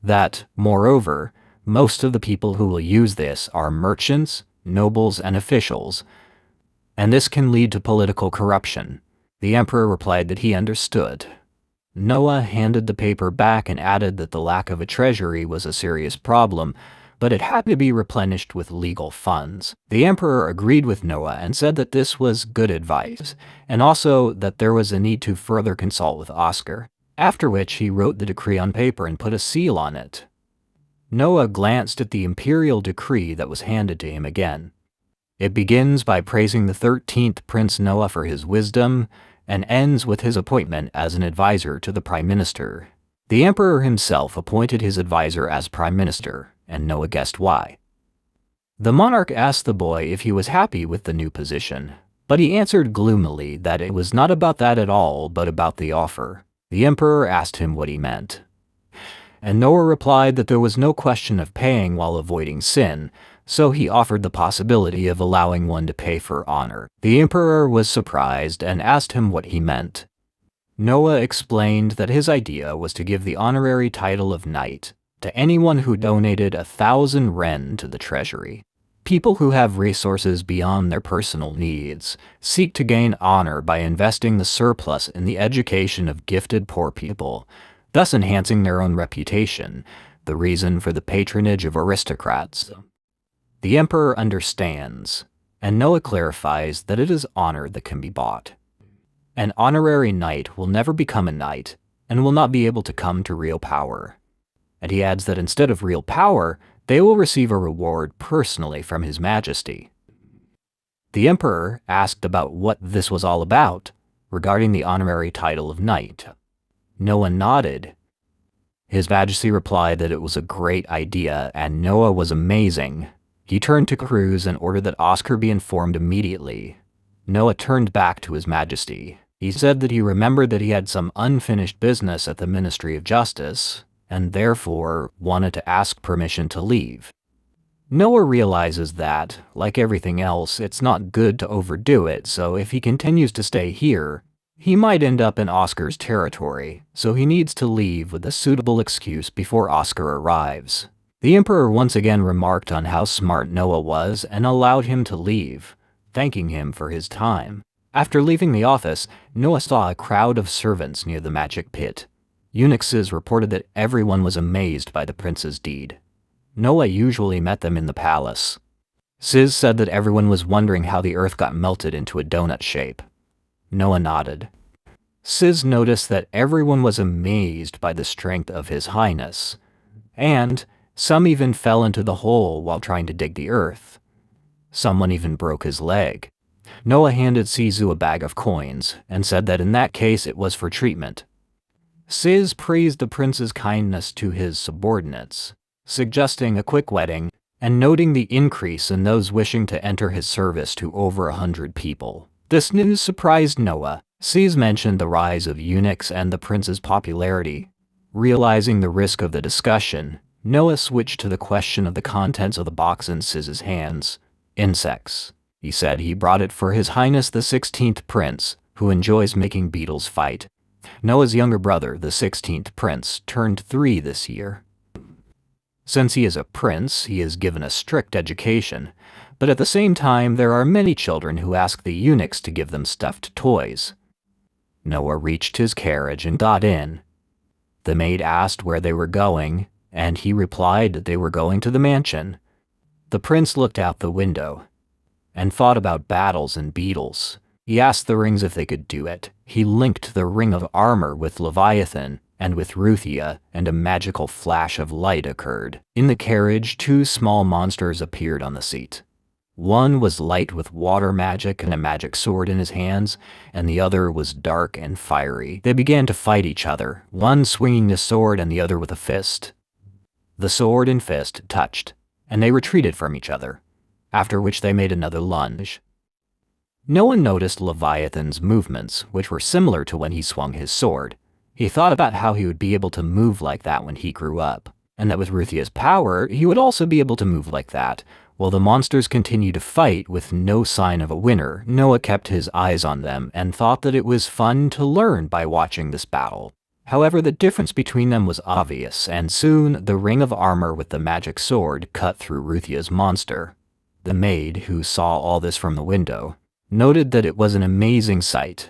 Speaker 1: that, moreover, most of the people who will use this are merchants, nobles, and officials, and this can lead to political corruption. The emperor replied that he understood. Noah handed the paper back and added that the lack of a treasury was a serious problem, but it had to be replenished with legal funds. The emperor agreed with Noah and said that this was good advice, and also that there was a need to further consult with Oscar, after which he wrote the decree on paper and put a seal on it. Noah glanced at the imperial decree that was handed to him again. It begins by praising the 13th Prince Noah for his wisdom, and ends with his appointment as an advisor to the prime minister. The emperor himself appointed his advisor as prime minister, and Noah guessed why. The monarch asked the boy if he was happy with the new position, but he answered gloomily that it was not about that at all, but about the offer. The emperor asked him what he meant, and Noah replied that there was no question of paying while avoiding sin, so he offered the possibility of allowing one to pay for honor. The emperor was surprised and asked him what he meant. Noah explained that his idea was to give the honorary title of knight to anyone who donated 1,000 ren to the treasury. People who have resources beyond their personal needs seek to gain honor by investing the surplus in the education of gifted poor people, thus enhancing their own reputation, the reason for the patronage of aristocrats. The Emperor understands, and Noah clarifies that it is honor that can be bought. An honorary knight will never become a knight and will not be able to come to real power. And he adds that instead of real power, they will receive a reward personally from His Majesty. The Emperor asked about what this was all about, regarding the honorary title of knight. Noah nodded. His Majesty replied that it was a great idea, and Noah was amazing. He turned to Cruz and ordered that Oscar be informed immediately. Noah turned back to His Majesty. He said that he remembered that he had some unfinished business at the Ministry of Justice, and therefore wanted to ask permission to leave. Noah realizes that, like everything else, it's not good to overdo it, so if he continues to stay here, he might end up in Oscar's territory, so he needs to leave with a suitable excuse before Oscar arrives. The Emperor once again remarked on how smart Noah was and allowed him to leave, thanking him for his time. After leaving the office, Noah saw a crowd of servants near the magic pit. Eunuchs reported that everyone was amazed by the prince's deed. Noah usually met them in the palace. Sis said that everyone was wondering how the earth got melted into a donut shape. Noah nodded. Sis noticed that everyone was amazed by the strength of His Highness, and some even fell into the hole while trying to dig the earth. Someone even broke his leg. Noah handed Sisu a bag of coins and said that in that case it was for treatment. Sis praised the prince's kindness to his subordinates, suggesting a quick wedding and noting the increase in those wishing to enter his service to over 100 people. This news surprised Noah. Sis mentioned the rise of eunuchs and the prince's popularity. Realizing the risk of the discussion, Noah switched to the question of the contents of the box in Sis's hands. Insects. He said he brought it for His Highness the 16th Prince, who enjoys making beetles fight. Noah's younger brother, the 16th Prince, turned 3 this year. Since he is a prince, he is given a strict education, but at the same time there are many children who ask the eunuchs to give them stuffed toys. Noah reached his carriage and got in. The maid asked where they were going, and he replied that they were going to the mansion. The prince looked out the window and thought about battles and beetles. He asked the rings if they could do it. He linked the ring of armor with Leviathan and with Ruthia, and a magical flash of light occurred. In the carriage, 2 small monsters appeared on the seat. One was light with water magic and a magic sword in his hands, and the other was dark and fiery. They began to fight each other, one swinging the sword and the other with a fist. The sword and fist touched, and they retreated from each other, after which they made another lunge. No one noticed Leviathan's movements, which were similar to when he swung his sword. He thought about how he would be able to move like that when he grew up, and that with Ruthia's power, he would also be able to move like that. While the monsters continued to fight with no sign of a winner, Noah kept his eyes on them and thought that it was fun to learn by watching this battle. However, the difference between them was obvious, and soon the ring of armor with the magic sword cut through Ruthia's monster. The maid, who saw all this from the window, noted that it was an amazing sight.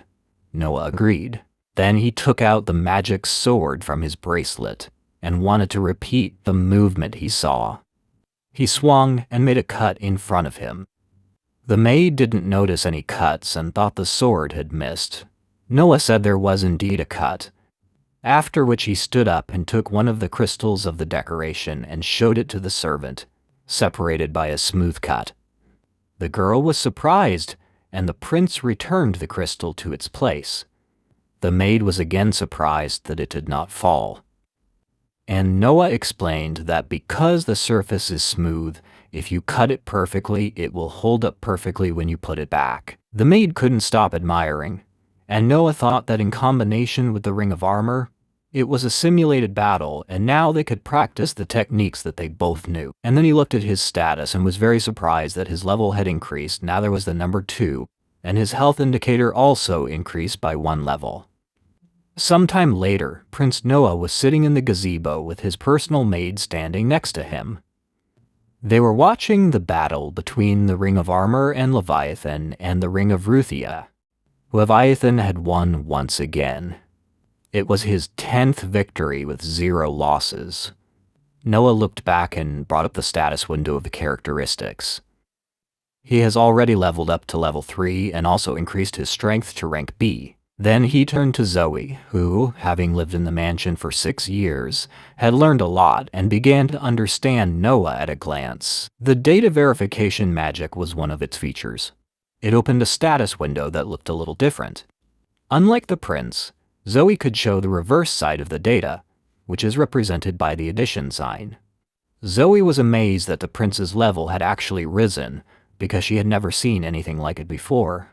Speaker 1: Noah agreed. Then he took out the magic sword from his bracelet and wanted to repeat the movement he saw. He swung and made a cut in front of him. The maid didn't notice any cuts and thought the sword had missed. Noah said there was indeed a cut, after which he stood up and took one of the crystals of the decoration and showed it to the servant, separated by a smooth cut. The girl was surprised, and the prince returned the crystal to its place. The maid was again surprised that it did not fall. And Noah explained that because the surface is smooth, if you cut it perfectly, it will hold up perfectly when you put it back. The maid couldn't stop admiring, and Noah thought that in combination with the ring of armor, it was a simulated battle, and now they could practice the techniques that they both knew. And then he looked at his status and was very surprised that his level had increased. Now there was the number 2, and his health indicator also increased by 1 level. Sometime later, Prince Noah was sitting in the gazebo with his personal maid standing next to him. They were watching the battle between the Ring of Armor and Leviathan and the Ring of Ruthia. Leviathan had won once again. It was his 10th victory with 0 losses. Noah looked back and brought up the status window of the characteristics. He has already leveled up to level 3 and also increased his strength to rank B. Then he turned to Zoe, who, having lived in the mansion for 6 years, had learned a lot and began to understand Noah at a glance. The data verification magic was one of its features. It opened a status window that looked a little different. Unlike the prince, Zoe could show the reverse side of the data, which is represented by the addition sign. Zoe was amazed that the prince's level had actually risen, because she had never seen anything like it before.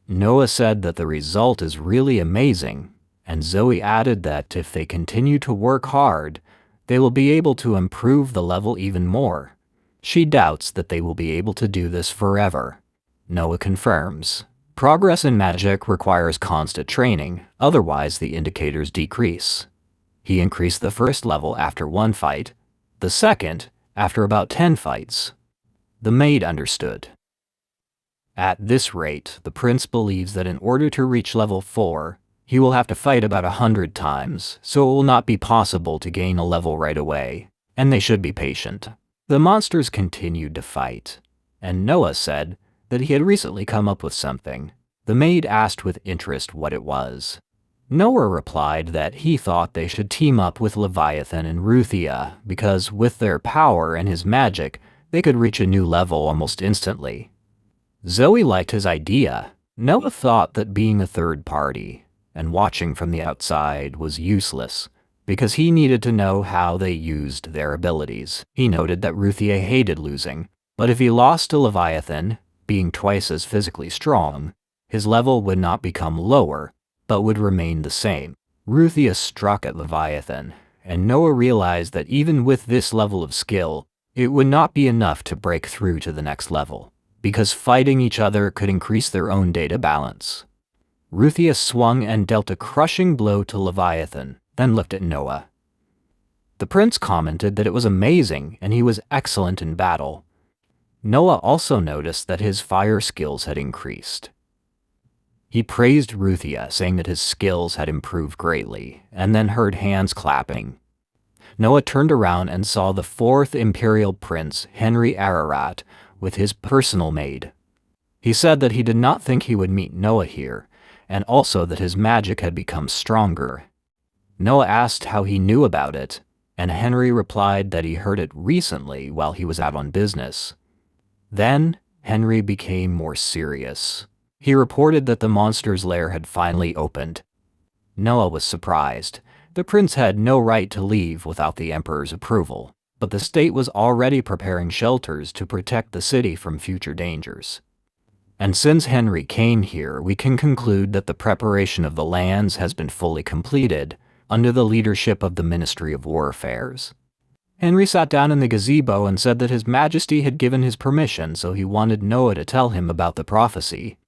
Speaker 1: Noah said that the result is really amazing, and Zoe added that if they continue to work hard, they will be able to improve the level even more. She doubts that they will be able to do this forever. Noah confirms. Progress in magic requires constant training, otherwise the indicators decrease. He increased the first level after 1 fight, the second after about 10 fights. The maid understood. At this rate, the prince believes that in order to reach level 4, he will have to fight about 100 times, so it will not be possible to gain a level right away, and they should be patient. The monsters continued to fight, and Noah said that he had recently come up with something. The maid asked with interest what it was. Noah replied that he thought they should team up with Leviathan and Ruthia, because with their power and his magic, they could reach a new level almost instantly. Zoe liked his idea. Noah thought that being a third party and watching from the outside was useless, because he needed to know how they used their abilities. He noted that Ruthia hated losing, but if he lost to Leviathan, being twice as physically strong, his level would not become lower, but would remain the same. Ruthia struck at Leviathan, and Noah realized that even with this level of skill, it would not be enough to break through to the next level, because fighting each other could increase their own data balance. Ruthia swung and dealt a crushing blow to Leviathan, then looked at Noah. The prince commented that it was amazing and he was excellent in battle. Noah also noticed that his fire skills had increased. He praised Ruthia, saying that his skills had improved greatly, and then heard hands clapping. Noah turned around and saw the 4th Imperial Prince, Henry Ararat, with his personal maid. He said that he did not think he would meet Noah here, and also that his magic had become stronger. Noah asked how he knew about it, and Henry replied that he heard it recently while he was out on business. Then, Henry became more serious. He reported that the monster's lair had finally opened. Noah was surprised. The prince had no right to leave without the emperor's approval, but the state was already preparing shelters to protect the city from future dangers. And since Henry came here, we can conclude that the preparation of the lands has been fully completed under the leadership of the Ministry of War Affairs. Henry sat down in the gazebo and said that His Majesty had given his permission, so he wanted Noah to tell him about the prophecy.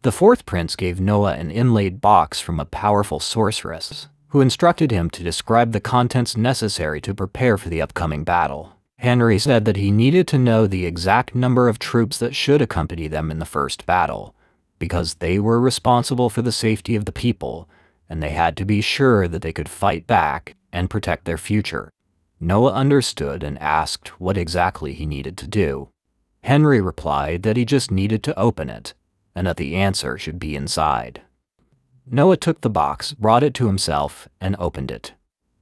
Speaker 1: The 4th prince gave Noah an inlaid box from a powerful sorceress, who instructed him to describe the contents necessary to prepare for the upcoming battle. Henry said that he needed to know the exact number of troops that should accompany them in the first battle, because they were responsible for the safety of the people, and they had to be sure that they could fight back and protect their future. Noah understood and asked what exactly he needed to do. Henry replied that he just needed to open it, and that the answer should be inside. Noah took the box, brought it to himself, and opened it.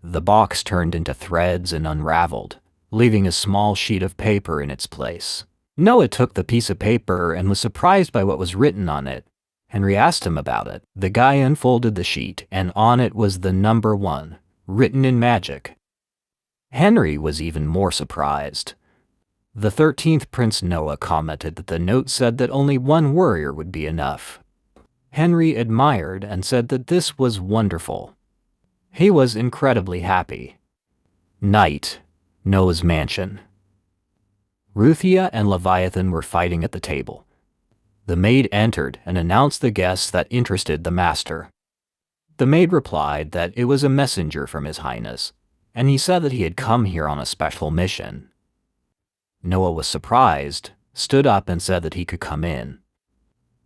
Speaker 1: The box turned into threads and unraveled, leaving a small sheet of paper in its place. Noah took the piece of paper and was surprised by what was written on it. Henry asked him about it. The guy unfolded the sheet, and on it was the number 1, written in magic. Henry was even more surprised. The 13th Prince Noah commented that the note said that only 1 warrior would be enough. Henry admired and said that this was wonderful. He was incredibly happy. Night, Noah's mansion. Ruthia and Leviathan were fighting at the table. The maid entered and announced the guests that interested the master. The maid replied that it was a messenger from His Highness, and he said that he had come here on a special mission. Noah was surprised, stood up and said that he could come in.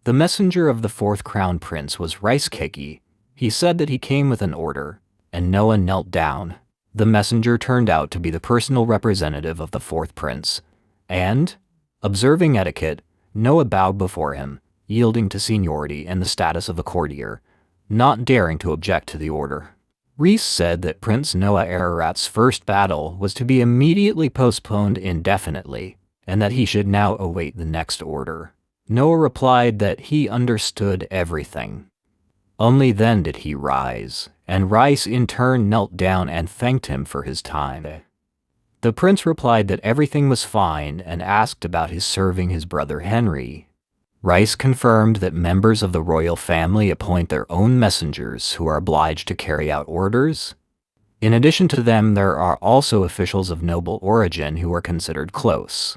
Speaker 1: The messenger of the 4th Crown Prince was Rice Cakey. He said that he came with an order, and Noah knelt down. The messenger turned out to be the personal representative of the fourth prince, and, observing etiquette, Noah bowed before him, yielding to seniority and the status of a courtier, not daring to object to the order. Rhys said that Prince Noah Ararat's first battle was to be immediately postponed indefinitely, and that he should now await the next order. Noah replied that he understood everything. Only then did he rise, and Rhys in turn knelt down and thanked him for his time. The prince replied that everything was fine and asked about his serving his brother Henry. Rhys confirmed that members of the royal family appoint their own messengers who are obliged to carry out orders. In addition to them, there are also officials of noble origin who are considered close.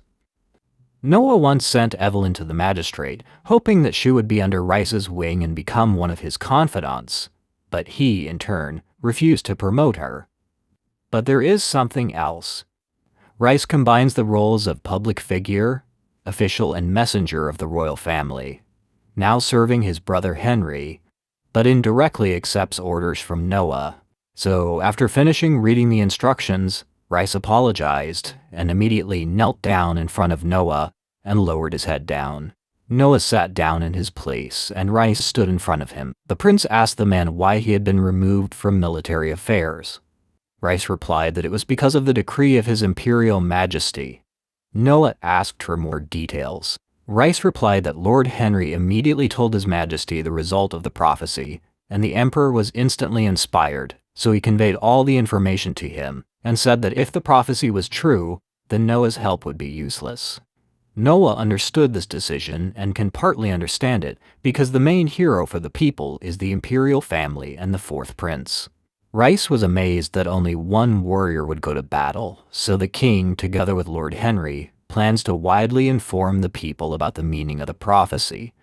Speaker 1: Noah once sent Evelyn to the magistrate, hoping that she would be under Rhys's wing and become one of his confidants, but he, in turn, refused to promote her. But there is something else. Rhys combines the roles of public figure, official and messenger of the royal family, now serving his brother Henry, but indirectly accepts orders from Noah. So after finishing reading the instructions, Rhys apologized and immediately knelt down in front of Noah and lowered his head down. Noah sat down in his place, and Rhys stood in front of him. The prince asked the man why he had been removed from military affairs. Rhys replied that it was because of the decree of His Imperial Majesty. Noah asked for more details. Rhys replied that Lord Henry immediately told His Majesty the result of the prophecy, and the Emperor was instantly inspired, so he conveyed all the information to him, and said that if the prophecy was true, then Noah's help would be useless. Noah understood this decision and can partly understand it because the main hero for the people is the imperial family and the fourth prince. Rhys was amazed that only one warrior would go to battle, so the king, together with Lord Henry, plans to widely inform the people about the meaning of the prophecy,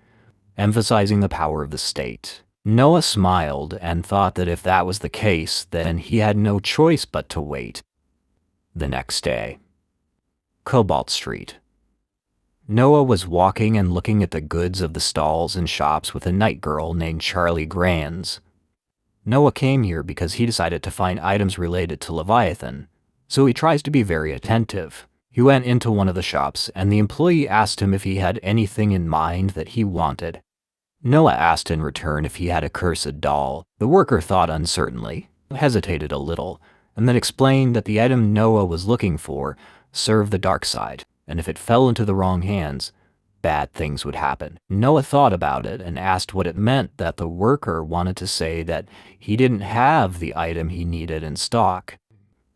Speaker 1: emphasizing the power of the state. Noah smiled and thought that if that was the case, then he had no choice but to wait. The next day. Cobalt Street. Noah was walking and looking at the goods of the stalls and shops with a night girl named Charlie Grands. Noah came here because he decided to find items related to Leviathan, so he tries to be very attentive. He went into one of the shops, and the employee asked him if he had anything in mind that he wanted. Noah asked in return if he had a cursed doll. The worker thought uncertainly, hesitated a little, and then explained that the item Noah was looking for served the dark side, and if it fell into the wrong hands, bad things would happen. Noah thought about it and asked what it meant that the worker wanted to say that he didn't have the item he needed in stock.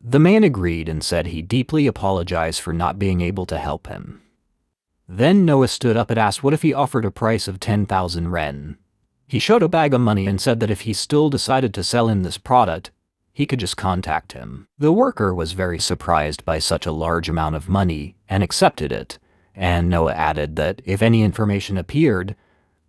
Speaker 1: The man agreed and said he deeply apologized for not being able to help him. Then Noah stood up and asked what if he offered a price of 10,000 ren. He showed a bag of money and said that if he still decided to sell him this product, he could just contact him. The worker was very surprised by such a large amount of money and accepted it, and Noah added that if any information appeared,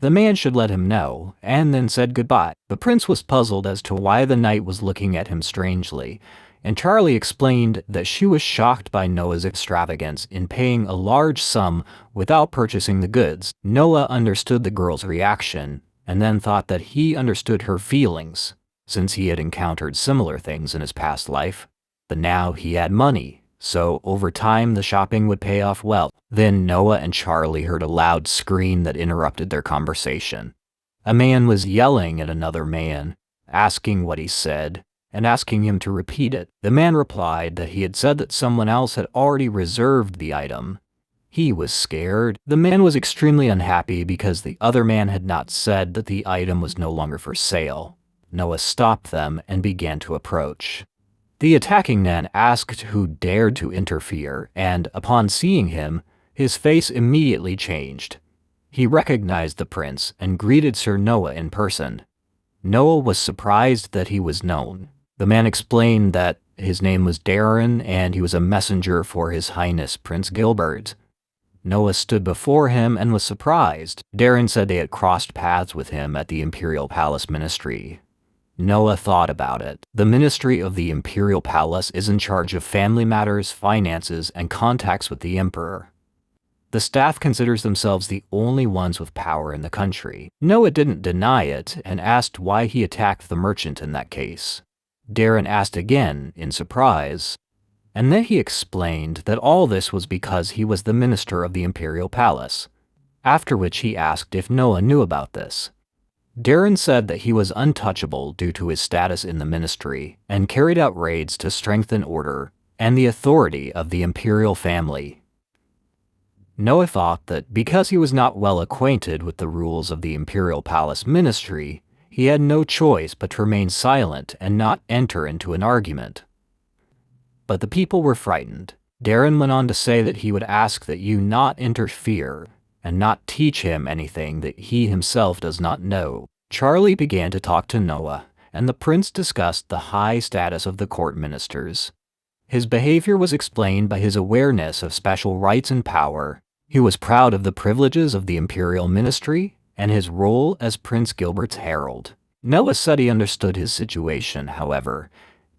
Speaker 1: the man should let him know, and then said goodbye. The prince was puzzled as to why the knight was looking at him strangely, and Charlie explained that she was shocked by Noah's extravagance in paying a large sum without purchasing the goods. Noah understood the girl's reaction, and then thought that he understood her feelings, since he had encountered similar things in his past life. But now he had money, so over time the shopping would pay off well. Then Noah and Charlie heard a loud scream that interrupted their conversation. A man was yelling at another man, asking what he said, and asking him to repeat it. The man replied that he had said that someone else had already reserved the item. He was scared. The man was extremely unhappy because the other man had not said that the item was no longer for sale. Noah stopped them and began to approach. The attacking man asked who dared to interfere, and upon seeing him, his face immediately changed. He recognized the prince and greeted Sir Noah in person. Noah was surprised that he was known. The man explained that his name was Darren and he was a messenger for His Highness Prince Gilbert. Noah stood before him and was surprised. Darren said they had crossed paths with him at the Imperial Palace Ministry. Noah thought about it. The Ministry of the Imperial Palace is in charge of family matters, finances, and contacts with the Emperor. The staff considers themselves the only ones with power in the country. Noah didn't deny it and asked why he attacked the merchant in that case. Darren asked again in surprise, and then he explained that all this was because he was the minister of the imperial palace, after which he asked if Noah knew about this. Darren said that he was untouchable due to his status in the ministry and carried out raids to strengthen order and the authority of the imperial family. Noah thought that because he was not well acquainted with the rules of the imperial palace ministry, he had no choice but to remain silent and not enter into an argument. But the people were frightened. Darren went on to say that he would ask that you not interfere and not teach him anything that he himself does not know. Charlie began to talk to Noah, and the prince discussed the high status of the court ministers. His behavior was explained by his awareness of special rights and power. He was proud of the privileges of the imperial ministry and his role as Prince Gilbert's herald. Noah said he understood his situation, however.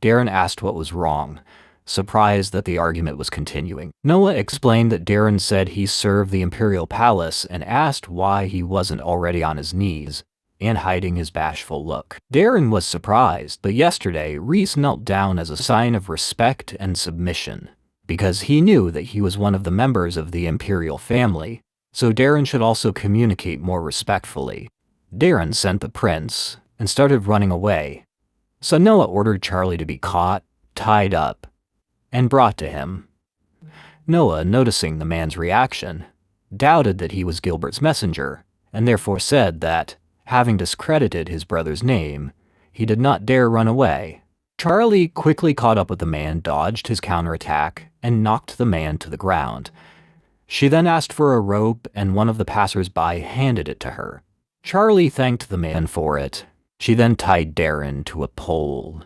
Speaker 1: Darren asked what was wrong, surprised that the argument was continuing. Noah explained that Darren said he served the imperial palace and asked why he wasn't already on his knees and hiding his bashful look. Darren was surprised, but yesterday Reese knelt down as a sign of respect and submission, because he knew that he was one of the members of the imperial family, so Darren should also communicate more respectfully. Darren sent the prince and started running away, so Noah ordered Charlie to be caught, tied up, and brought to him. Noah, noticing the man's reaction, doubted that he was Gilbert's messenger, and therefore said that, having discredited his brother's name, he did not dare run away. Charlie quickly caught up with the man, dodged his counterattack, and knocked the man to the ground. She then asked for a rope, and one of the passers-by handed it to her. Charlie thanked the man for it. She then tied Darren to a pole,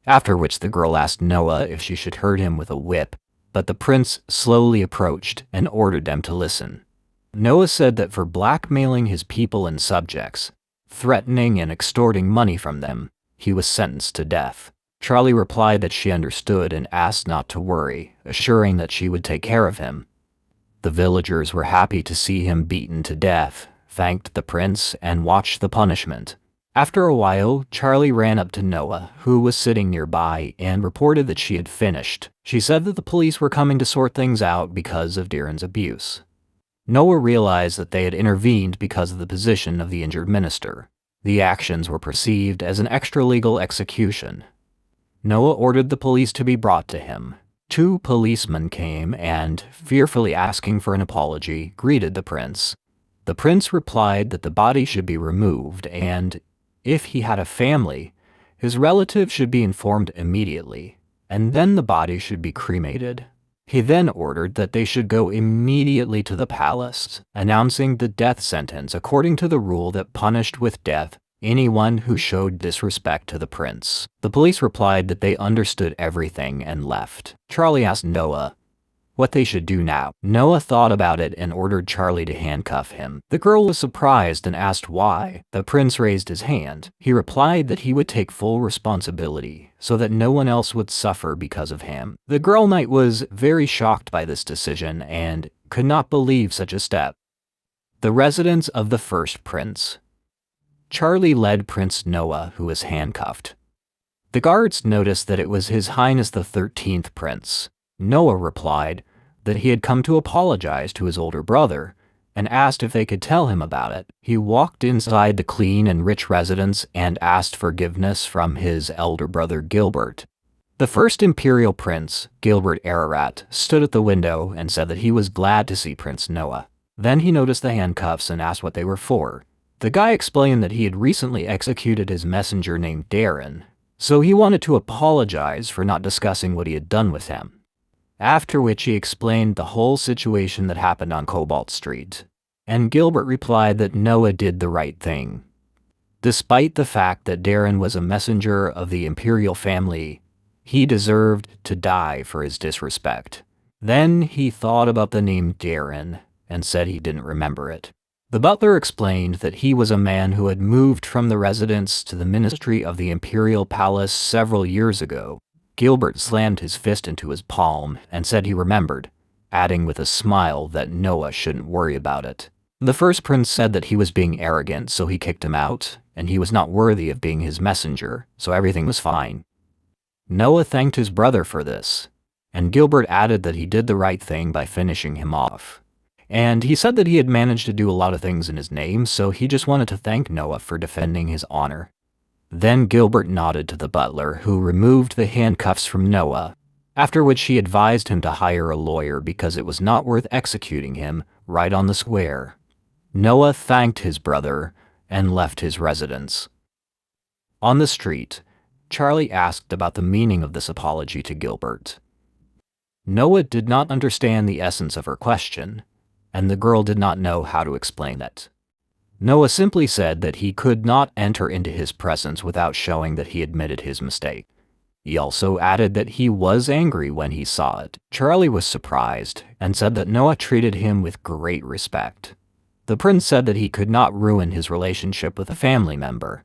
Speaker 1: after which the girl asked Noah if she should hurt him with a whip, but the prince slowly approached and ordered them to listen. Noah said that for blackmailing his people and subjects, threatening and extorting money from them, he was sentenced to death. Charlie replied that she understood and asked not to worry, assuring that she would take care of him. The villagers were happy to see him beaten to death, thanked the prince, and watched the punishment. After a while, Charlie ran up to Noah, who was sitting nearby, and reported that she had finished. She said that the police were coming to sort things out because of Darren's abuse. Noah realized that they had intervened because of the position of the injured minister. The actions were perceived as an extra-legal execution. Noah ordered the police to be brought to him. 2 policemen came and, fearfully asking for an apology, greeted the prince. The prince replied that the body should be removed and, if he had a family, his relatives should be informed immediately, and then the body should be cremated. He then ordered that they should go immediately to the palace, announcing the death sentence according to the rule that punished with death anyone who showed disrespect to the prince. The police replied that they understood everything and left. Charlie asked Noah what they should do now. Noah thought about it and ordered Charlie to handcuff him. The girl was surprised and asked why. The prince raised his hand. He replied that he would take full responsibility so that no one else would suffer because of him. The girl knight was very shocked by this decision and could not believe such a step. The residence of the first prince. Charlie led Prince Noah, who was handcuffed. The guards noticed that it was His Highness the 13th Prince. Noah replied that he had come to apologize to his older brother and asked if they could tell him about it. He walked inside the clean and rich residence and asked forgiveness from his elder brother Gilbert. The first imperial prince, Gilbert Ararat, stood at the window and said that he was glad to see Prince Noah. Then he noticed the handcuffs and asked what they were for. The guy explained that he had recently executed his messenger named Darren, so he wanted to apologize for not discussing what he had done with him. After which he explained the whole situation that happened on Cobalt Street, and Gilbert replied that Noah did the right thing. Despite the fact that Darren was a messenger of the imperial family, he deserved to die for his disrespect. Then he thought about the name Darren and said he didn't remember it. The butler explained that he was a man who had moved from the residence to the ministry of the imperial palace several years ago. Gilbert slammed his fist into his palm and said he remembered, adding with a smile that Noah shouldn't worry about it. The first prince said that he was being arrogant, so he kicked him out, and he was not worthy of being his messenger, so everything was fine. Noah thanked his brother for this, and Gilbert added that he did the right thing by finishing him off. And he said that he had managed to do a lot of things in his name, so he just wanted to thank Noah for defending his honor. Then Gilbert nodded to the butler, who removed the handcuffs from Noah, after which he advised him to hire a lawyer because it was not worth executing him right on the square. Noah thanked his brother and left his residence. On the street, Charlie asked about the meaning of this apology to Gilbert. Noah did not understand the essence of her question, and the girl did not know how to explain it. Noah simply said that he could not enter into his presence without showing that he admitted his mistake. He also added that he was angry when he saw it. Charlie was surprised and said that Noah treated him with great respect. The prince said that he could not ruin his relationship with a family member,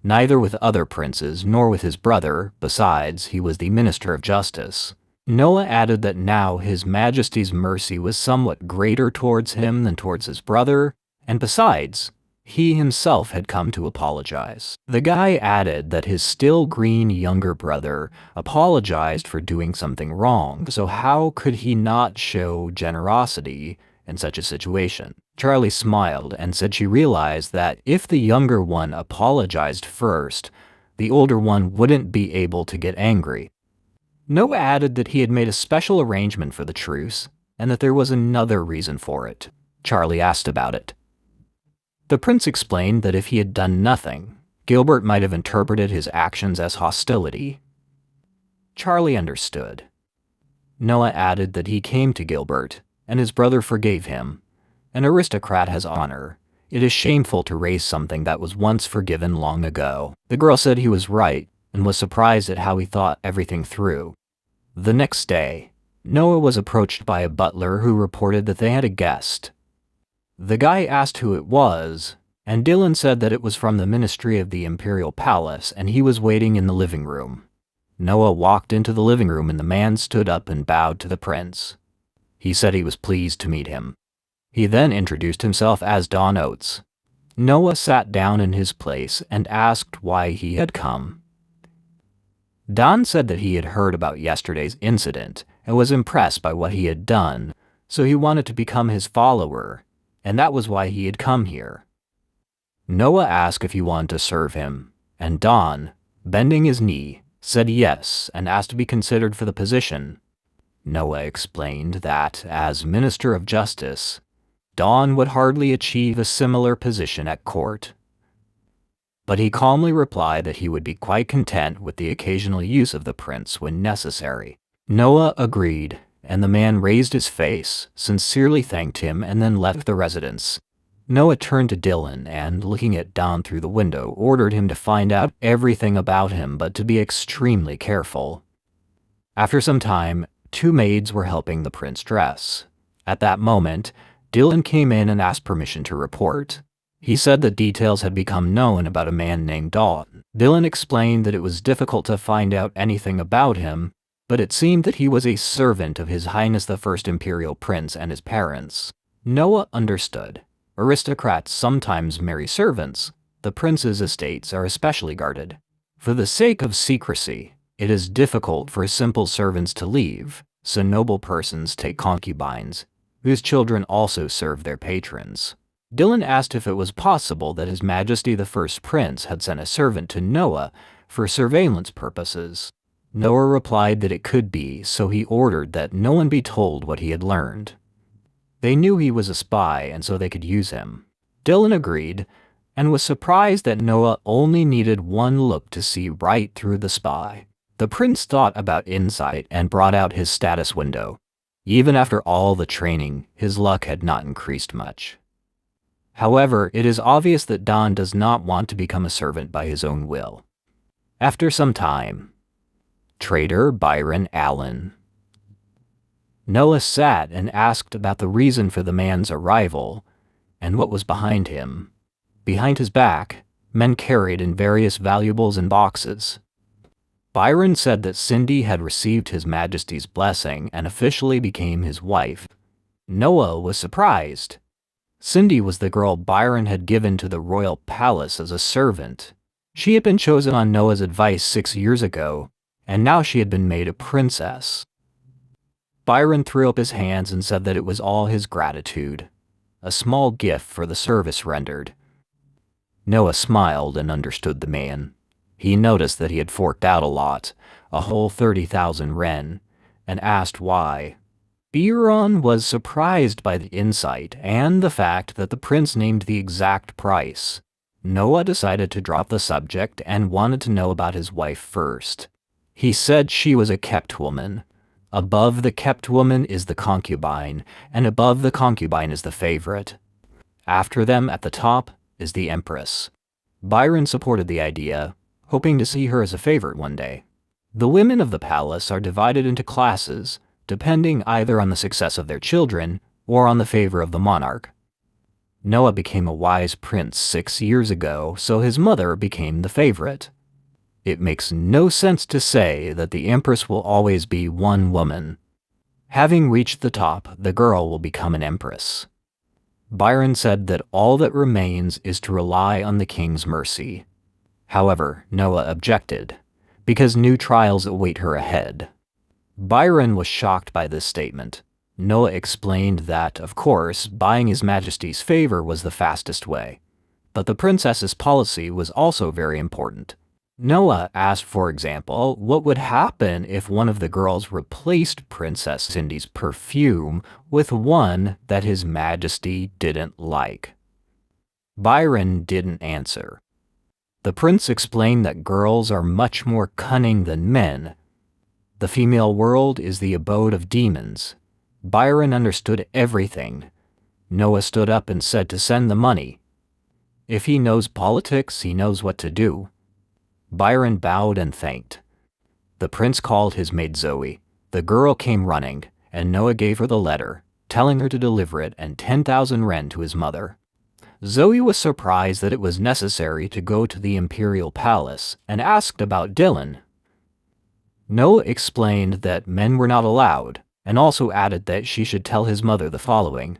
Speaker 1: neither with other princes nor with his brother. Besides, he was the minister of justice. Noah added that now His Majesty's mercy was somewhat greater towards him than towards his brother, and besides, he himself had come to apologize. The guy added that his still green younger brother apologized for doing something wrong, so how could he not show generosity in such a situation? Charlie smiled and said she realized that if the younger one apologized first, the older one wouldn't be able to get angry. Noah added that he had made a special arrangement for the truce, and that there was another reason for it. Charlie asked about it. The prince explained that if he had done nothing, Gilbert might have interpreted his actions as hostility. Charlie understood. Noah added that he came to Gilbert, and his brother forgave him. An aristocrat has honor. It is shameful to raise something that was once forgiven long ago. The girl said he was right, and was surprised at how he thought everything through. The next day, Noah was approached by a butler who reported that they had a guest. The guy asked who it was, and Dylan said that it was from the Ministry of the Imperial Palace, and he was waiting in the living room. Noah walked into the living room, and the man stood up and bowed to the prince. He said he was pleased to meet him. He then introduced himself as Don Oates. Noah sat down in his place and asked why he had come. Don said that he had heard about yesterday's incident and was impressed by what he had done, so he wanted to become his follower, and that was why he had come here. Noah asked if he wanted to serve him, and Don, bending his knee, said yes and asked to be considered for the position. Noah explained that, as Minister of Justice, Don would hardly achieve a similar position at court. But he calmly replied that he would be quite content with the occasional use of the prince when necessary. Noah agreed, and the man raised his face, sincerely thanked him, and then left the residence. Noah turned to Dylan and, looking at Don through the window, ordered him to find out everything about him but to be extremely careful. After some time, 2 maids were helping the prince dress. At that moment, Dylan came in and asked permission to report. He said that details had become known about a man named Don. Dylan explained that it was difficult to find out anything about him, but it seemed that he was a servant of His Highness the First Imperial Prince and his parents. Noah understood. Aristocrats sometimes marry servants. The prince's estates are especially guarded. For the sake of secrecy, it is difficult for simple servants to leave, so noble persons take concubines, whose children also serve their patrons. Dylan asked if it was possible that His Majesty the First Prince had sent a servant to Noah for surveillance purposes. Noah replied that it could be, so he ordered that no one be told what he had learned. They knew he was a spy, and so they could use him. Dylan agreed, and was surprised that Noah only needed one look to see right through the spy. The prince thought about insight and brought out his status window. Even after all the training, his luck had not increased much. However, it is obvious that Don does not want to become a servant by his own will. After some time, Trader Byron Allen. Noah sat and asked about the reason for the man's arrival and what was behind him. Behind his back, men carried in various valuables in boxes. Byron said that Cindy had received His Majesty's blessing and officially became his wife. Noah was surprised. Cindy was the girl Byron had given to the royal palace as a servant. She had been chosen on Noah's advice 6 years ago, and now she had been made a princess. Byron threw up his hands and said that it was all his gratitude, a small gift for the service rendered. Noah smiled and understood the man. He noticed that he had forked out a lot, a whole 30,000 ren, and asked why. Byron was surprised by the insight and the fact that the prince named the exact price. Noah decided to drop the subject and wanted to know about his wife first. He said she was a kept woman. Above the kept woman is the concubine, and above the concubine is the favorite. After them, at the top, is the empress. Byron supported the idea, hoping to see her as a favorite one day. The women of the palace are divided into classes, depending either on the success of their children or on the favor of the monarch. Noah became a wise prince 6 years ago, so his mother became the favorite. It makes no sense to say that the empress will always be one woman. Having reached the top, the girl will become an empress. Byron said that all that remains is to rely on the king's mercy. However, Noah objected, because new trials await her ahead. Byron was shocked by this statement. Noah explained that, of course, buying His Majesty's favor was the fastest way, but the princess's policy was also very important. Noah asked, for example, what would happen if one of the girls replaced Princess Cindy's perfume with one that His Majesty didn't like. Byron didn't answer. The prince explained that girls are much more cunning than men. The female world is the abode of demons. Byron understood everything. Noah stood up and said to send the money. If he knows politics, he knows what to do. Byron bowed and thanked. The prince called his maid Zoe. The girl came running, and Noah gave her the letter, telling her to deliver it and 10,000 ren to his mother. Zoe was surprised that it was necessary to go to the imperial palace and asked about Dylan. Noah explained that men were not allowed, and also added that she should tell his mother the following.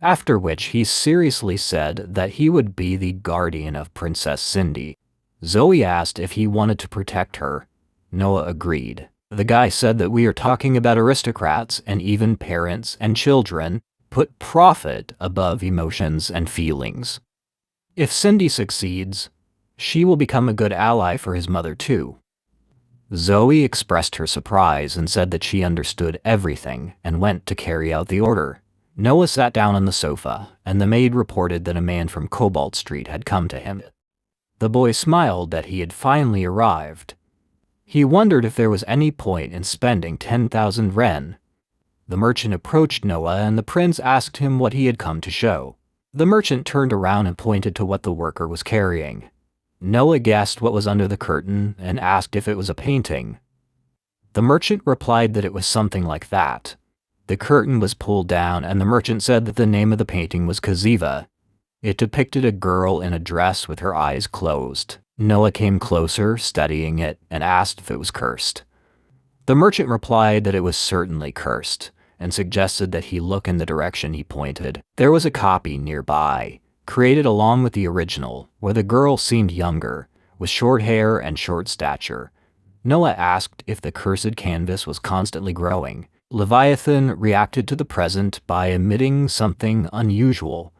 Speaker 1: After which he seriously said that he would be the guardian of Princess Cindy. Zoe asked if he wanted to protect her. Noah agreed. The guy said that we are talking about aristocrats, and even parents and children put profit above emotions and feelings. If Cindy succeeds, she will become a good ally for his mother too. Zoe expressed her surprise and said that she understood everything and went to carry out the order. Noah sat down on the sofa, and the maid reported that a man from Cobalt Street had come to him. The boy smiled that he had finally arrived. He wondered if there was any point in spending 10,000 ren. The merchant approached Noah, and the prince asked him what he had come to show. The merchant turned around and pointed to what the worker was carrying. Noah guessed what was under the curtain and asked if it was a painting. The merchant replied that it was something like that. The curtain was pulled down, and the merchant said that the name of the painting was Kaziva. It depicted a girl in a dress with her eyes closed. Noah came closer, studying it, and asked if it was cursed. The merchant replied that it was certainly cursed, and suggested that he look in the direction he pointed. There was a copy nearby, created along with the original, where the girl seemed younger, with short hair and short stature. Noah asked if the cursed canvas was constantly growing. Leviathan reacted to the present by emitting something unusual.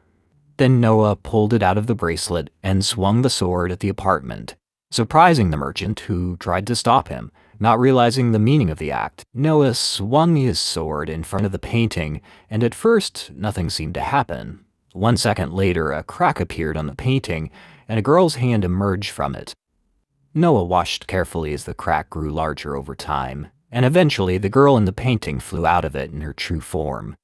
Speaker 1: Then Noah pulled it out of the bracelet and swung the sword at the apartment, surprising the merchant, who tried to stop him. Not realizing the meaning of the act, Noah swung his sword in front of the painting, and at first nothing seemed to happen. 1 second later, a crack appeared on the painting, and a girl's hand emerged from it. Noah watched carefully as the crack grew larger over time, and eventually the girl in the painting flew out of it in her true form.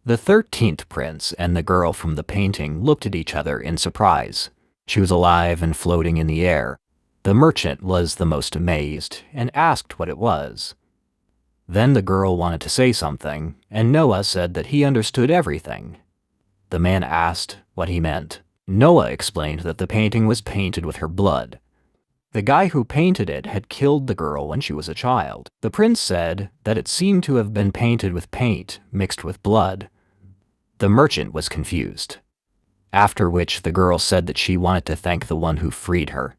Speaker 1: The 13th prince and the girl from the painting looked at each other in surprise. She was alive and floating in the air. The merchant was the most amazed and asked what it was. Then the girl wanted to say something, and Noah said that he understood everything. The man asked what he meant. Noah explained that the painting was painted with her blood. The guy who painted it had killed the girl when she was a child. The prince said that it seemed to have been painted with paint mixed with blood. The merchant was confused. After which the girl said that she wanted to thank the one who freed her.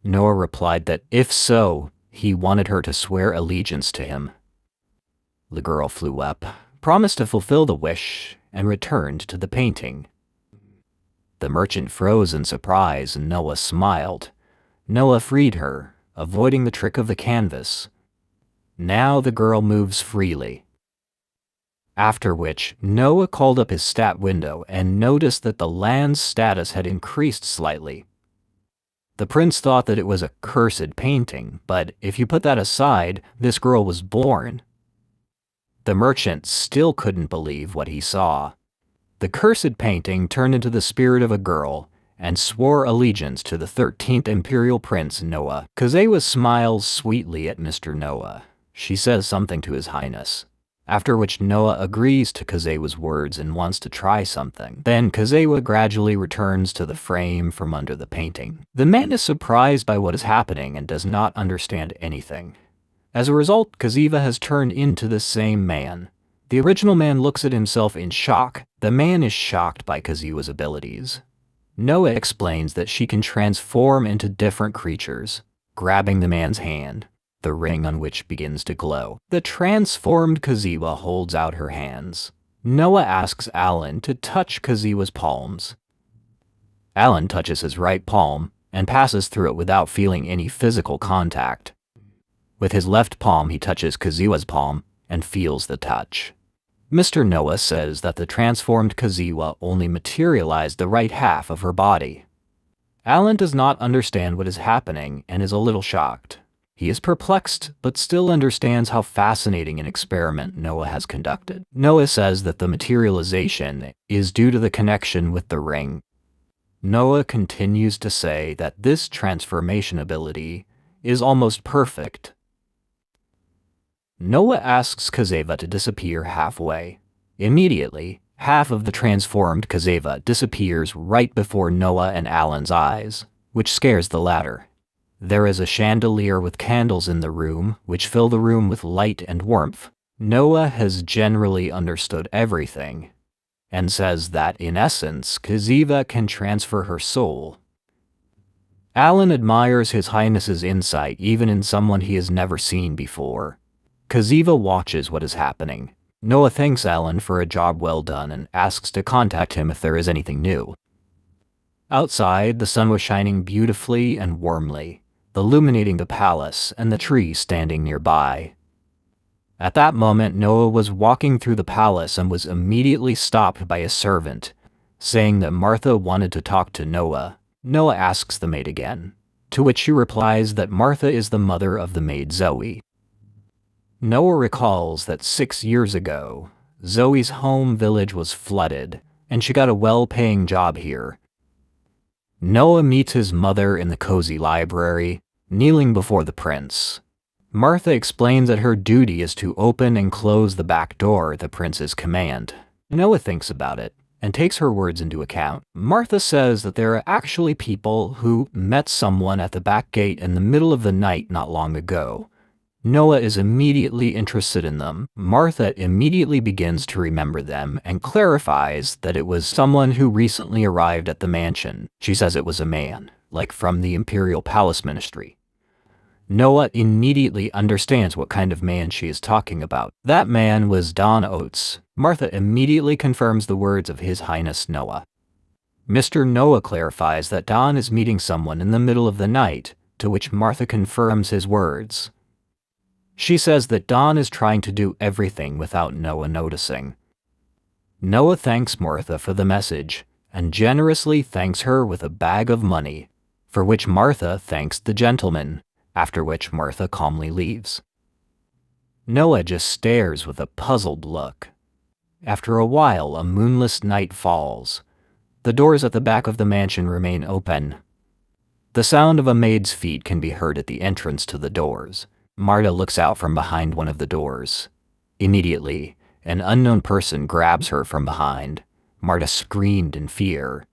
Speaker 1: Noah replied that if so, He wanted her to swear allegiance to him. The girl flew up, promised to fulfill the wish, and returned to the painting. The merchant froze in surprise, and Noah smiled. Noah freed her, avoiding the trick of the canvas. Now the girl moves freely. After which, Noah called up his stat window and noticed that the land's status had increased slightly. The prince thought that it was a cursed painting, but if you put that aside, this girl was born. The merchant still couldn't believe what he saw. The cursed painting turned into the spirit of a girl and swore allegiance to the 13th Imperial Prince Noah. Kazewa smiles sweetly at Mr. Noah. She says something to His Highness, after which Noah agrees to Kazewa's words and wants to try something. Then Kazewa gradually returns to the frame from under the painting. The man is surprised by what is happening and does not understand anything. As a result, Kazewa has turned into the same man. The original man looks at himself in shock. The man is shocked by Kazewa's abilities. Noah explains that she can transform into different creatures, grabbing the man's hand, the ring on which begins to glow. The transformed Kazewa holds out her hands. Noah asks Alan to touch Kazewa's palms. Alan touches his right palm and passes through it without feeling any physical contact. With his left palm, he touches Kazewa's palm and feels the touch. Mr. Noah says that the transformed Kazewa only materialized the right half of her body. Alan does not understand what is happening and is a little shocked. He is perplexed, but still understands how fascinating an experiment Noah has conducted. Noah says that the materialization is due to the connection with the ring. Noah continues to say that this transformation ability is almost perfect. Noah asks Kazewa to disappear halfway. Immediately, half of the transformed Kazewa disappears right before Noah and Alan's eyes, which scares the latter. There is a chandelier with candles in the room, which fill the room with light and warmth. Noah has generally understood everything, and says that, in essence, Kazewa can transfer her soul. Alan admires His Highness's insight even in someone he has never seen before. Kazewa watches what is happening. Noah thanks Alan for a job well done and asks to contact him if there is anything new. Outside, the sun was shining beautifully and warmly, illuminating the palace and the tree standing nearby. At that moment, Noah was walking through the palace and was immediately stopped by a servant, saying that Martha wanted to talk to Noah. Noah asks the maid again, to which she replies that Martha is the mother of the maid Zoe. Noah recalls that 6 years ago, Zoe's home village was flooded, and she got a well-paying job here. Noah meets his mother in the cozy library, kneeling before the prince. Martha explains that her duty is to open and close the back door at the prince's command. Noah thinks about it and takes her words into account. Martha says that there are actually people who met someone at the back gate in the middle of the night not long ago. Noah is immediately interested in them. Martha immediately begins to remember them and clarifies that it was someone who recently arrived at the mansion. She says it was a man, like from the Imperial Palace Ministry. Noah immediately understands what kind of man she is talking about. That man was Don Oates. Martha immediately confirms the words of His Highness Noah. Mr. Noah clarifies that Don is meeting someone in the middle of the night, to which Martha confirms his words. She says that Don is trying to do everything without Noah noticing. Noah thanks Martha for the message and generously thanks her with a bag of money, for which Martha thanks the gentleman, after which Martha calmly leaves. Noah just stares with a puzzled look. After a while, a moonless night falls. The doors at the back of the mansion remain open. The sound of a maid's feet can be heard at the entrance to the doors. Marta looks out from behind one of the doors. Immediately, an unknown person grabs her from behind. Marta screamed in fear.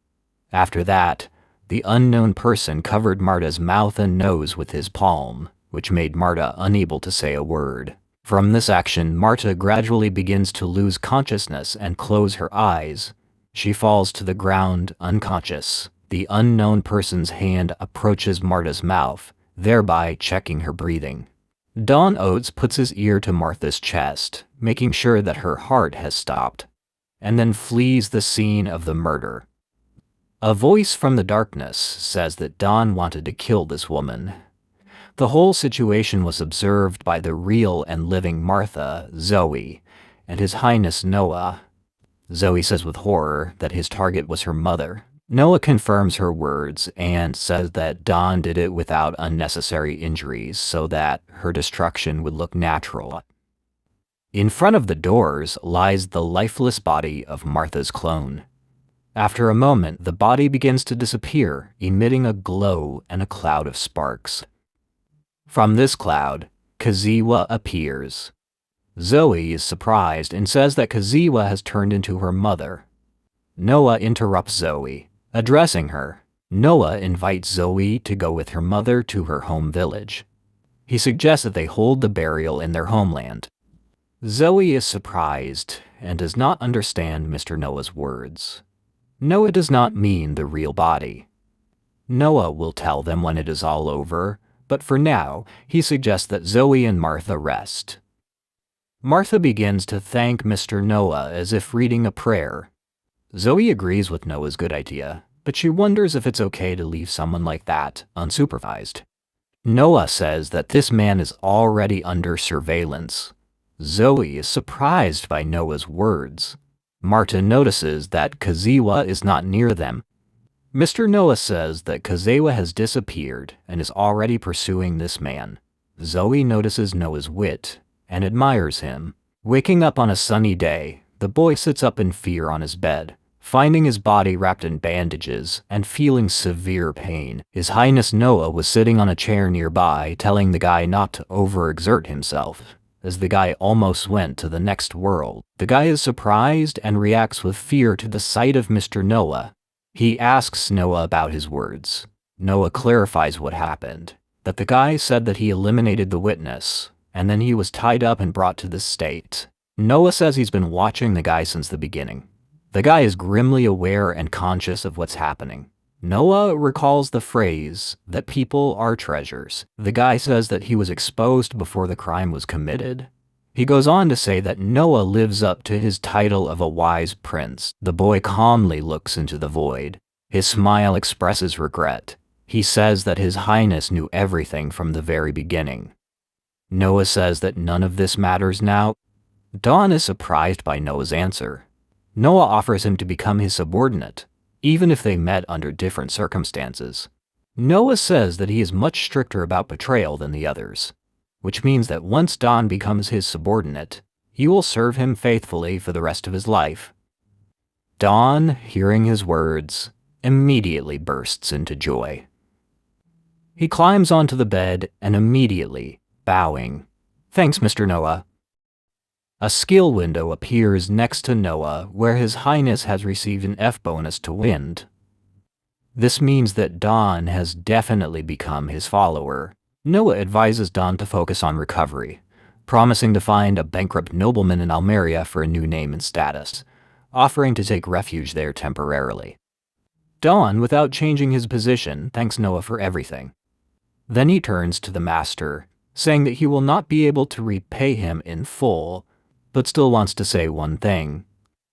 Speaker 1: After that, the unknown person covered Marta's mouth and nose with his palm, which made Marta unable to say a word. From this action, Marta gradually begins to lose consciousness and close her eyes. She falls to the ground unconscious. The unknown person's hand approaches Marta's mouth, thereby checking her breathing. Don Oates puts his ear to Martha's chest, making sure that her heart has stopped, and then flees the scene of the murder. A voice from the darkness says that Don wanted to kill this woman. The whole situation was observed by the real and living Martha, Zoe, and His Highness Noah. Zoe says with horror that his target was her mother. Noah confirms her words and says that Don did it without unnecessary injuries so that her destruction would look natural. In front of the doors lies the lifeless body of Martha's clone. After a moment, the body begins to disappear, emitting a glow and a cloud of sparks. From this cloud, Kaziwa appears. Zoe is surprised and says that Kaziwa has turned into her mother. Noah interrupts Zoe, addressing her. Noah invites Zoe to go with her mother to her home village. He suggests that they hold the burial in their homeland. Zoe is surprised and does not understand Mr. Noah's words. Noah does not mean the real body. Noah will tell them when it is all over, but for now, he suggests that Zoe and Martha rest. Martha begins to thank Mr. Noah as if reading a prayer. Zoe agrees with Noah's good idea, but she wonders if it's okay to leave someone like that unsupervised. Noah says that this man is already under surveillance. Zoe is surprised by Noah's words. Marta notices that Kaziwa is not near them. Mr. Noah says that Kaziwa has disappeared and is already pursuing this man. Zoe notices Noah's wit and admires him. Waking up on a sunny day, the boy sits up in fear on his bed, finding his body wrapped in bandages and feeling severe pain. His Highness Noah was sitting on a chair nearby, telling the guy not to overexert himself, as the guy almost went to the next world. The guy is surprised and reacts with fear to the sight of Mr. Noah. He asks Noah about his words. Noah clarifies what happened, that the guy said that he eliminated the witness, and then he was tied up and brought to this state. Noah says he's been watching the guy since the beginning. The guy is grimly aware and conscious of what's happening. Noah recalls the phrase that people are treasures. The guy says that he was exposed before the crime was committed. He goes on to say that Noah lives up to his title of a wise prince. The boy calmly looks into the void. His smile expresses regret. He says that His Highness knew everything from the very beginning. Noah says that none of this matters now. Don is surprised by Noah's answer. Noah offers him to become his subordinate, even if they met under different circumstances. Noah says that he is much stricter about betrayal than the others, which means that once Don becomes his subordinate, he will serve him faithfully for the rest of his life. Don, hearing his words, immediately bursts into joy. He climbs onto the bed and immediately, bowing, "Thanks, Mr. Noah." A skill window appears next to Noah where His Highness has received an F bonus to wind. This means that Don has definitely become his follower. Noah advises Don to focus on recovery, promising to find a bankrupt nobleman in Almeria for a new name and status, offering to take refuge there temporarily. Don, without changing his position, thanks Noah for everything. Then he turns to the master, saying that he will not be able to repay him in full, but still wants to say one thing.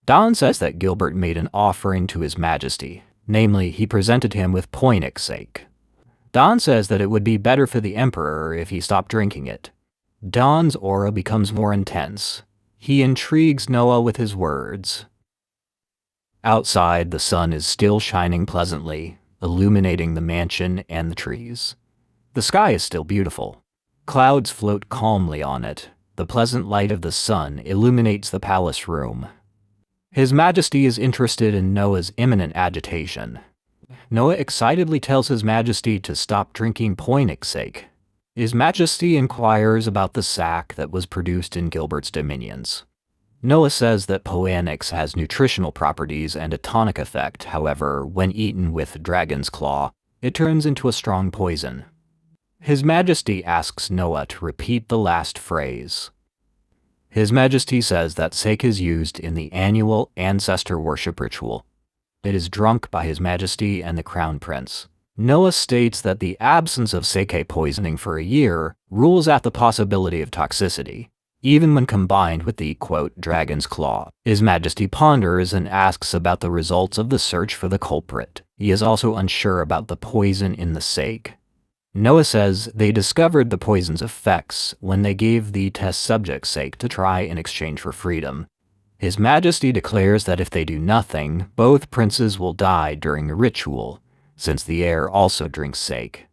Speaker 1: Don says that Gilbert made an offering to His Majesty, namely, he presented him with Poinixake. Don says that it would be better for the Emperor if he stopped drinking it. Don's aura becomes more intense. He intrigues Noah with his words. Outside, the sun is still shining pleasantly, illuminating the mansion and the trees. The sky is still beautiful. Clouds float calmly on it. The pleasant light of the sun illuminates the palace room. His Majesty is interested in Noah's imminent agitation. Noah excitedly tells His Majesty to stop drinking Poinixake. His Majesty inquires about the sack that was produced in Gilbert's dominions. Noah says that Poanix has nutritional properties and a tonic effect. However, when eaten with dragon's claw, it turns into a strong poison. His Majesty asks Noah to repeat the last phrase. His Majesty says that sake is used in the annual ancestor worship ritual. It is drunk by His Majesty and the Crown Prince. Noah states that the absence of sake poisoning for a year rules out the possibility of toxicity, even when combined with the, quote, dragon's claw. His Majesty ponders and asks about the results of the search for the culprit. He is also unsure about the poison in the sake. Noah says they discovered the poison's effects when they gave the test subject sake to try in exchange for freedom. His Majesty declares that if they do nothing, both princes will die during a ritual, since the heir also drinks sake.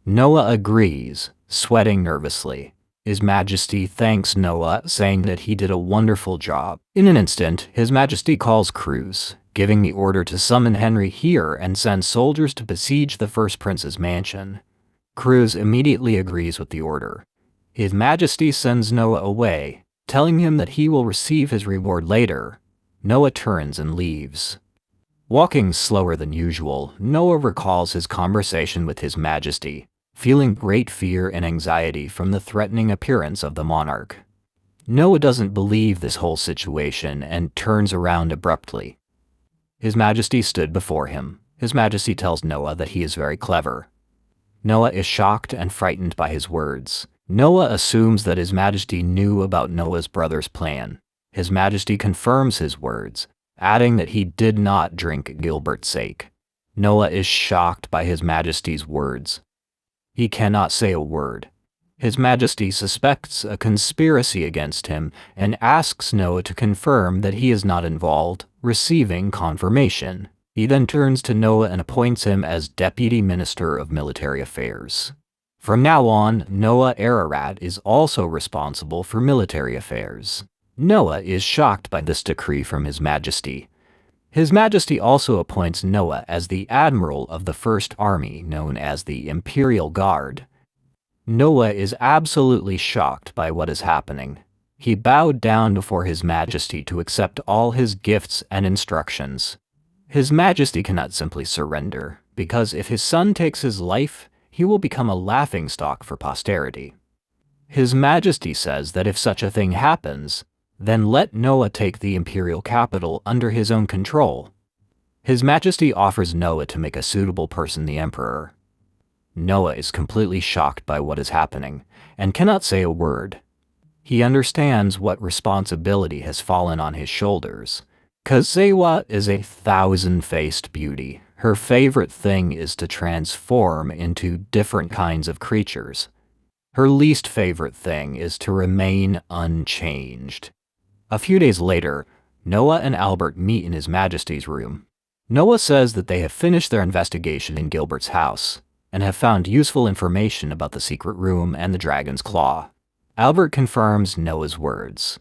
Speaker 1: Noah agrees, sweating nervously. His Majesty thanks Noah, saying that he did a wonderful job. In an instant, His Majesty calls Cruz, giving the order to summon Henry here and send soldiers to besiege the first prince's mansion. Cruz immediately agrees with the order. His Majesty sends Noah away, telling him that he will receive his reward later. Noah turns and leaves. Walking slower than usual, Noah recalls his conversation with His Majesty, feeling great fear and anxiety from the threatening appearance of the monarch. Noah doesn't believe this whole situation and turns around abruptly. His Majesty stood before him. His Majesty tells Noah that he is very clever. Noah is shocked and frightened by his words. Noah assumes that His Majesty knew about Noah's brother's plan. His Majesty confirms his words, adding that he did not drink Gilbert's sake. Noah is shocked by His Majesty's words. He cannot say a word. His Majesty suspects a conspiracy against him and asks Noah to confirm that he is not involved, receiving confirmation. He then turns to Noah and appoints him as Deputy Minister of Military Affairs. From now on, Noah Ararat is also responsible for military affairs. Noah is shocked by this decree from His Majesty. His Majesty also appoints Noah as the Admiral of the First Army, known as the Imperial Guard. Noah is absolutely shocked by what is happening. He bowed down before His Majesty to accept all his gifts and instructions. His Majesty cannot simply surrender, because if his son takes his life, he will become a laughingstock for posterity. His Majesty says that if such a thing happens, then let Noah take the imperial capital under his own control. His Majesty offers Noah to make a suitable person the emperor. Noah is completely shocked by what is happening, and cannot say a word. He understands what responsibility has fallen on his shoulders. Kazewa is a thousand-faced beauty. Her favorite thing is to transform into different kinds of creatures. Her least favorite thing is to remain unchanged. A few days later, Noah and Albert meet in His Majesty's room. Noah says that they have finished their investigation in Gilbert's house, and have found useful information about the secret room and the dragon's claw. Albert confirms Noah's words.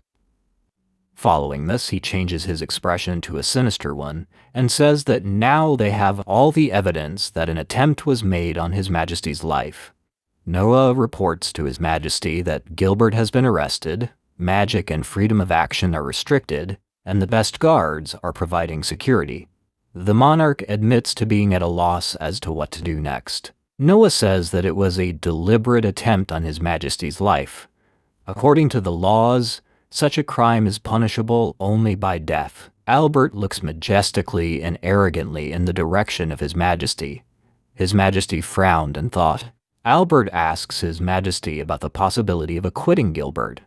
Speaker 1: Following this, he changes his expression to a sinister one, and says that now they have all the evidence that an attempt was made on His Majesty's life. Noah reports to His Majesty that Gilbert has been arrested, magic and freedom of action are restricted, and the best guards are providing security. The monarch admits to being at a loss as to what to do next. Noah says that it was a deliberate attempt on His Majesty's life. According to the laws, such a crime is punishable only by death. Albert looks majestically and arrogantly in the direction of His Majesty. His Majesty frowned and thought. Albert asks His Majesty about the possibility of acquitting Gilbert.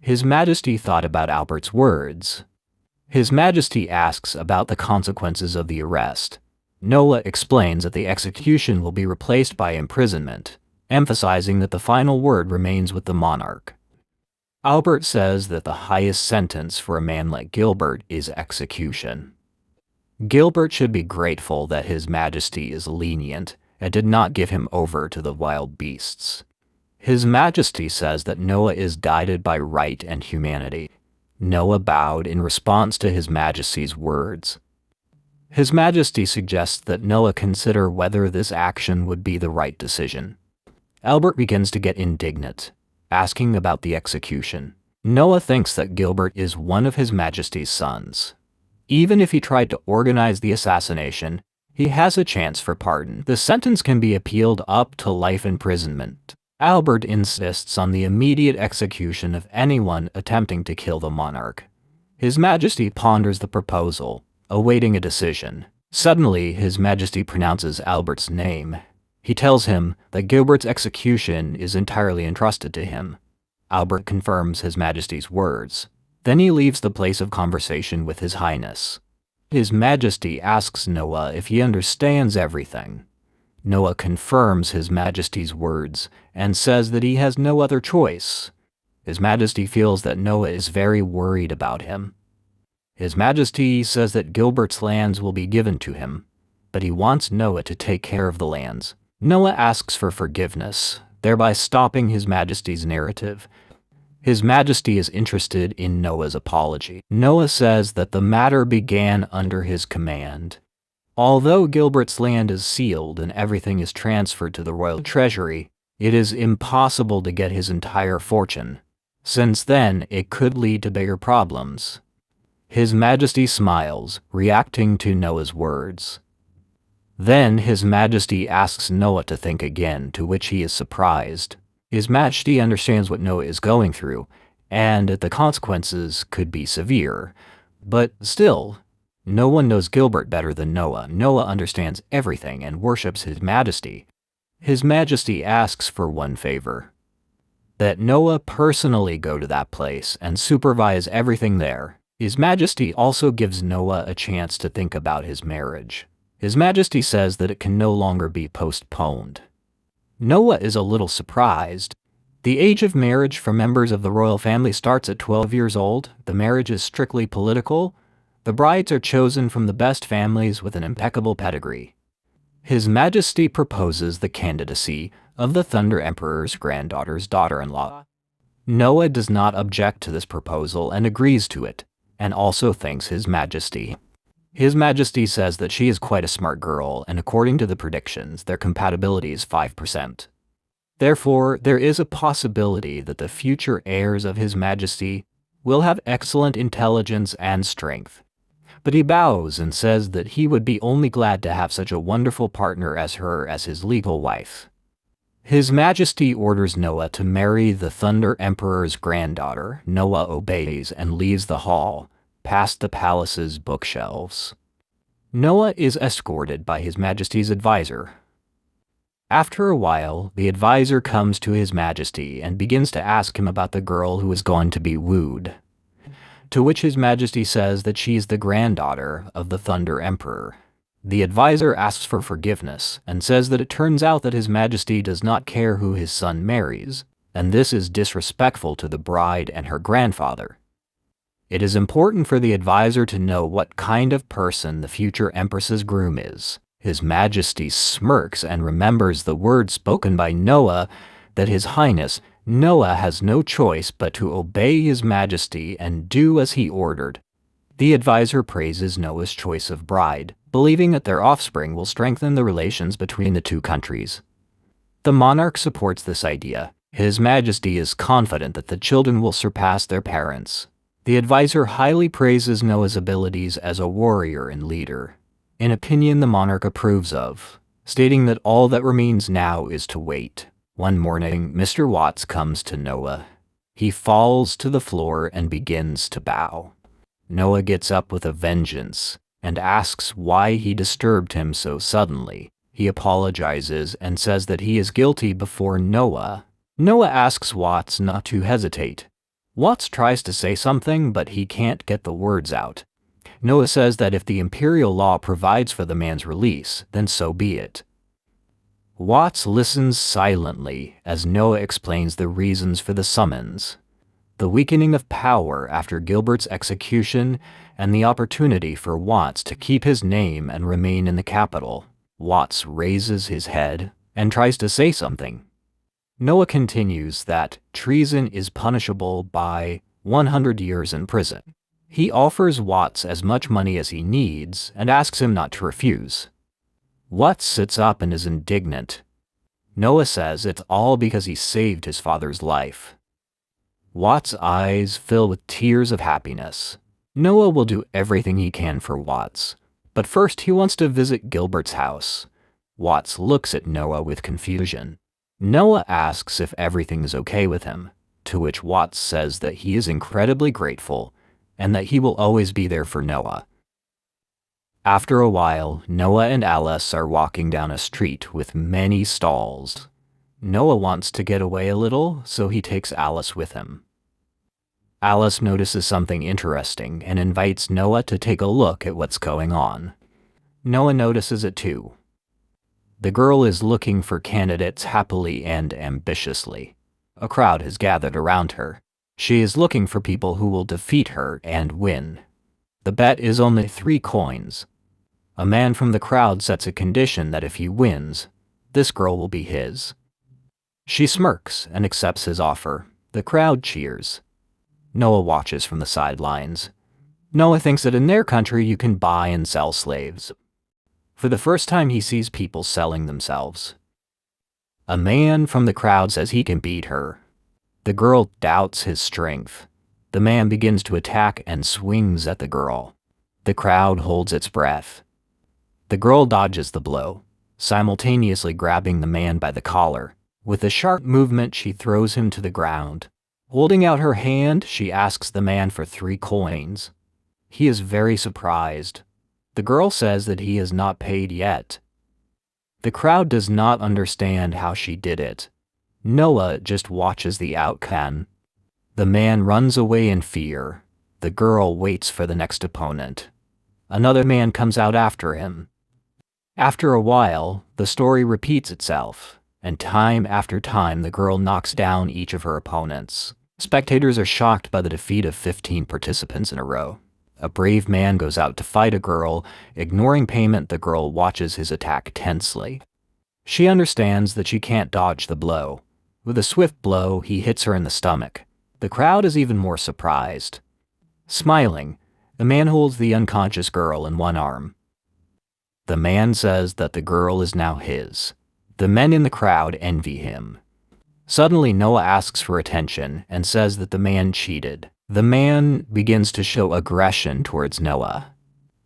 Speaker 1: His Majesty thought about Albert's words. His Majesty asks about the consequences of the arrest. Noah explains that the execution will be replaced by imprisonment, emphasizing that the final word remains with the monarch. Albert says that the highest sentence for a man like Gilbert is execution. Gilbert should be grateful that His Majesty is lenient and did not give him over to the wild beasts. His Majesty says that Noah is guided by right and humanity. Noah bowed in response to His Majesty's words. His Majesty suggests that Noah consider whether this action would be the right decision. Albert begins to get indignant, asking about the execution. Noah thinks that Gilbert is one of His Majesty's sons. Even if he tried to organize the assassination, he has a chance for pardon. The sentence can be appealed up to life imprisonment. Albert insists on the immediate execution of anyone attempting to kill the monarch. His Majesty ponders the proposal, awaiting a decision. Suddenly, His Majesty pronounces Albert's name. He tells him that Gilbert's execution is entirely entrusted to him. Albert confirms His Majesty's words. Then he leaves the place of conversation with His Highness. His Majesty asks Noah if he understands everything. Noah confirms His Majesty's words and says that he has no other choice. His Majesty feels that Noah is very worried about him. His Majesty says that Gilbert's lands will be given to him, but he wants Noah to take care of the lands. Noah asks for forgiveness, thereby stopping His Majesty's narrative. His Majesty is interested in Noah's apology. Noah says that the matter began under his command. Although Gilbert's land is sealed and everything is transferred to the royal treasury, it is impossible to get his entire fortune. Since then, it could lead to bigger problems. His Majesty smiles, reacting to Noah's words. Then His Majesty asks Noah to think again, to which he is surprised. His Majesty understands what Noah is going through, and the consequences could be severe. But still, no one knows Gilbert better than Noah. Noah understands everything and worships His Majesty. His Majesty asks for one favor: that Noah personally go to that place and supervise everything there. His Majesty also gives Noah a chance to think about his marriage. His Majesty says that it can no longer be postponed. Noah is a little surprised. The age of marriage for members of the royal family starts at 12 years old. The marriage is strictly political. The brides are chosen from the best families with an impeccable pedigree. His Majesty proposes the candidacy of the Thunder Emperor's granddaughter's daughter-in-law. Noah does not object to this proposal and agrees to it, and also thanks His Majesty. His Majesty says that she is quite a smart girl, and according to the predictions, their compatibility is 5%. Therefore, there is a possibility that the future heirs of His Majesty will have excellent intelligence and strength. But he bows and says that he would be only glad to have such a wonderful partner as her as his legal wife. His Majesty orders Noah to marry the Thunder Emperor's granddaughter. Noah obeys and leaves the hall, past the palace's bookshelves. Noah is escorted by His Majesty's advisor. After a while, the advisor comes to His Majesty and begins to ask him about the girl who is going to be wooed, to which His Majesty says that she is the granddaughter of the Thunder Emperor. The advisor asks for forgiveness and says that it turns out that His Majesty does not care who his son marries, and this is disrespectful to the bride and her grandfather. It is important for the advisor to know what kind of person the future Empress's groom is. His Majesty smirks and remembers the words spoken by Noah that His Highness Noah has no choice but to obey His Majesty and do as he ordered. The advisor praises Noah's choice of bride, believing that their offspring will strengthen the relations between the two countries. The monarch supports this idea. His Majesty is confident that the children will surpass their parents. The advisor highly praises Noah's abilities as a warrior and leader, an opinion the monarch approves of, stating that all that remains now is to wait. One morning, Mr. Watts comes to Noah. He falls to the floor and begins to bow. Noah gets up with a vengeance and asks why he disturbed him so suddenly. He apologizes and says that he is guilty before Noah. Noah asks Watts not to hesitate. Watts tries to say something, but he can't get the words out. Noah says that if the imperial law provides for the man's release, then so be it. Watts listens silently as Noah explains the reasons for the summons: the weakening of power after Gilbert's execution, and the opportunity for Watts to keep his name and remain in the capital. Watts raises his head and tries to say something. Noah continues that treason is punishable by 100 years in prison. He offers Watts as much money as he needs and asks him not to refuse. Watts sits up and is indignant. Noah says it's all because he saved his father's life. Watts' eyes fill with tears of happiness. Noah will do everything he can for Watts, but first he wants to visit Gilbert's house. Watts looks at Noah with confusion. Noah asks if everything is okay with him, to which Watts says that he is incredibly grateful and that he will always be there for Noah. After a while, Noah and Alice are walking down a street with many stalls. Noah wants to get away a little, so he takes Alice with him. Alice notices something interesting and invites Noah to take a look at what's going on. Noah notices it too. The girl is looking for candidates happily and ambitiously. A crowd has gathered around her. She is looking for people who will defeat her and win. The bet is only 3 coins. A man from the crowd sets a condition that if he wins, this girl will be his. She smirks and accepts his offer. The crowd cheers. Noah watches from the sidelines. Noah thinks that in their country you can buy and sell slaves. For the first time he sees people selling themselves. A man from the crowd says he can beat her. The girl doubts his strength. The man begins to attack and swings at the girl. The crowd holds its breath. The girl dodges the blow, simultaneously grabbing the man by the collar. With a sharp movement, she throws him to the ground. Holding out her hand, she asks the man for 3 coins. He is very surprised. The girl says that he has not paid yet. The crowd does not understand how she did it. Noah just watches the outcome. The man runs away in fear. The girl waits for the next opponent. Another man comes out after him. After a while, the story repeats itself, and time after time the girl knocks down each of her opponents. Spectators are shocked by the defeat of 15 participants in a row. A brave man goes out to fight a girl. Ignoring payment, the girl watches his attack tensely. She understands that she can't dodge the blow. With a swift blow, he hits her in the stomach. The crowd is even more surprised. Smiling, the man holds the unconscious girl in one arm. The man says that the girl is now his. The men in the crowd envy him. Suddenly, Noah asks for attention and says that the man cheated. The man begins to show aggression towards Noah.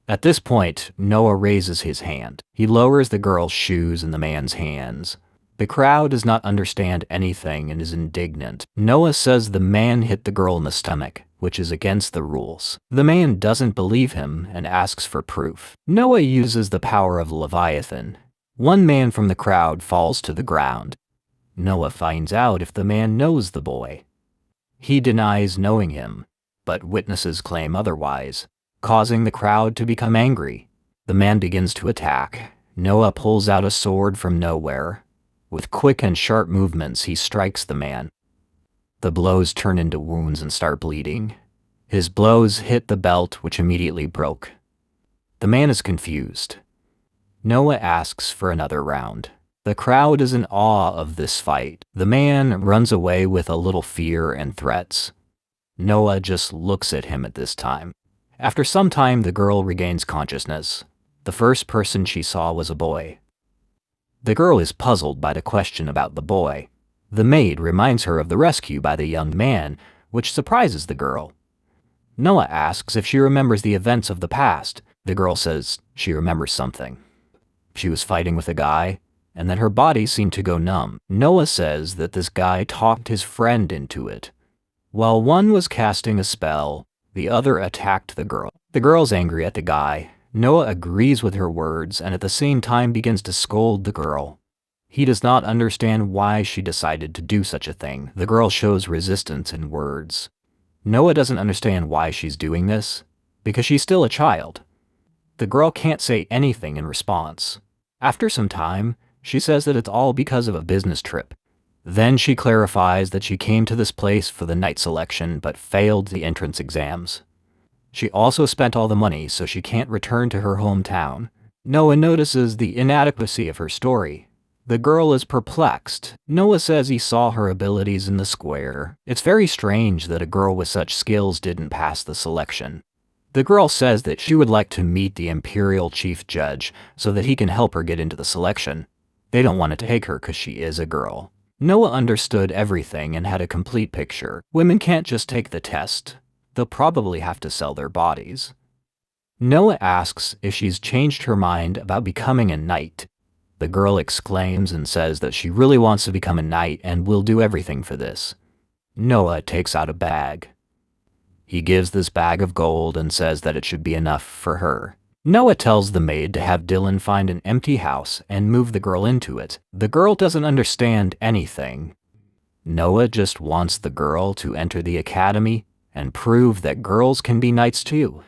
Speaker 1: At this point, Noah raises his hand. He lowers the girl's shoes in the man's hands. The crowd does not understand anything and is indignant. Noah says the man hit the girl in the stomach, which is against the rules. The man doesn't believe him and asks for proof. Noah uses the power of Leviathan. One man from the crowd falls to the ground. Noah finds out if the man knows the boy. He denies knowing him, but witnesses claim otherwise, causing the crowd to become angry. The man begins to attack. Noah pulls out a sword from nowhere. With quick and sharp movements, he strikes the man. The blows turn into wounds and start bleeding. His blows hit the belt, which immediately broke. The man is confused. Noah asks for another round. The crowd is in awe of this fight. The man runs away with a little fear and threats. Noah just looks at him at this time. After some time, the girl regains consciousness. The first person she saw was a boy. The girl is puzzled by the question about the boy. The maid reminds her of the rescue by the young man, which surprises the girl. Noah asks if she remembers the events of the past. The girl says she remembers something. She was fighting with a guy, and then her body seemed to go numb. Noah says that this guy talked his friend into it. While one was casting a spell, the other attacked the girl. The girl's angry at the guy. Noah agrees with her words and at the same time begins to scold the girl. He does not understand why she decided to do such a thing. The girl shows resistance in words. Noah doesn't understand why she's doing this, because she's still a child. The girl can't say anything in response. After some time, she says that it's all because of a business trip. Then she clarifies that she came to this place for the night selection but failed the entrance exams. She also spent all the money, so she can't return to her hometown. Noah notices the inadequacy of her story. The girl is perplexed. Noah says he saw her abilities in the square. It's very strange that a girl with such skills didn't pass the selection. The girl says that she would like to meet the Imperial Chief Judge so that he can help her get into the selection. They don't want to take her because she is a girl. Noah understood everything and had a complete picture. Women can't just take the test. They'll probably have to sell their bodies. Noah asks if she's changed her mind about becoming a knight. The girl exclaims and says that she really wants to become a knight and will do everything for this. Noah takes out a bag. He gives this bag of gold and says that it should be enough for her. Noah tells the maid to have Dylan find an empty house and move the girl into it. The girl doesn't understand anything. Noah just wants the girl to enter the academy and prove that girls can be knights too.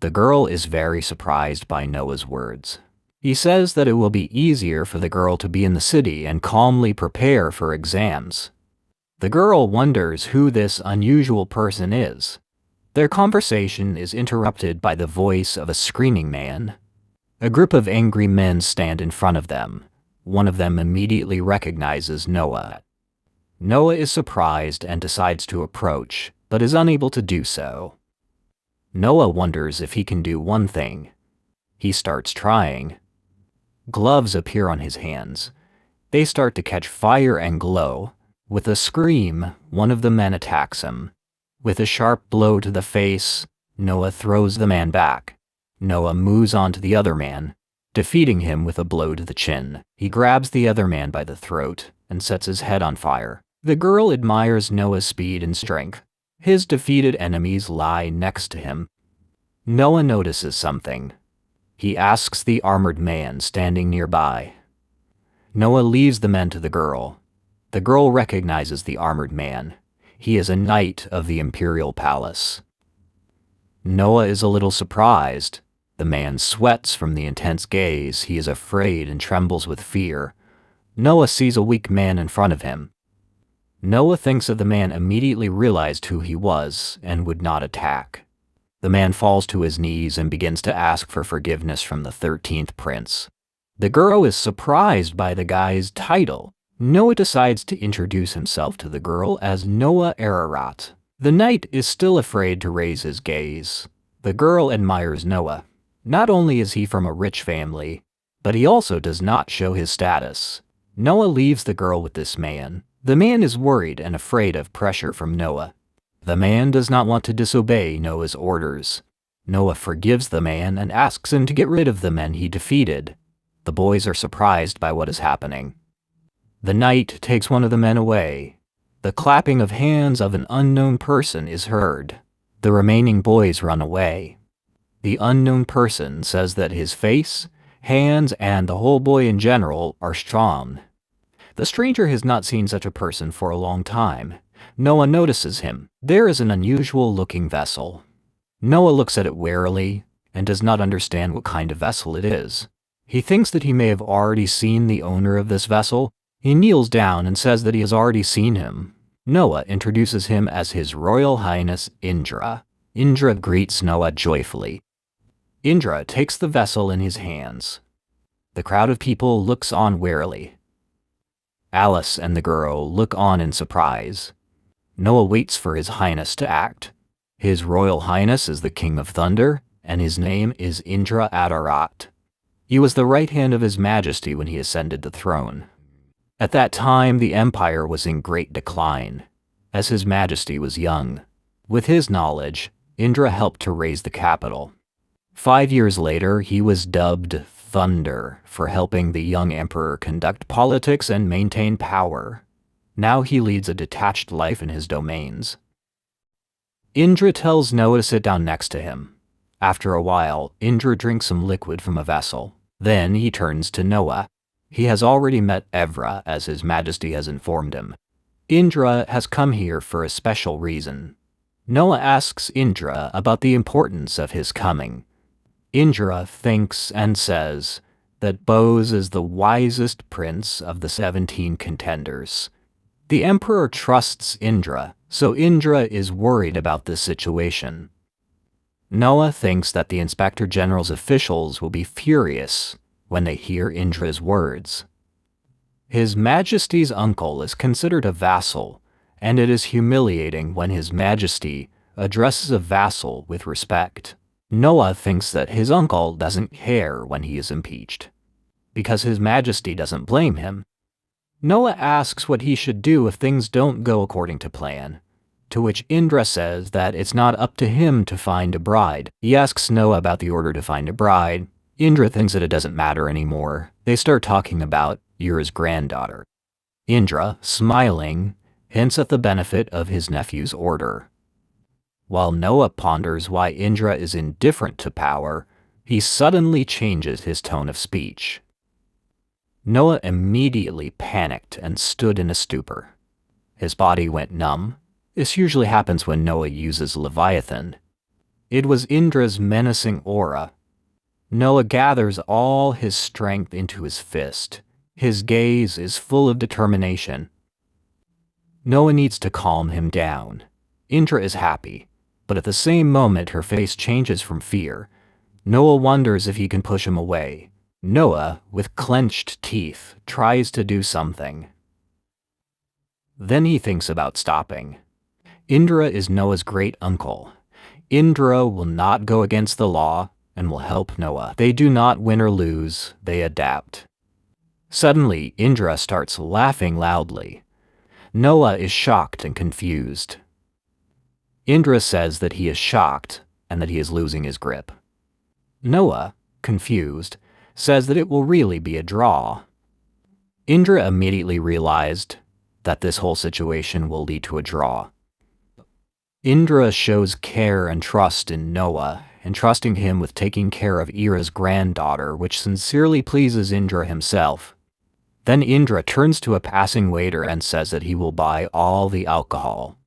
Speaker 1: The girl is very surprised by Noah's words. He says that it will be easier for the girl to be in the city and calmly prepare for exams. The girl wonders who this unusual person is. Their conversation is interrupted by the voice of a screaming man. A group of angry men stand in front of them. One of them immediately recognizes Noah. Noah is surprised and decides to approach, but is unable to do so. Noah wonders if he can do one thing. He starts trying. Gloves appear on his hands. They start to catch fire and glow. With a scream, one of the men attacks him. With a sharp blow to the face, Noah throws the man back. Noah moves on to the other man, defeating him with a blow to the chin. He grabs the other man by the throat and sets his head on fire. The girl admires Noah's speed and strength. His defeated enemies lie next to him. Noah notices something. He asks the armored man standing nearby. Noah leaves the men to the girl. The girl recognizes the armored man. He is a knight of the imperial palace. Noah is a little surprised. The man sweats from the intense gaze. He is afraid and trembles with fear. Noah sees a weak man in front of him. Noah thinks that the man immediately realized who he was and would not attack. The man falls to his knees and begins to ask for forgiveness from the 13th prince. The girl is surprised by the guy's title. Noah decides to introduce himself to the girl as Noah Ararat. The knight is still afraid to raise his gaze. The girl admires Noah. Not only is he from a rich family, but he also does not show his status. Noah leaves the girl with this man. The man is worried and afraid of pressure from Noah. The man does not want to disobey Noah's orders. Noah forgives the man and asks him to get rid of the men he defeated. The boys are surprised by what is happening. The knight takes one of the men away. The clapping of hands of an unknown person is heard. The remaining boys run away. The unknown person says that his face, hands, and the whole boy in general are strong. The stranger has not seen such a person for a long time. Noah notices him. There is an unusual-looking vessel. Noah looks at it warily and does not understand what kind of vessel it is. He thinks that he may have already seen the owner of this vessel. He kneels down and says that he has already seen him. Noah introduces him as His Royal Highness Indra. Indra greets Noah joyfully. Indra takes the vessel in his hands. The crowd of people looks on warily. Alice and the girl look on in surprise. Noah waits for His Highness to act. His Royal Highness is the King of Thunder, and his name is Indra Adarat. He was the right hand of His Majesty when he ascended the throne. At that time, the empire was in great decline, as His Majesty was young. With his knowledge, Indra helped to raise the capital. 5 years later, he was dubbed Thunder for helping the young emperor conduct politics and maintain power. Now he leads a detached life in his domains. Indra tells Noah to sit down next to him. After a while, Indra drinks some liquid from a vessel. Then he turns to Noah. He has already met Evra, as His Majesty has informed him. Indra has come here for a special reason. Noah asks Indra about the importance of his coming. Indra thinks and says that Bose is the wisest prince of the 17 contenders. The emperor trusts Indra, so Indra is worried about this situation. Noah thinks that the Inspector General's officials will be furious when they hear Indra's words. His Majesty's uncle is considered a vassal, and it is humiliating when His Majesty addresses a vassal with respect. Noah thinks that his uncle doesn't care when he is impeached, because His Majesty doesn't blame him. Noah asks what he should do if things don't go according to plan, to which Indra says that it's not up to him to find a bride. He asks Noah about the order to find a bride. Indra thinks that it doesn't matter anymore. They start talking about Ura's granddaughter. Indra, smiling, hints at the benefit of his nephew's order. While Noah ponders why Indra is indifferent to power, He suddenly changes his tone of speech. Noah immediately panicked and stood in a stupor. His body went numb. This usually happens when Noah uses Leviathan. It was Indra's menacing aura. Noah gathers all his strength into his fist. His gaze is full of determination. Noah needs to calm him down. Indra is happy, but at the same moment her face changes from fear. Noah wonders if he can push him away. Noah, with clenched teeth, tries to do something. Then he thinks about stopping. Indra is Noah's great uncle. Indra will not go against the law and will help Noah. They do not win or lose, they adapt. Suddenly, Indra starts laughing loudly. Noah is shocked and confused. Indra says that he is shocked and that he is losing his grip. Noah, confused, says that it will really be a draw. Indra immediately realized that this whole situation will lead to a draw. Indra shows care and trust in Noah, entrusting him with taking care of Ira's granddaughter, which sincerely pleases Indra himself. Then Indra turns to a passing waiter and says that he will buy all the alcohol.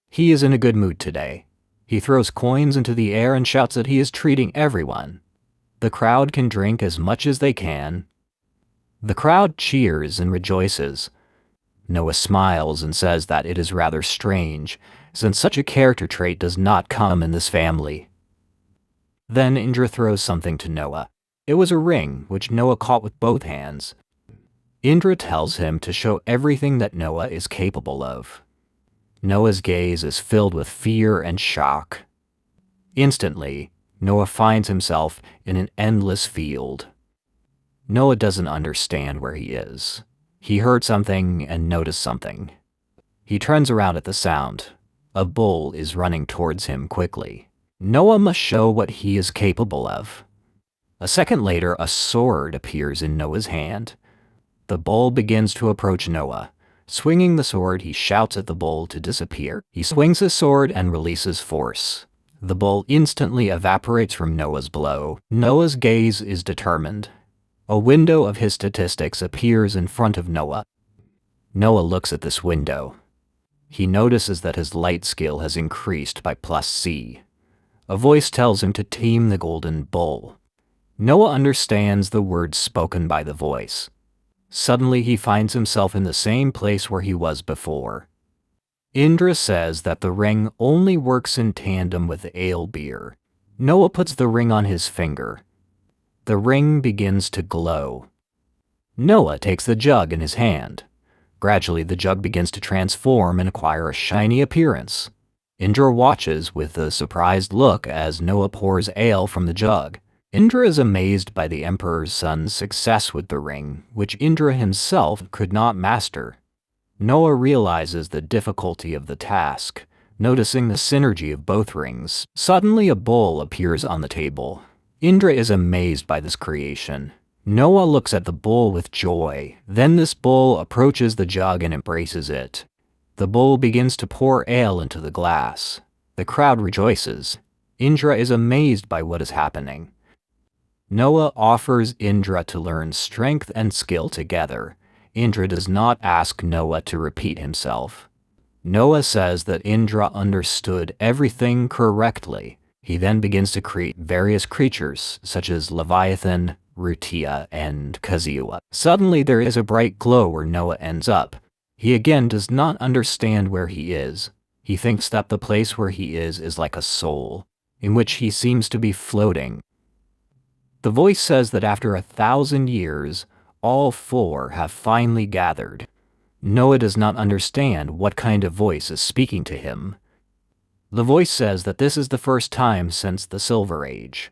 Speaker 1: He is in a good mood today. He throws coins into the air and shouts that he is treating everyone. The crowd can drink as much as they can. The crowd cheers and rejoices. Noah smiles and says that it is rather strange, since such a character trait does not come in this family. Then Indra throws something to Noah. It was a ring, which Noah caught with both hands. Indra tells him to show everything that Noah is capable of. Noah's gaze is filled with fear and shock. Instantly, Noah finds himself in an endless field. Noah doesn't understand where he is. He heard something and noticed something. He turns around at the sound. A bull is running towards him quickly. Noah must show what he is capable of. A second later, a sword appears in Noah's hand. The bull begins to approach Noah. Swinging the sword, he shouts at the bull to disappear. He swings his sword and releases force. The bull instantly evaporates from Noah's blow. Noah's gaze is determined. A window of his statistics appears in front of Noah. Noah looks at this window. He notices that his light skill has increased by +C. A voice tells him to tame the golden bull. Noah understands the words spoken by the voice. Suddenly he finds himself in the same place where he was before. Indra says that the ring only works in tandem with ale beer. Noah puts the ring on his finger. The ring begins to glow. Noah takes the jug in his hand. Gradually the jug begins to transform and acquire a shiny appearance. Indra watches with a surprised look as Noah pours ale from the jug. Indra is amazed by the Emperor's son's success with the ring, which Indra himself could not master. Noah realizes the difficulty of the task, noticing the synergy of both rings. Suddenly a bowl appears on the table. Indra is amazed by this creation. Noah looks at the bull with joy. Then this bull approaches the jug and embraces it. The bull begins to pour ale into the glass. The crowd rejoices. Indra is amazed by what is happening. Noah offers Indra to learn strength and skill together. Indra does not ask Noah to repeat himself. Noah says that Indra understood everything correctly. He then begins to create various creatures, such as Leviathan, Rutia, and Kaziua. Suddenly there is a bright glow where Noah ends up. He again does not understand where he is. He thinks that the place where he is like a soul, in which he seems to be floating. The voice says that after 1,000 years, all four have finally gathered. Noah does not understand what kind of voice is speaking to him. The voice says that this is the first time since the Silver Age.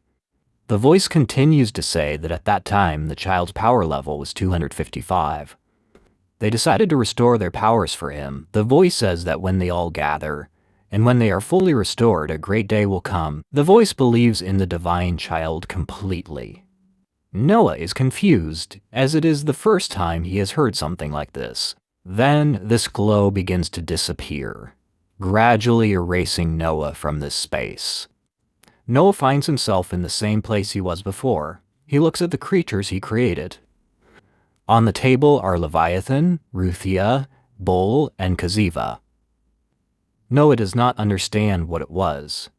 Speaker 1: The voice continues to say that at that time the child's power level was 255. They decided to restore their powers for him. The voice says that when they all gather, and when they are fully restored, a great day will come. The voice believes in the divine child completely. Noah is confused, as it is the first time he has heard something like this. Then this glow begins to disappear, gradually erasing Noah from this space. Noah finds himself in the same place he was before. He looks at the creatures he created. On the table are Leviathan, Ruthia, Bull, and Kaziva. Noah does not understand what it was.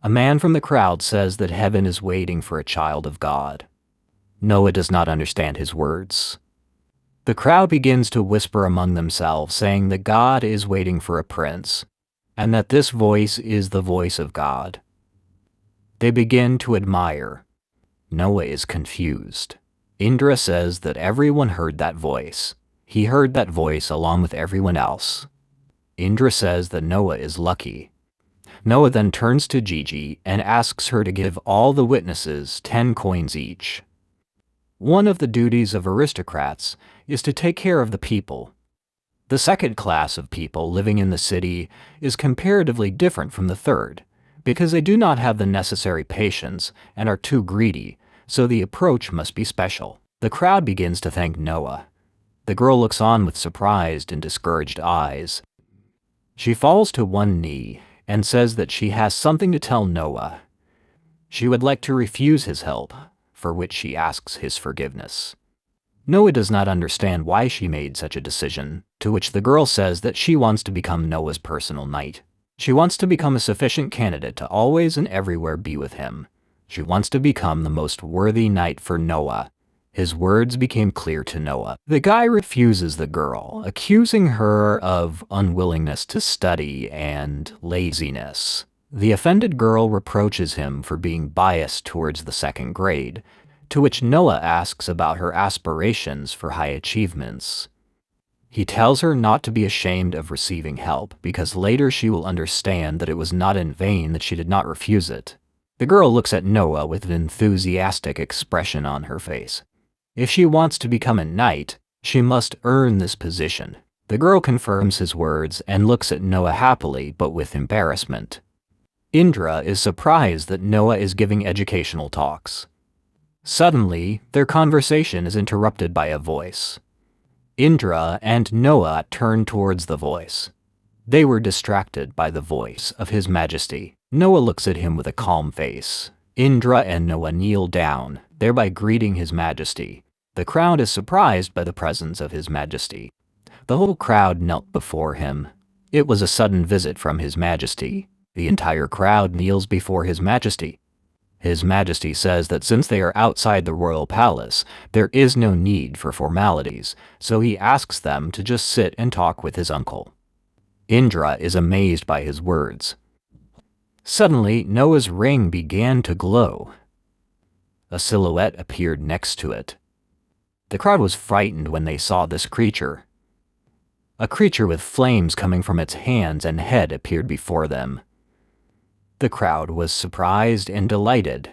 Speaker 1: A man from the crowd says that heaven is waiting for a child of God. Noah does not understand his words. The crowd begins to whisper among themselves, saying that God is waiting for a prince, and that this voice is the voice of God. They begin to admire. Noah is confused. Indra says that everyone heard that voice. He heard that voice along with everyone else. Indra says that Noah is lucky. Noah then turns to Gigi and asks her to give all the witnesses 10 coins each. One of the duties of aristocrats is to take care of the people. The second class of people living in the city is comparatively different from the third, because they do not have the necessary patience and are too greedy, so the approach must be special. The crowd begins to thank Noah. The girl looks on with surprised and discouraged eyes. She falls to one knee and says that she has something to tell Noah. She would like to refuse his help, for which she asks his forgiveness. Noah does not understand why she made such a decision, to which the girl says that she wants to become Noah's personal knight. She wants to become a sufficient candidate to always and everywhere be with him. She wants to become the most worthy knight for Noah. His words became clear to Noah. The guy refuses the girl, accusing her of unwillingness to study and laziness. The offended girl reproaches him for being biased towards the second grade, to which Noah asks about her aspirations for high achievements. He tells her not to be ashamed of receiving help, because later she will understand that it was not in vain that she did not refuse it. The girl looks at Noah with an enthusiastic expression on her face. If she wants to become a knight, she must earn this position. The girl confirms his words and looks at Noah happily, but with embarrassment. Indra is surprised that Noah is giving educational talks. Suddenly, their conversation is interrupted by a voice. Indra and Noah turn towards the voice. They were distracted by the voice of His Majesty. Noah looks at him with a calm face. Indra and Noah kneel down, thereby greeting His Majesty. The crowd is surprised by the presence of His Majesty. The whole crowd knelt before him. It was a sudden visit from His Majesty. The entire crowd kneels before His Majesty. His Majesty says that since they are outside the royal palace, there is no need for formalities, so he asks them to just sit and talk with his uncle. Indra is amazed by his words. Suddenly, Noah's ring began to glow. A silhouette appeared next to it. The crowd was frightened when they saw this creature. A creature with flames coming from its hands and head appeared before them. The crowd was surprised and delighted.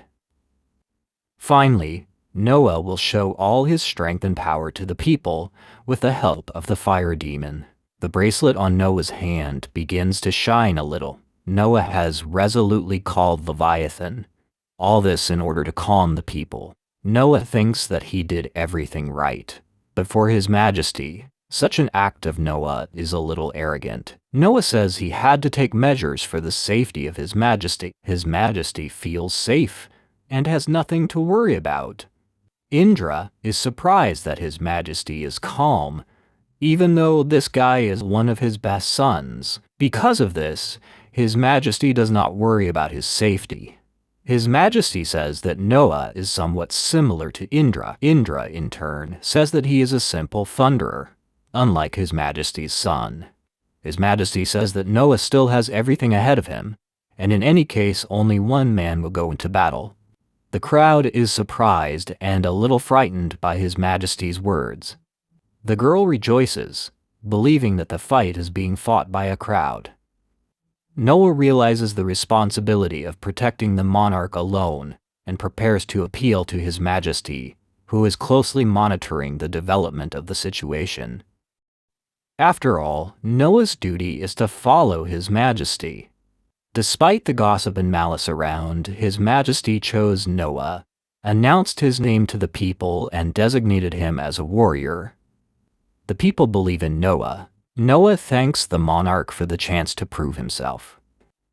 Speaker 1: Finally, Noah will show all his strength and power to the people with the help of the fire demon. The bracelet on Noah's hand begins to shine a little. Noah has resolutely called Leviathan. All this in order to calm the people. Noah thinks that he did everything right, but for His Majesty, such an act of Noah is a little arrogant. Noah says he had to take measures for the safety of His Majesty. His Majesty feels safe and has nothing to worry about. Indra is surprised that His Majesty is calm, even though this guy is one of his best sons. Because of this, His Majesty does not worry about his safety. His Majesty says that Noah is somewhat similar to Indra. Indra, in turn, says that he is a simple thunderer, unlike His Majesty's son. His Majesty says that Noah still has everything ahead of him, and in any case only one man will go into battle. The crowd is surprised and a little frightened by His Majesty's words. The girl rejoices, believing that the fight is being fought by a crowd. Noah realizes the responsibility of protecting the monarch alone and prepares to appeal to His Majesty, who is closely monitoring the development of the situation. After all, Noah's duty is to follow His Majesty. Despite the gossip and malice around, His Majesty chose Noah, announced his name to the people, and designated him as a warrior. The people believe in Noah. Noah thanks the monarch for the chance to prove himself.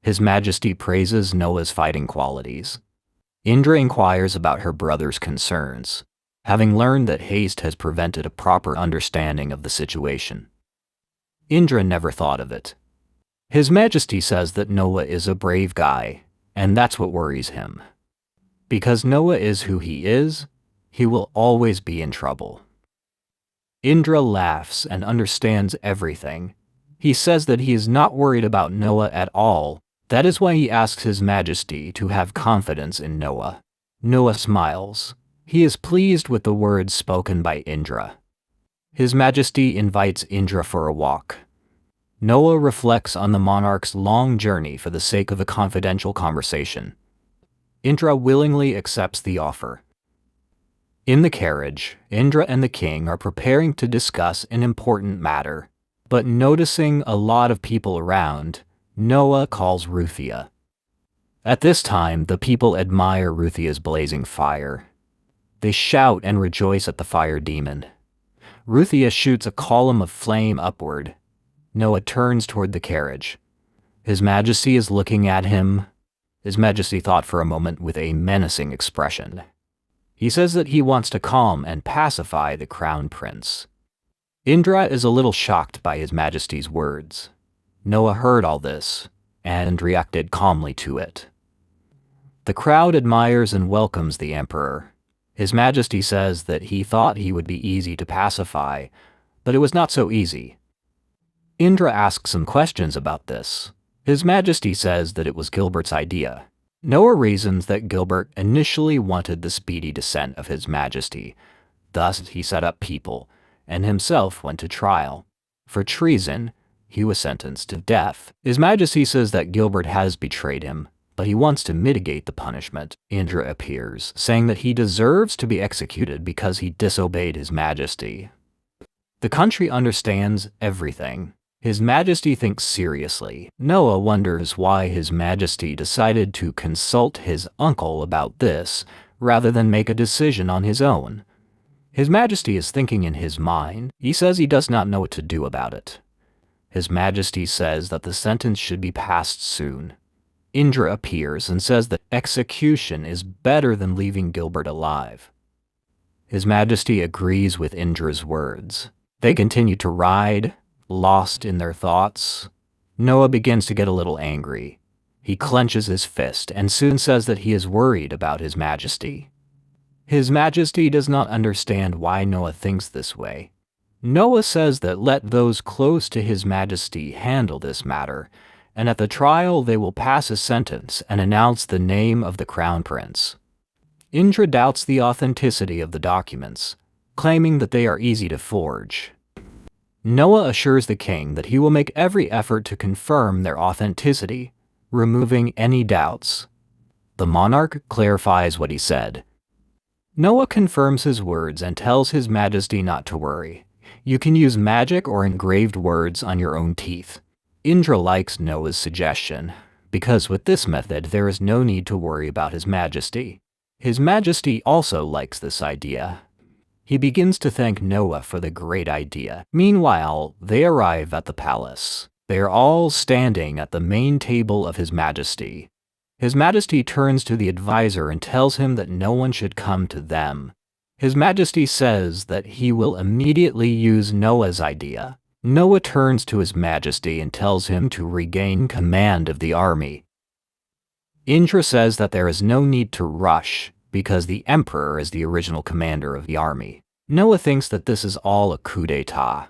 Speaker 1: His Majesty praises Noah's fighting qualities. Indra inquires about her brother's concerns, having learned that haste has prevented a proper understanding of the situation. Indra never thought of it. His Majesty says that Noah is a brave guy, and that's what worries him. Because Noah is who he is, he will always be in trouble. Indra laughs and understands everything. He says that he is not worried about Noah at all. That is why he asks His Majesty to have confidence in Noah. Noah smiles. He is pleased with the words spoken by Indra. His Majesty invites Indra for a walk. Noah reflects on the monarch's long journey for the sake of a confidential conversation. Indra willingly accepts the offer. In the carriage, Indra and the king are preparing to discuss an important matter, but noticing a lot of people around, Noah calls Ruthia. At this time, the people admire Ruthia's blazing fire. They shout and rejoice at the fire demon. Ruthia shoots a column of flame upward. Noah turns toward the carriage. His Majesty is looking at him. His Majesty thought for a moment with a menacing expression. He says that he wants to calm and pacify the crown prince. Indra is a little shocked by His Majesty's words. Noah heard all this and reacted calmly to it. The crowd admires and welcomes the emperor. His Majesty says that he thought he would be easy to pacify, but it was not so easy. Indra asks some questions about this. His Majesty says that it was Gilbert's idea. Noah reasons that Gilbert initially wanted the speedy descent of His Majesty. Thus he set up people, and himself went to trial. For treason, he was sentenced to death. His Majesty says that Gilbert has betrayed him, but he wants to mitigate the punishment. Indra appears, saying that he deserves to be executed because he disobeyed His Majesty. The country understands everything. His Majesty thinks seriously. Noah wonders why His Majesty decided to consult his uncle about this rather than make a decision on his own. His Majesty is thinking in his mind. He says he does not know what to do about it. His Majesty says that the sentence should be passed soon. Indra appears and says that execution is better than leaving Gilbert alive. His Majesty agrees with Indra's words. They continue to ride, lost in their thoughts. Noah begins to get a little angry. He clenches his fist and soon says that he is worried about His Majesty. His Majesty does not understand why Noah thinks this way. Noah says that let those close to His Majesty handle this matter, and at the trial they will pass a sentence and announce the name of the crown prince. Indra doubts the authenticity of the documents, claiming that they are easy to forge. Noah assures the king that he will make every effort to confirm their authenticity, removing any doubts. The monarch clarifies what he said. Noah confirms his words and tells His Majesty not to worry. You can use magic or engraved words on your own teeth. Indra likes Noah's suggestion, because with this method there is no need to worry about His Majesty. His Majesty also likes this idea. He begins to thank Noah for the great idea. Meanwhile, they arrive at the palace. They are all standing at the main table of His Majesty. His Majesty turns to the advisor and tells him that no one should come to them. His Majesty says that he will immediately use Noah's idea. Noah turns to His Majesty and tells him to regain command of the army. Indra says that there is no need to rush, because the emperor is the original commander of the army. Noah thinks that this is all a coup d'etat.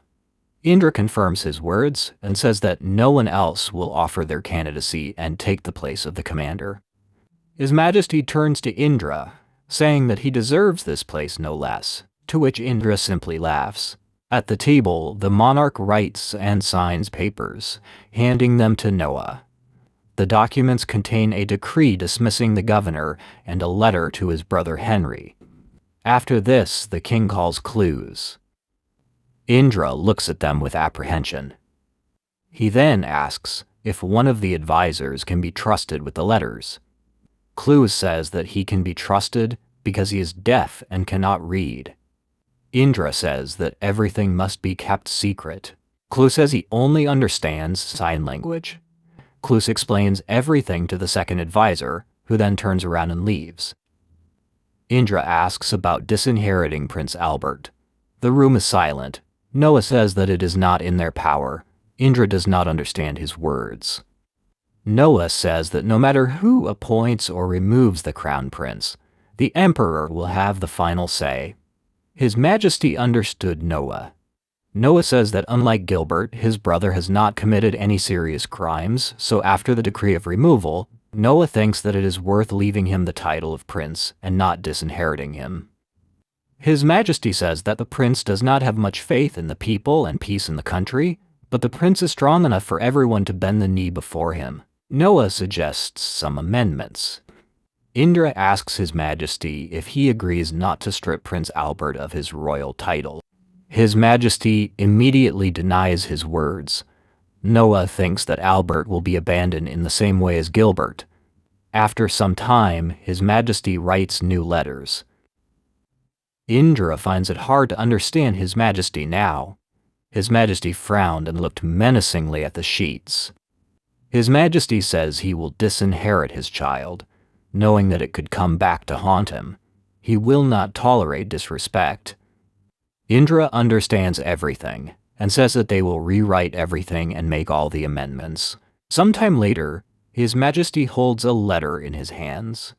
Speaker 1: Indra confirms his words and says that no one else will offer their candidacy and take the place of the commander. His Majesty turns to Indra, saying that he deserves this place no less, to which Indra simply laughs. At the table, the monarch writes and signs papers, handing them to Noah. The documents contain a decree dismissing the governor and a letter to his brother Henry. After this, the king calls clues. Indra looks at them with apprehension. He then asks if one of the advisors can be trusted with the letters. Clues says that he can be trusted because he is deaf and cannot read. Indra says that everything must be kept secret. Clue says he only understands sign language. Cluse explains everything to the second advisor, who then turns around and leaves. Indra asks about disinheriting Prince Albert. The room is silent. Noah says that it is not in their power. Indra does not understand his words. Noah says that no matter who appoints or removes the crown prince, the emperor will have the final say. His Majesty understood Noah. Noah says that unlike Gilbert, his brother has not committed any serious crimes, so after the decree of removal, Noah thinks that it is worth leaving him the title of prince and not disinheriting him. His Majesty says that the prince does not have much faith in the people and peace in the country, but the prince is strong enough for everyone to bend the knee before him. Noah suggests some amendments. Indra asks His Majesty if he agrees not to strip Prince Albert of his royal title. His Majesty immediately denies his words. Noah thinks that Albert will be abandoned in the same way as Gilbert. After some time, His Majesty writes new letters. Indra finds it hard to understand His Majesty now. His Majesty frowned and looked menacingly at the sheets. His Majesty says he will disinherit his child, knowing that it could come back to haunt him. He will not tolerate disrespect. Indra understands everything, and says that they will rewrite everything and make all the amendments. Sometime later, His Majesty holds a letter in his hands.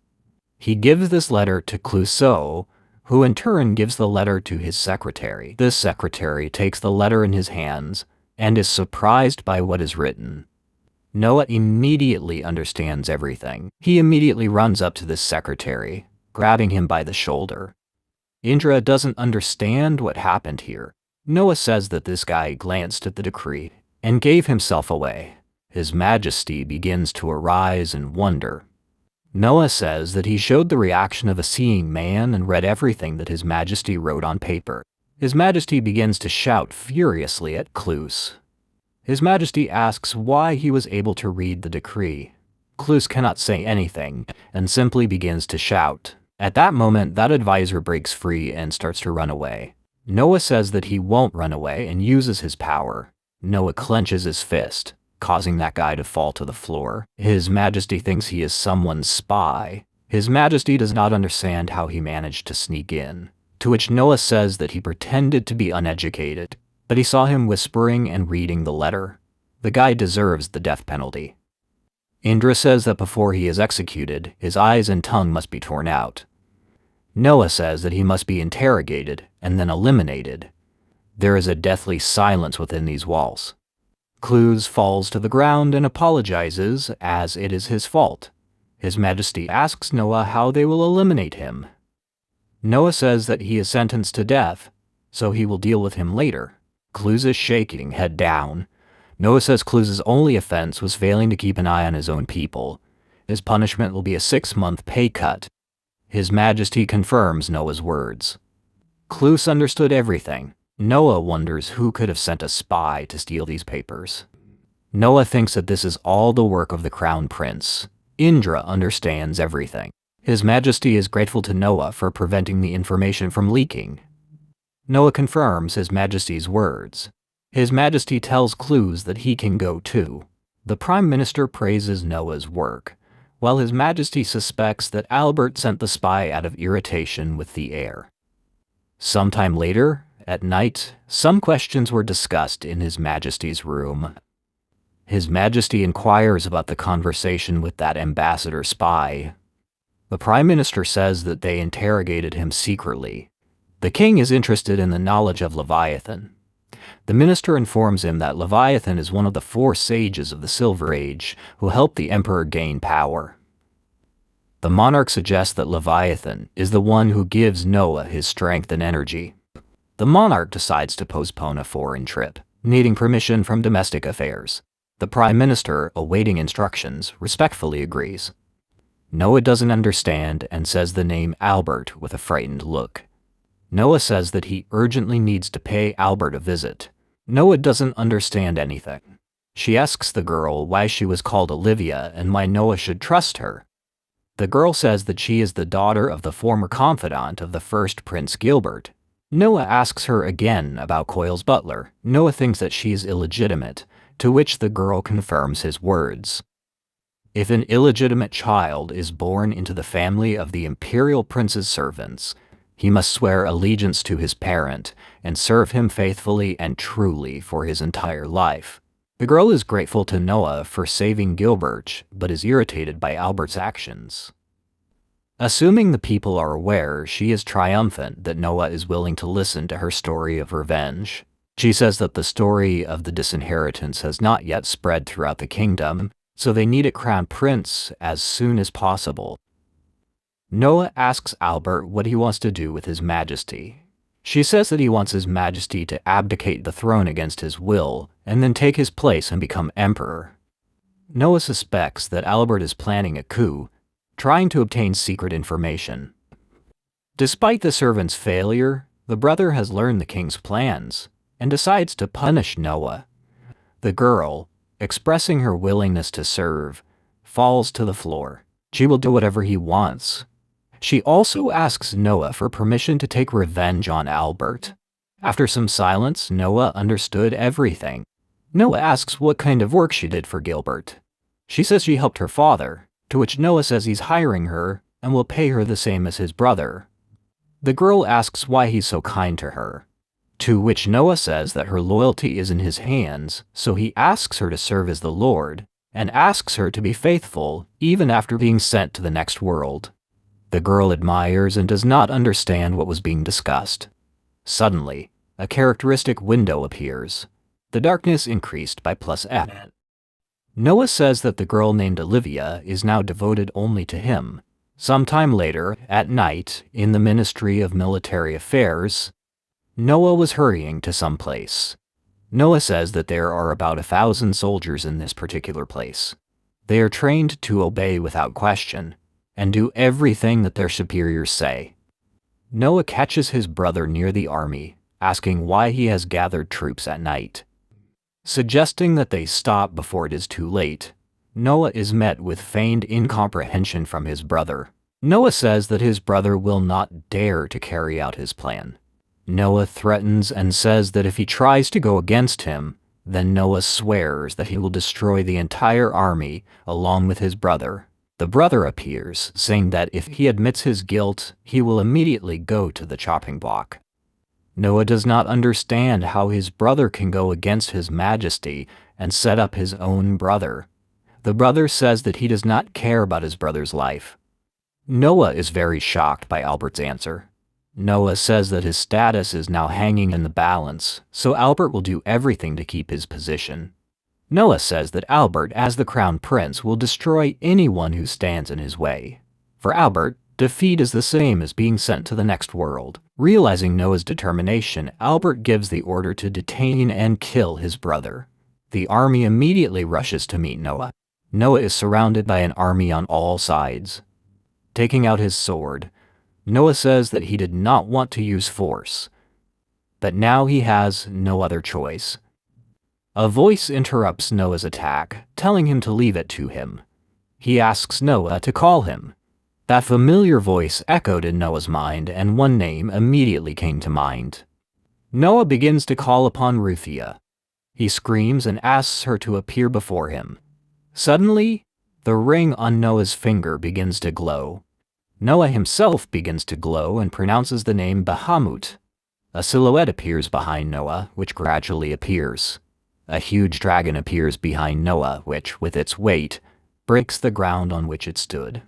Speaker 1: He gives this letter to Clouseau, who in turn gives the letter to his secretary. This secretary takes the letter in his hands and is surprised by what is written. Noah immediately understands everything. He immediately runs up to this secretary, grabbing him by the shoulder. Indra doesn't understand what happened here. Noah says that this guy glanced at the decree and gave himself away. His Majesty begins to arise in wonder. Noah says that he showed the reaction of a seeing man and read everything that His Majesty wrote on paper. His Majesty begins to shout furiously at Cluse. His Majesty asks why he was able to read the decree. Cluse cannot say anything and simply begins to shout. At that moment, that advisor breaks free and starts to run away. Noah says that he won't run away and uses his power. Noah clenches his fist, causing that guy to fall to the floor. His Majesty thinks he is someone's spy. His Majesty does not understand how he managed to sneak in, to which Noah says that he pretended to be uneducated, but he saw him whispering and reading the letter. The guy deserves the death penalty. Indra says that before he is executed, his eyes and tongue must be torn out. Noah says that he must be interrogated and then eliminated. There is a deathly silence within these walls. Cluse falls to the ground and apologizes, as it is his fault. His Majesty asks Noah how they will eliminate him. Noah says that he is sentenced to death, so he will deal with him later. Cluse is shaking, head down. Noah says Cluse's only offense was failing to keep an eye on his own people. His punishment will be a 6-month pay cut. His Majesty confirms Noah's words. Cluse understood everything. Noah wonders who could have sent a spy to steal these papers. Noah thinks that this is all the work of the Crown Prince. Indra understands everything. His Majesty is grateful to Noah for preventing the information from leaking. Noah confirms His Majesty's words. His Majesty tells Cluse that he can go too. The Prime Minister praises Noah's work, while His Majesty suspects that Albert sent the spy out of irritation with the heir. Sometime later, at night, some questions were discussed in His Majesty's room. His Majesty inquires about the conversation with that ambassador spy. The Prime Minister says that they interrogated him secretly. The king is interested in the knowledge of Leviathan. The minister informs him that Leviathan is one of the 4 sages of the Silver Age who helped the emperor gain power. The monarch suggests that Leviathan is the one who gives Noah his strength and energy. The monarch decides to postpone a foreign trip, needing permission from domestic affairs. The Prime Minister, awaiting instructions, respectfully agrees. Noah doesn't understand and says the name Albert with a frightened look. Noah says that he urgently needs to pay Albert a visit. Noah doesn't understand anything. She asks the girl why she was called Olivia and why Noah should trust her. The girl says that she is the daughter of the former confidant of the first Prince Gilbert. Noah asks her again about Coyle's butler. Noah thinks that she is illegitimate, to which the girl confirms his words. If an illegitimate child is born into the family of the imperial prince's servants, he must swear allegiance to his parent and serve him faithfully and truly for his entire life. The girl is grateful to Noah for saving Gilbert, but is irritated by Albert's actions. Assuming the people are aware, she is triumphant that Noah is willing to listen to her story of revenge. She says that the story of the disinheritance has not yet spread throughout the kingdom, so they need a crown prince as soon as possible. Noah asks Albert what he wants to do with his majesty. She says that he wants his majesty to abdicate the throne against his will, and then take his place and become emperor. Noah suspects that Albert is planning a coup, trying to obtain secret information. Despite the servant's failure, the brother has learned the king's plans, and decides to punish Noah. The girl, expressing her willingness to serve, falls to the floor. She will do whatever he wants. She also asks Noah for permission to take revenge on Albert. After some silence, Noah understood everything. Noah asks what kind of work she did for Gilbert. She says she helped her father, to which Noah says he's hiring her and will pay her the same as his brother. The girl asks why he's so kind to her, to which Noah says that her loyalty is in his hands, so he asks her to serve as the Lord, and asks her to be faithful even after being sent to the next world. The girl admires and does not understand what was being discussed. Suddenly, a characteristic window appears. The darkness increased by +F. Noah says that the girl named Olivia is now devoted only to him. Sometime later, at night, in the Ministry of Military Affairs, Noah was hurrying to some place. Noah says that there are about 1,000 soldiers in this particular place. They are trained to obey without question, and do everything that their superiors say. Noah catches his brother near the army, asking why he has gathered troops at night. Suggesting that they stop before it is too late, Noah is met with feigned incomprehension from his brother. Noah says that his brother will not dare to carry out his plan. Noah threatens and says that if he tries to go against him, then Noah swears that he will destroy the entire army along with his brother. The brother appears, saying that if he admits his guilt, he will immediately go to the chopping block. Noah does not understand how his brother can go against his majesty and set up his own brother. The brother says that he does not care about his brother's life. Noah is very shocked by Albert's answer. Noah says that his status is now hanging in the balance, so Albert will do everything to keep his position. Noah says that Albert, as the crown prince, will destroy anyone who stands in his way. For Albert, defeat is the same as being sent to the next world. Realizing Noah's determination, Albert gives the order to detain and kill his brother. The army immediately rushes to meet Noah. Noah is surrounded by an army on all sides. Taking out his sword, Noah says that he did not want to use force, but now he has no other choice. A voice interrupts Noah's attack, telling him to leave it to him. He asks Noah to call him. That familiar voice echoed in Noah's mind, and one name immediately came to mind. Noah begins to call upon Ruthia. He screams and asks her to appear before him. Suddenly, the ring on Noah's finger begins to glow. Noah himself begins to glow and pronounces the name Bahamut. A silhouette appears behind Noah, which gradually appears. A huge dragon appears behind Noah, which, with its weight, breaks the ground on which it stood.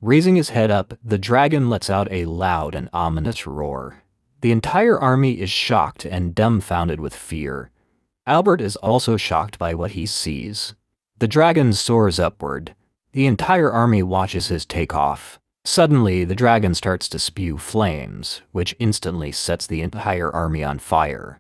Speaker 1: Raising his head up, the dragon lets out a loud and ominous roar. The entire army is shocked and dumbfounded with fear. Albert is also shocked by what he sees. The dragon soars upward. The entire army watches his takeoff. Suddenly, the dragon starts to spew flames, which instantly sets the entire army on fire.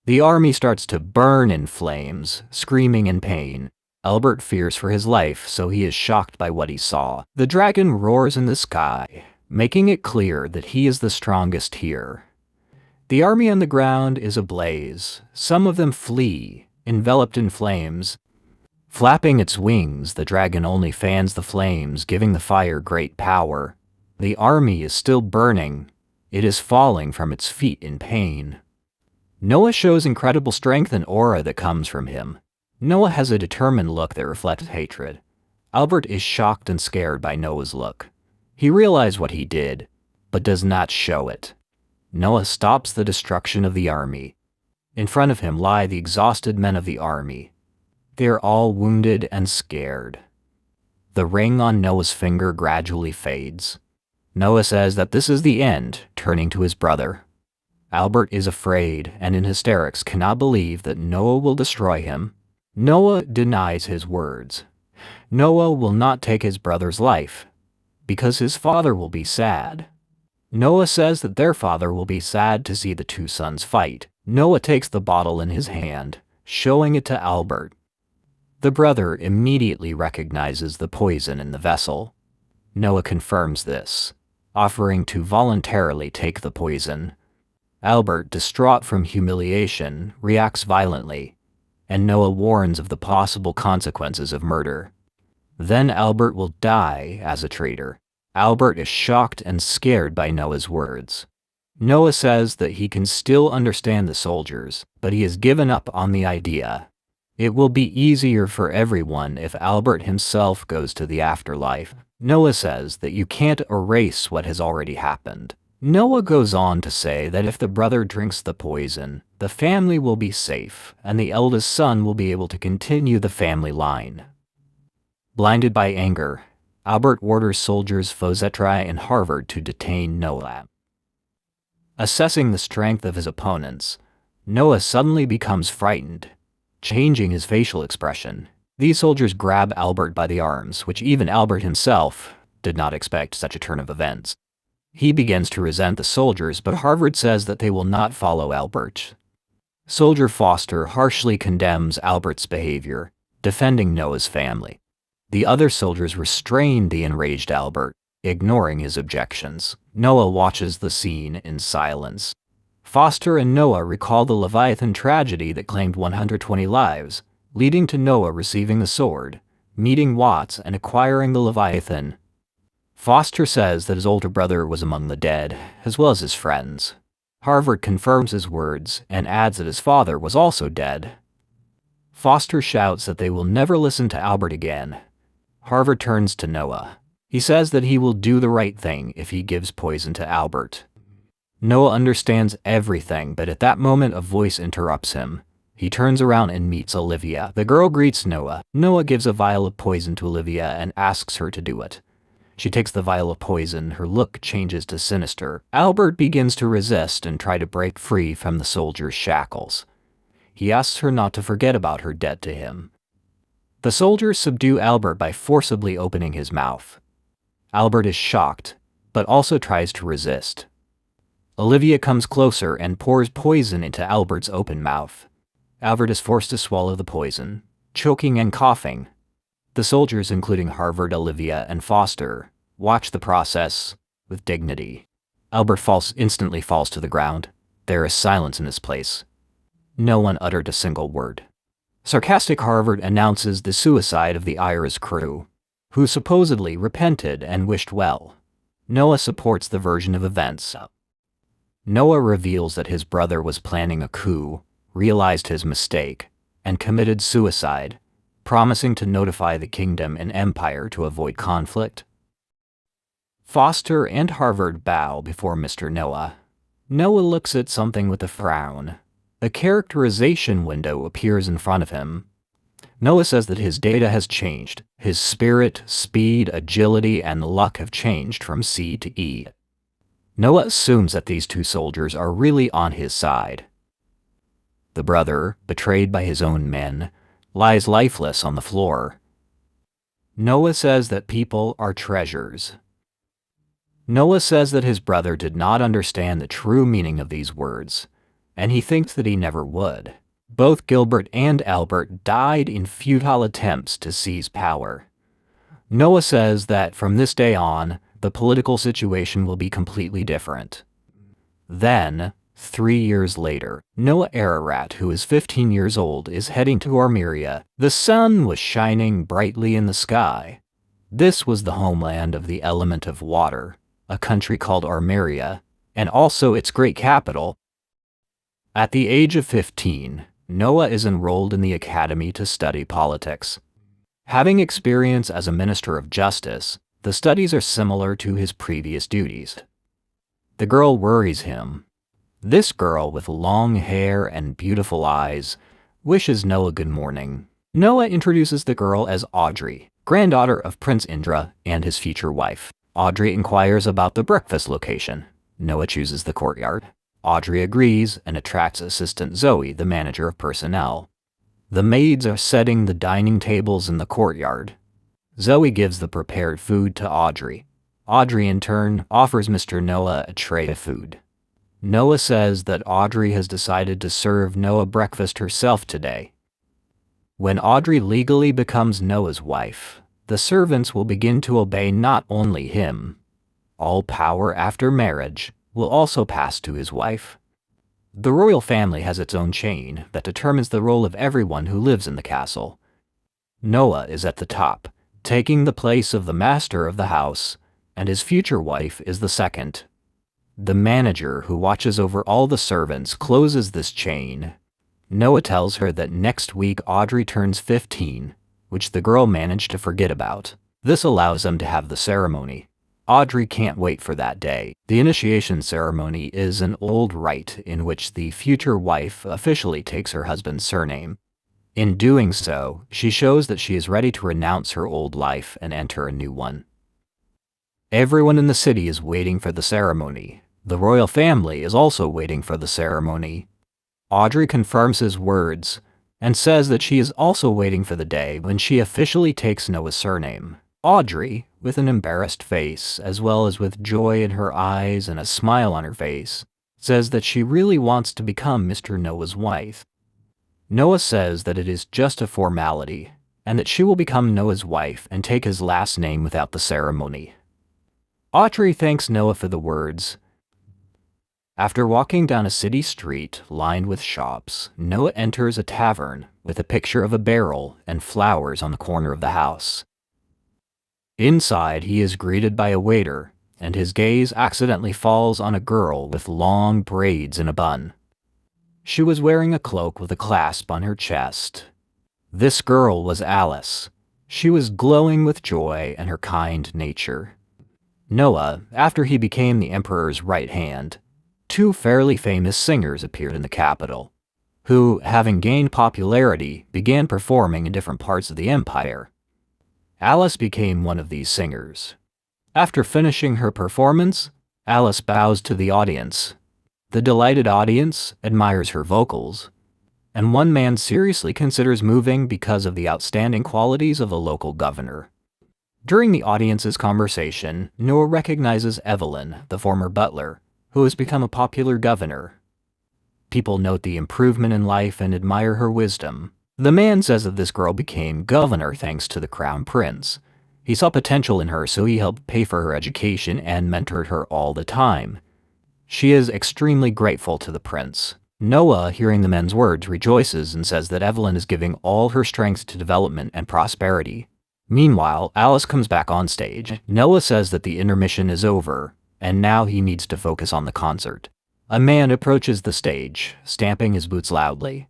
Speaker 1: The army starts to burn in flames, screaming in pain. Albert fears for his life, so he is shocked by what he saw. The dragon roars in the sky, making it clear that he is the strongest here. The army on the ground is ablaze. Some of them flee, enveloped in flames. Flapping its wings, the dragon only fans the flames, giving the fire great power. The army is still burning. It is falling from its feet in pain. Noah shows incredible strength and aura that comes from him. Noah has a determined look that reflects hatred. Albert is shocked and scared by Noah's look. He realizes what he did, but does not show it. Noah stops the destruction of the army. In front of him lie the exhausted men of the army. They are all wounded and scared. The ring on Noah's finger gradually fades. Noah says that this is the end, turning to his brother. Albert is afraid and in hysterics cannot believe that Noah will destroy him. Noah denies his words. Noah will not take his brother's life, because his father will be sad. Noah says that their father will be sad to see the two sons fight. Noah takes the bottle in his hand, showing it to Albert. The brother immediately recognizes the poison in the vessel. Noah confirms this, offering to voluntarily take the poison. Albert, distraught from humiliation, reacts violently, and Noah warns of the possible consequences of murder. Then Albert will die as a traitor. Albert is shocked and scared by Noah's words. Noah says that he can still understand the soldiers, but he has given up on the idea. It will be easier for everyone if Albert himself goes to the afterlife. Noah says that you can't erase what has already happened. Noah goes on to say that if the brother drinks the poison, the family will be safe, and the eldest son will be able to continue the family line. Blinded by anger, Albert orders soldiers Fozetrai and Harvard to detain Noah. Assessing the strength of his opponents, Noah suddenly becomes frightened, changing his facial expression. These soldiers grab Albert by the arms, which even Albert himself did not expect such a turn of events. He begins to resent the soldiers, but Harvard says that they will not follow Albert. Soldier Foster harshly condemns Albert's behavior, defending Noah's family. The other soldiers restrain the enraged Albert, ignoring his objections. Noah watches the scene in silence. Foster and Noah recall the Leviathan tragedy that claimed 120 lives, leading to Noah receiving the sword, meeting Watts, and acquiring the Leviathan. Foster says that his older brother was among the dead, as well as his friends. Harvard confirms his words and adds that his father was also dead. Foster shouts that they will never listen to Albert again. Harvard turns to Noah. He says that he will do the right thing if he gives poison to Albert. Noah understands everything, but at that moment a voice interrupts him. He turns around and meets Olivia. The girl greets Noah. Noah gives a vial of poison to Olivia and asks her to do it. She takes the vial of poison. Her look changes to sinister. Albert begins to resist and try to break free from the soldier's shackles. He asks her not to forget about her debt to him. The soldiers subdue Albert by forcibly opening his mouth. Albert is shocked, but also tries to resist. Olivia comes closer and pours poison into Albert's open mouth. Albert is forced to swallow the poison, choking and coughing. The soldiers, including Harvard, Olivia, and Foster, watch the process with dignity. Albert instantly falls to the ground. There is silence in his place. No one uttered a single word. Sarcastic Harvard announces the suicide of the Ira's crew, who supposedly repented and wished well. Noah supports the version of events. Noah reveals that his brother was planning a coup, realized his mistake, and committed suicide, promising to notify the kingdom and empire to avoid conflict. Foster and Harvard bow before Mr. Noah. Noah looks at something with a frown. A characterization window appears in front of him. Noah says that his data has changed. His spirit, speed, agility, and luck have changed from C to E. Noah assumes that these two soldiers are really on his side. The brother, betrayed by his own men, lies lifeless on the floor. Noah says that people are treasures. Noah says that his brother did not understand the true meaning of these words, and he thinks that he never would. Both Gilbert and Albert died in futile attempts to seize power. Noah says that from this day on, the political situation will be completely different. Then, 3 years later, Noah Ararat, who is 15 years old, is heading to Armeria. The sun was shining brightly in the sky. This was the homeland of the element of water, a country called Armeria, and also its great capital. At the age of 15, Noah is enrolled in the academy to study politics. Having experience as a minister of justice, the studies are similar to his previous duties. The girl worries him. This girl with long hair and beautiful eyes wishes Noah good morning. Noah introduces the girl as Audrey, granddaughter of Prince Indra and his future wife. Audrey inquires about the breakfast location. Noah chooses the courtyard. Audrey agrees and attracts assistant Zoe, the manager of personnel. The maids are setting the dining tables in the courtyard. Zoe gives the prepared food to Audrey. Audrey, in turn, offers Mr. Noah a tray of food. Noah says that Audrey has decided to serve Noah breakfast herself today. When Audrey legally becomes Noah's wife, the servants will begin to obey not only him. All power after marriage will also pass to his wife. The royal family has its own chain that determines the role of everyone who lives in the castle. Noah is at the top, taking the place of the master of the house, and his future wife is the second. The manager who watches over all the servants closes this chain. Noah tells her that next week Audrey turns 15, which the girl managed to forget about. This allows them to have the ceremony. Audrey can't wait for that day. The initiation ceremony is an old rite in which the future wife officially takes her husband's surname. In doing so, she shows that she is ready to renounce her old life and enter a new one. Everyone in the city is waiting for the ceremony. The royal family is also waiting for the ceremony. Audrey confirms his words and says that she is also waiting for the day when she officially takes Noah's surname. Audrey, with an embarrassed face, as well as with joy in her eyes and a smile on her face, says that she really wants to become Mr. Noah's wife. Noah says that it is just a formality, and that she will become Noah's wife and take his last name without the ceremony. Audrey thanks Noah for the words. After walking down a city street lined with shops, Noah enters a tavern with a picture of a barrel and flowers on the corner of the house. Inside, he is greeted by a waiter, and his gaze accidentally falls on a girl with long braids in a bun. She was wearing a cloak with a clasp on her chest. This girl was Alice. She was glowing with joy and her kind nature. Noah, after he became the emperor's right hand, two fairly famous singers appeared in the capital, who, having gained popularity, began performing in different parts of the empire. Alice became one of these singers. After finishing her performance, Alice bows to the audience. The delighted audience admires her vocals, and one man seriously considers moving because of the outstanding qualities of the local governor. During the audience's conversation, Noah recognizes Evelyn, the former butler, who has become a popular governor. People note the improvement in life and admire her wisdom. The man says that this girl became governor thanks to the crown prince. He saw potential in her, so he helped pay for her education and mentored her all the time. She is extremely grateful to the prince. Noah, hearing the men's words, rejoices and says that Evelyn is giving all her strength to development and prosperity. Meanwhile, Alice comes back on stage. Noah says that the intermission is over, and now he needs to focus on the concert. A man approaches the stage, stamping his boots loudly.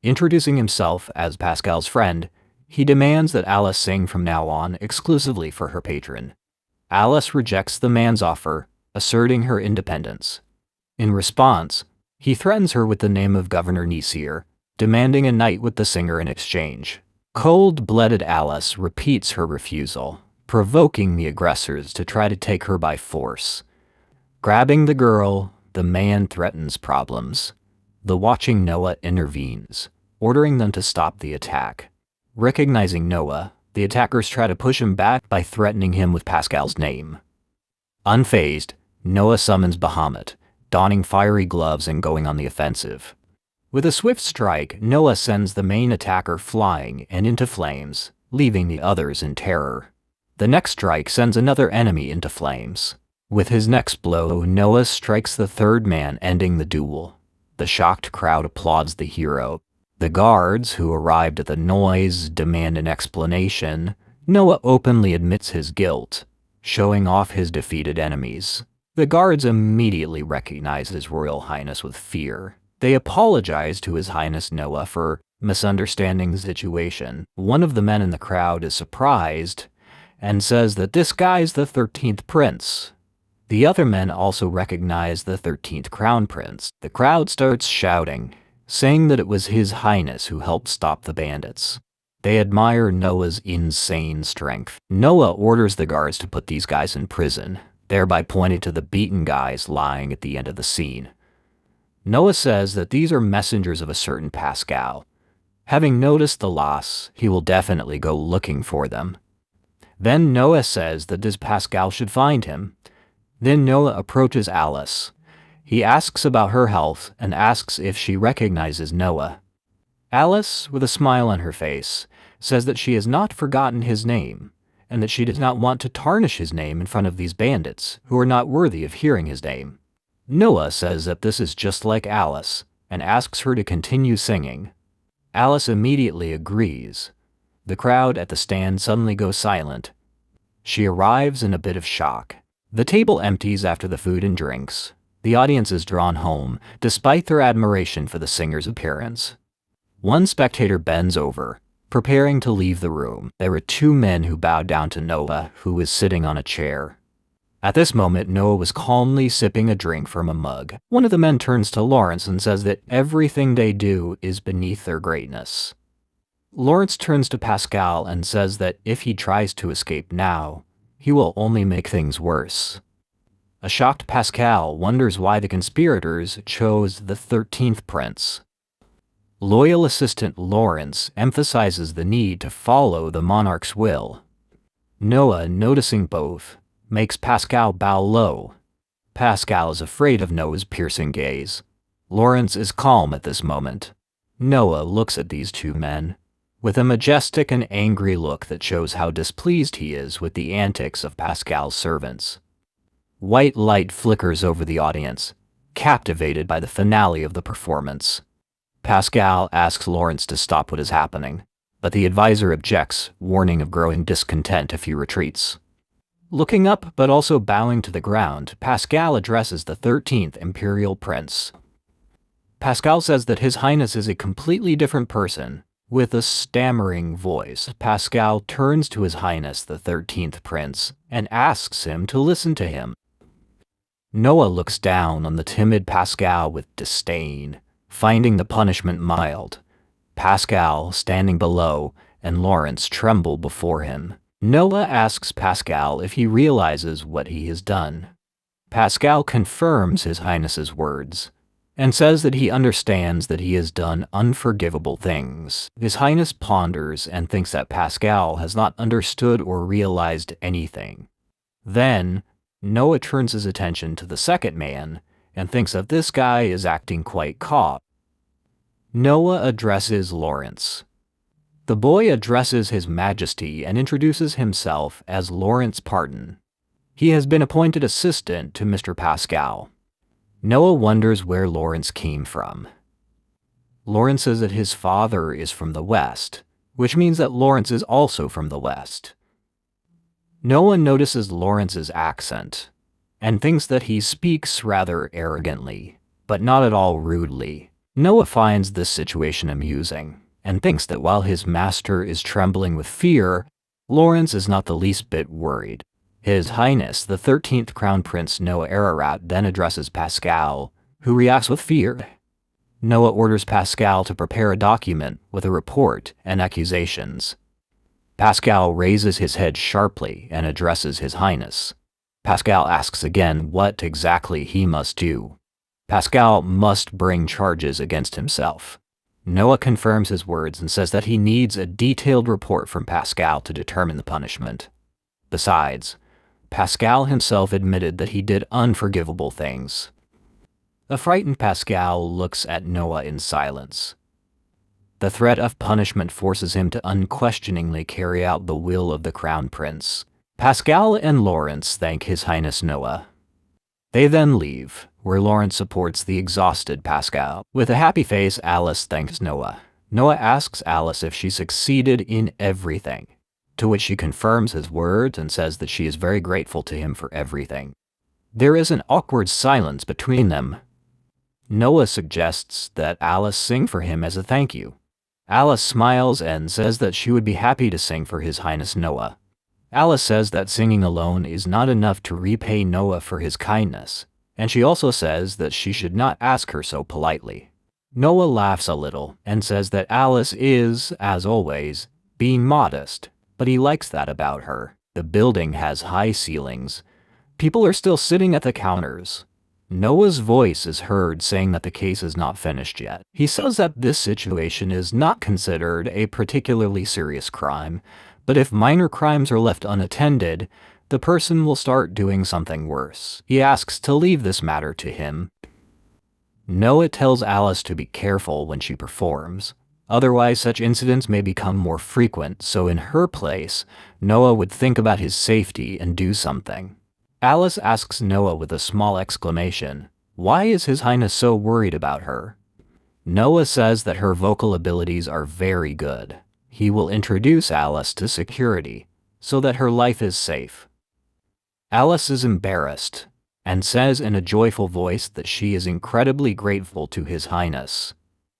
Speaker 1: Introducing himself as Pascal's friend, he demands that Alice sing from now on exclusively for her patron. Alice rejects the man's offer, asserting her independence. In response, he threatens her with the name of Governor Nisir, demanding a night with the singer in exchange. Cold-blooded Alice repeats her refusal, provoking the aggressors to try to take her by force. Grabbing the girl, the man threatens problems. The watching Noah intervenes, ordering them to stop the attack. Recognizing Noah, the attackers try to push him back by threatening him with Pascal's name. Unfazed, Noah summons Bahamut, donning fiery gloves and going on the offensive. With a swift strike, Noah sends the main attacker flying and into flames, leaving the others in terror. The next strike sends another enemy into flames. With his next blow, Noah strikes the third man, ending the duel. The shocked crowd applauds the hero. The guards, who arrived at the noise, demand an explanation. Noah openly admits his guilt, showing off his defeated enemies. The guards immediately recognize His Royal Highness with fear. They apologize to His Highness Noah for misunderstanding the situation. One of the men in the crowd is surprised and says that this guy's the 13th prince. The other men also recognize the 13th crown prince. The crowd starts shouting, saying that it was His Highness who helped stop the bandits. They admire Noah's insane strength. Noah orders the guards to put these guys in prison, thereby pointing to the beaten guys lying at the end of the scene. Noah says that these are messengers of a certain Pascal. Having noticed the loss, he will definitely go looking for them. Then Noah says that this Pascal should find him. Then Noah approaches Alice. He asks about her health and asks if she recognizes Noah. Alice, with a smile on her face, says that she has not forgotten his name, and that she does not want to tarnish his name in front of these bandits, who are not worthy of hearing his name. Noah says that this is just like Alice, and asks her to continue singing. Alice immediately agrees. The crowd at the stand suddenly goes silent. She arrives in a bit of shock. The table empties after the food and drinks. The audience is drawn home, despite their admiration for the singer's appearance. One spectator bends over, preparing to leave the room. There were two men who bowed down to Noah, who was sitting on a chair. At this moment, Noah was calmly sipping a drink from a mug. One of the men turns to Lawrence and says that everything they do is beneath their greatness. Lawrence turns to Pascal and says that if he tries to escape now, he will only make things worse. A shocked Pascal wonders why the conspirators chose the 13th prince. Loyal assistant Lawrence emphasizes the need to follow the monarch's will. Noah, noticing both, makes Pascal bow low. Pascal is afraid of Noah's piercing gaze. Lawrence is calm at this moment. Noah looks at these two men with a majestic and angry look that shows how displeased he is with the antics of Pascal's servants. White light flickers over the audience, captivated by the finale of the performance. Pascal asks Lawrence to stop what is happening, but the advisor objects, warning of growing discontent if he retreats. Looking up but also bowing to the ground, Pascal addresses the 13th Imperial Prince. Pascal says that His Highness is a completely different person, with a stammering voice. Pascal turns to His Highness the 13th Prince and asks him to listen to him. Noah looks down on the timid Pascal with disdain, finding the punishment mild. Pascal, standing below, and Lawrence tremble before him. Noah asks Pascal if he realizes what he has done. Pascal confirms His Highness's words, and says that he understands that he has done unforgivable things. His Highness ponders and thinks that Pascal has not understood or realized anything. Then, Noah turns his attention to the second man and thinks that this guy is acting quite calm. Noah addresses Lawrence. The boy addresses His Majesty and introduces himself as Lawrence Parton. He has been appointed assistant to Mr. Pascal. Noah wonders where Lawrence came from. Lawrence says that his father is from the West, which means that Lawrence is also from the West. Noah notices Lawrence's accent and thinks that he speaks rather arrogantly, but not at all rudely. Noah finds this situation amusing and thinks that while his master is trembling with fear, Lawrence is not the least bit worried. His Highness, the 13th Crown Prince Noah Ararat, then addresses Pascal, who reacts with fear. Noah orders Pascal to prepare a document with a report and accusations. Pascal raises his head sharply and addresses His Highness. Pascal asks again what exactly he must do. Pascal must bring charges against himself. Noah confirms his words and says that he needs a detailed report from Pascal to determine the punishment. Besides, Pascal himself admitted that he did unforgivable things. A frightened Pascal looks at Noah in silence. The threat of punishment forces him to unquestioningly carry out the will of the Crown Prince. Pascal and Lawrence thank His Highness Noah. They then leave, where Lawrence supports the exhausted Pascal. With a happy face, Alice thanks Noah. Noah asks Alice if she succeeded in everything, to which she confirms his words and says that she is very grateful to him for everything. There is an awkward silence between them. Noah suggests that Alice sing for him as a thank you. Alice smiles and says that she would be happy to sing for His Highness Noah. Alice says that singing alone is not enough to repay Noah for his kindness, and she also says that she should not ask her so politely. Noah laughs a little and says that Alice is, as always, being modest, but he likes that about her. The building has high ceilings. People are still sitting at the counters. Noah's voice is heard saying that the case is not finished yet. He says that this situation is not considered a particularly serious crime, but if minor crimes are left unattended, the person will start doing something worse. He asks to leave this matter to him. Noah tells Alice to be careful when she performs. Otherwise, such incidents may become more frequent, so in her place, Noah would think about his safety and do something. Alice asks Noah with a small exclamation, "Why is His Highness so worried about her?" Noah says that her vocal abilities are very good. He will introduce Alice to security, so that her life is safe. Alice is embarrassed, and says in a joyful voice that she is incredibly grateful to His Highness.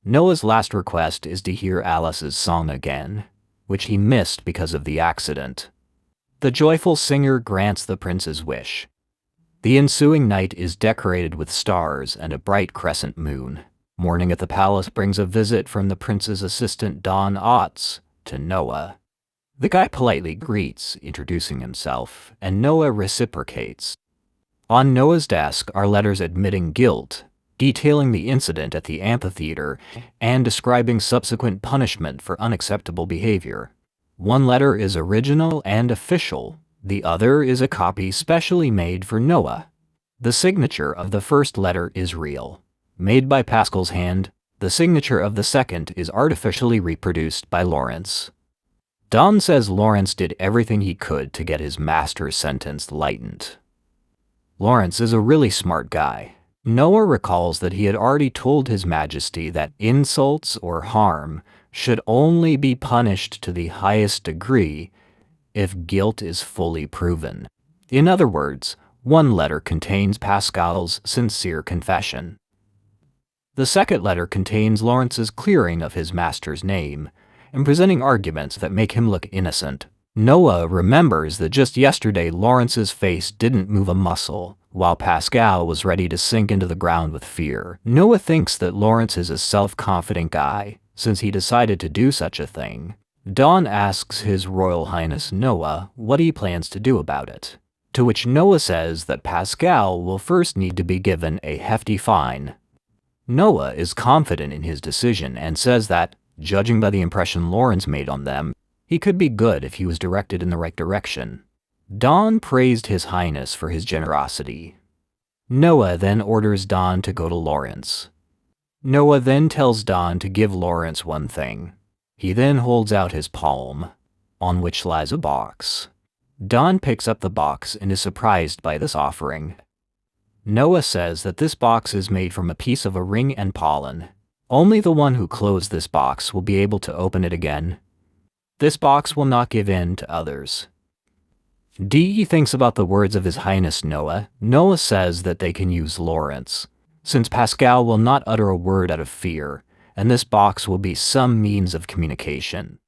Speaker 1: Noah's last request is to hear Alice's song again, which he missed because of the accident. The joyful singer grants the prince's wish. The ensuing night is decorated with stars and a bright crescent moon. Morning at the palace brings a visit from the prince's assistant Don Otts to Noah. The guy politely greets, introducing himself, and Noah reciprocates. On Noah's desk are letters admitting guilt, detailing the incident at the amphitheater, and describing subsequent punishment for unacceptable behavior. One letter is original and official. The other is a copy specially made for Noah. The signature of the first letter is real, made by Pascal's hand. The signature of the second is artificially reproduced by Lawrence. Don says Lawrence did everything he could to get his master's sentence lightened. Lawrence is a really smart guy. Noah recalls that he had already told His Majesty that insults or harm should only be punished to the highest degree if guilt is fully proven. In other words, one letter contains Pascal's sincere confession. The second letter contains Lawrence's clearing of his master's name and presenting arguments that make him look innocent. Noah remembers that just yesterday Lawrence's face didn't move a muscle, while Pascal was ready to sink into the ground with fear. Noah thinks that Lawrence is a self-confident guy, since he decided to do such a thing. Don asks His Royal Highness Noah what he plans to do about it, to which Noah says that Pascal will first need to be given a hefty fine. Noah is confident in his decision and says that, judging by the impression Lawrence made on them, he could be good if he was directed in the right direction. Don praised His Highness for his generosity. Noah then orders Don to go to Lawrence. Noah then tells Don to give Lawrence one thing. He then holds out his palm, on which lies a box. Don picks up the box and is surprised by this offering. Noah says that this box is made from a piece of a ring and pollen. Only the one who closed this box will be able to open it again. This box will not give in to others. Dee thinks about the words of His Highness Noah. Noah says that they can use Lawrence, since Pascal will not utter a word out of fear, and this box will be some means of communication.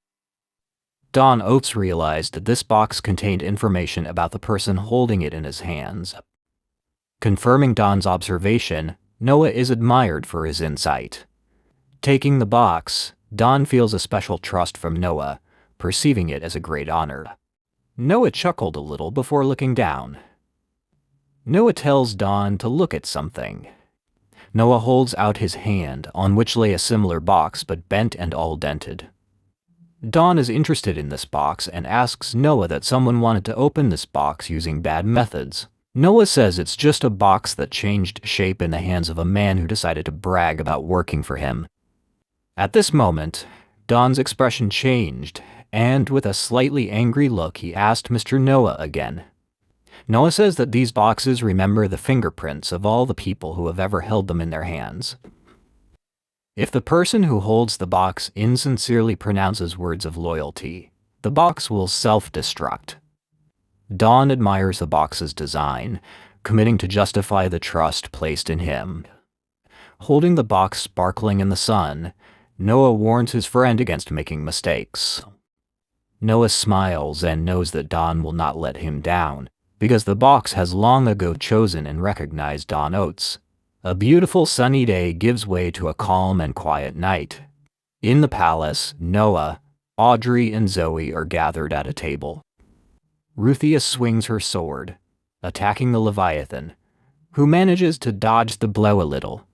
Speaker 1: Don Oates realized that this box contained information about the person holding it in his hands. Confirming Don's observation, Noah is admired for his insight. Taking the box, Don feels a special trust from Noah, perceiving it as a great honor. Noah chuckled a little before looking down. Noah tells Don to look at something. Noah holds out his hand, on which lay a similar box but bent and all dented. Don is interested in this box and asks Noah that someone wanted to open this box using bad methods. Noah says it's just a box that changed shape in the hands of a man who decided to brag about working for him. At this moment, Don's expression changed, and with a slightly angry look he asked Mr. Noah again. Noah says that these boxes remember the fingerprints of all the people who have ever held them in their hands. If the person who holds the box insincerely pronounces words of loyalty, the box will self-destruct. Don admires the box's design, committing to justify the trust placed in him. Holding the box sparkling in the sun, Noah warns his friend against making mistakes. Noah smiles and knows that Don will not let him down, because the box has long ago chosen and recognized Don Oates. A beautiful sunny day gives way to a calm and quiet night. In the palace, Noah, Audrey, and Zoe are gathered at a table. Ruthia swings her sword, attacking the Leviathan, who manages to dodge the blow a little.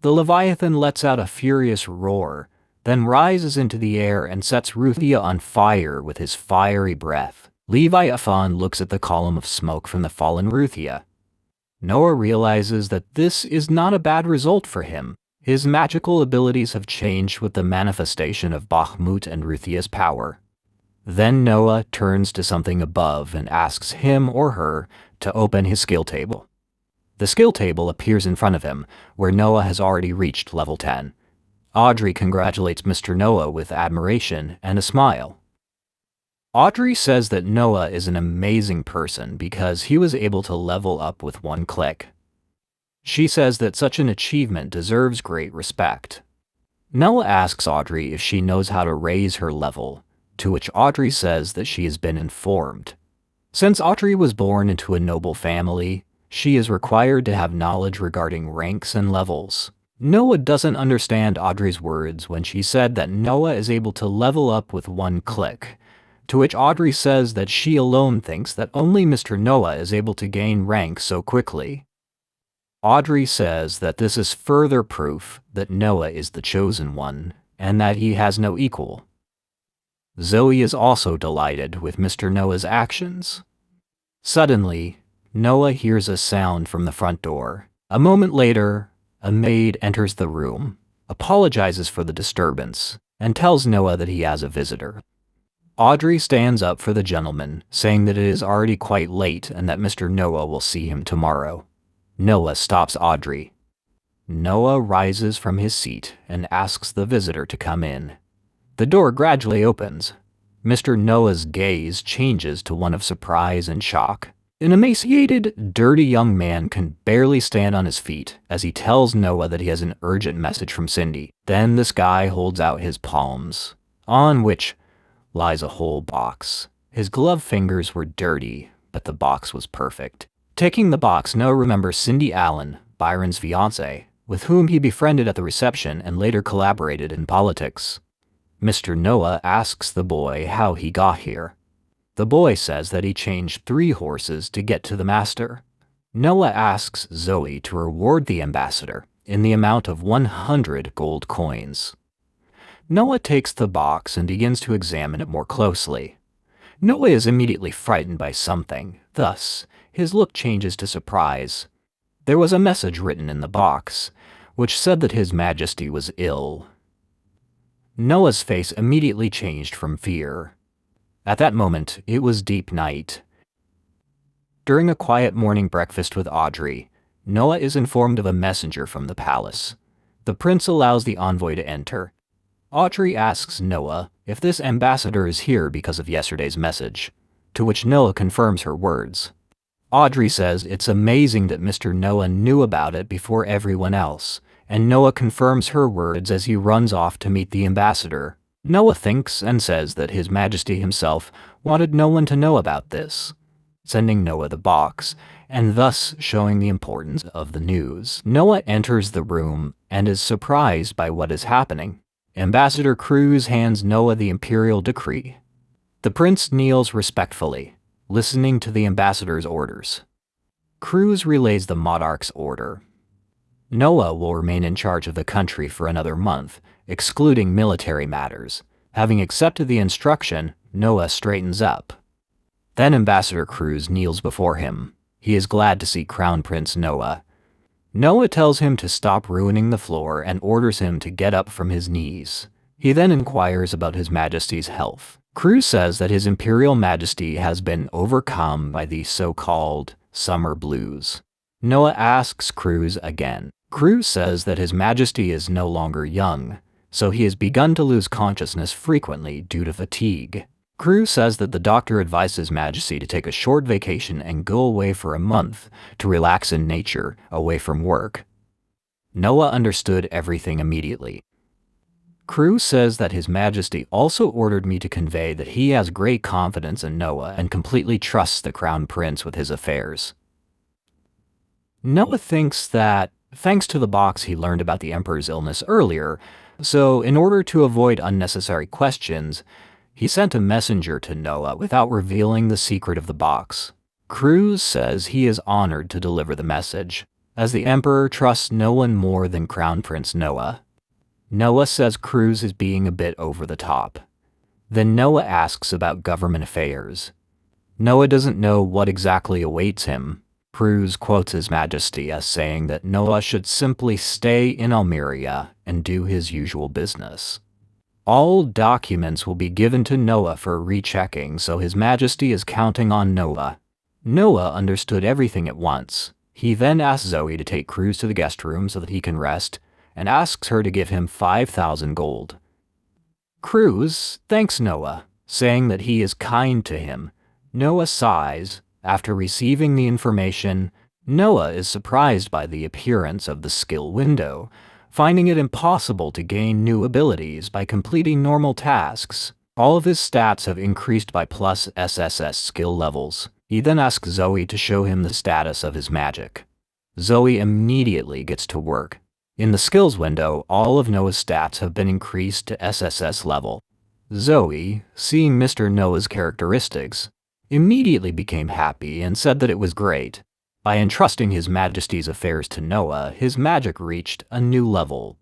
Speaker 1: The Leviathan lets out a furious roar, then rises into the air and sets Ruthia on fire with his fiery breath. Leviathan looks at the column of smoke from the fallen Ruthia. Noah realizes that this is not a bad result for him. His magical abilities have changed with the manifestation of Bakhmut and Ruthia's power. Then Noah turns to something above and asks him or her to open his skill table. The skill table appears in front of him, where Noah has already reached level 10. Audrey congratulates Mr. Noah with admiration and a smile. Audrey says that Noah is an amazing person because he was able to level up with one click. She says that such an achievement deserves great respect. Noah asks Audrey if she knows how to raise her level, to which Audrey says that she has been informed. Since Audrey was born into a noble family, she is required to have knowledge regarding ranks and levels. Noah doesn't understand Audrey's words when she said that Noah is able to level up with one click, to which Audrey says that she alone thinks that only Mr. Noah is able to gain rank so quickly. Audrey says that this is further proof that Noah is the chosen one, and that he has no equal. Zoe is also delighted with Mr. Noah's actions. Suddenly, Noah hears a sound from the front door. A moment later, a maid enters the room, apologizes for the disturbance, and tells Noah that he has a visitor. Audrey stands up for the gentleman, saying that it is already quite late and that Mr. Noah will see him tomorrow. Noah stops Audrey. Noah rises from his seat and asks the visitor to come in. The door gradually opens. Mr. Noah's gaze changes to one of surprise and shock. An emaciated, dirty young man can barely stand on his feet as he tells Noah that he has an urgent message from Cindy. Then this guy holds out his palms, on which lies a whole box. His gloved fingers were dirty, but the box was perfect. Taking the box, Noah remembers Cindy Allen, Byron's fiancée, with whom he befriended at the reception and later collaborated in politics. Mr. Noah asks the boy how he got here. The boy says that he changed 3 horses to get to the master. Noah asks Zoe to reward the ambassador in the amount of 100 gold coins. Noah takes the box and begins to examine it more closely. Noah is immediately frightened by something, thus, his look changes to surprise. There was a message written in the box, which said that His Majesty was ill. Noah's face immediately changed from fear. At that moment, it was deep night. During a quiet morning breakfast with Audrey, Noah is informed of a messenger from the palace. The prince allows the envoy to enter. Audrey asks Noah if this ambassador is here because of yesterday's message, to which Noah confirms her words. Audrey says it's amazing that Mr. Noah knew about it before everyone else, and Noah confirms her words as he runs off to meet the ambassador. Noah thinks and says that His Majesty himself wanted no one to know about this, sending Noah the box, and thus showing the importance of the news. Noah enters the room and is surprised by what is happening. Ambassador Cruz hands Noah the imperial decree. The prince kneels respectfully, listening to the ambassador's orders. Cruz relays the monarch's order. Noah will remain in charge of the country for another month, excluding military matters. Having accepted the instruction, Noah straightens up. Then Ambassador Cruz kneels before him. He is glad to see Crown Prince Noah. Noah tells him to stop ruining the floor and orders him to get up from his knees. He then inquires about His Majesty's health. Cruz says that His Imperial Majesty has been overcome by the so-called summer blues. Noah asks Cruz again. Cruz says that His Majesty is no longer young, so he has begun to lose consciousness frequently due to fatigue. Cruz says that the doctor advised His Majesty to take a short vacation and go away for a month to relax in nature, away from work. Noah understood everything immediately. Crew says that His Majesty also ordered me to convey that he has great confidence in Noah and completely trusts the Crown Prince with his affairs. Noah thinks that, thanks to the box, he learned about the Emperor's illness earlier, so in order to avoid unnecessary questions, he sent a messenger to Noah without revealing the secret of the box. Cruz says he is honored to deliver the message, as the Emperor trusts no one more than Crown Prince Noah. Noah says Cruz is being a bit over the top. Then Noah asks about government affairs. Noah doesn't know what exactly awaits him. Cruz quotes His Majesty as saying that Noah should simply stay in Almeria and do his usual business. All documents will be given to Noah for rechecking, so His Majesty is counting on Noah. Noah understood everything at once. He then asks Zoe to take Cruz to the guest room so that he can rest, and asks her to give him 5,000 gold. Cruz thanks Noah, saying that he is kind to him. Noah sighs. After receiving the information, Noah is surprised by the appearance of the skill window, finding it impossible to gain new abilities by completing normal tasks. All of his stats have increased by plus SSS skill levels. He then asks Zoe to show him the status of his magic. Zoe immediately gets to work. In the skills window, all of Noah's stats have been increased to SSS level. Zoe, seeing Mr. Noah's characteristics, immediately became happy and said that it was great. By entrusting His Majesty's affairs to Noah, his magic reached a new level.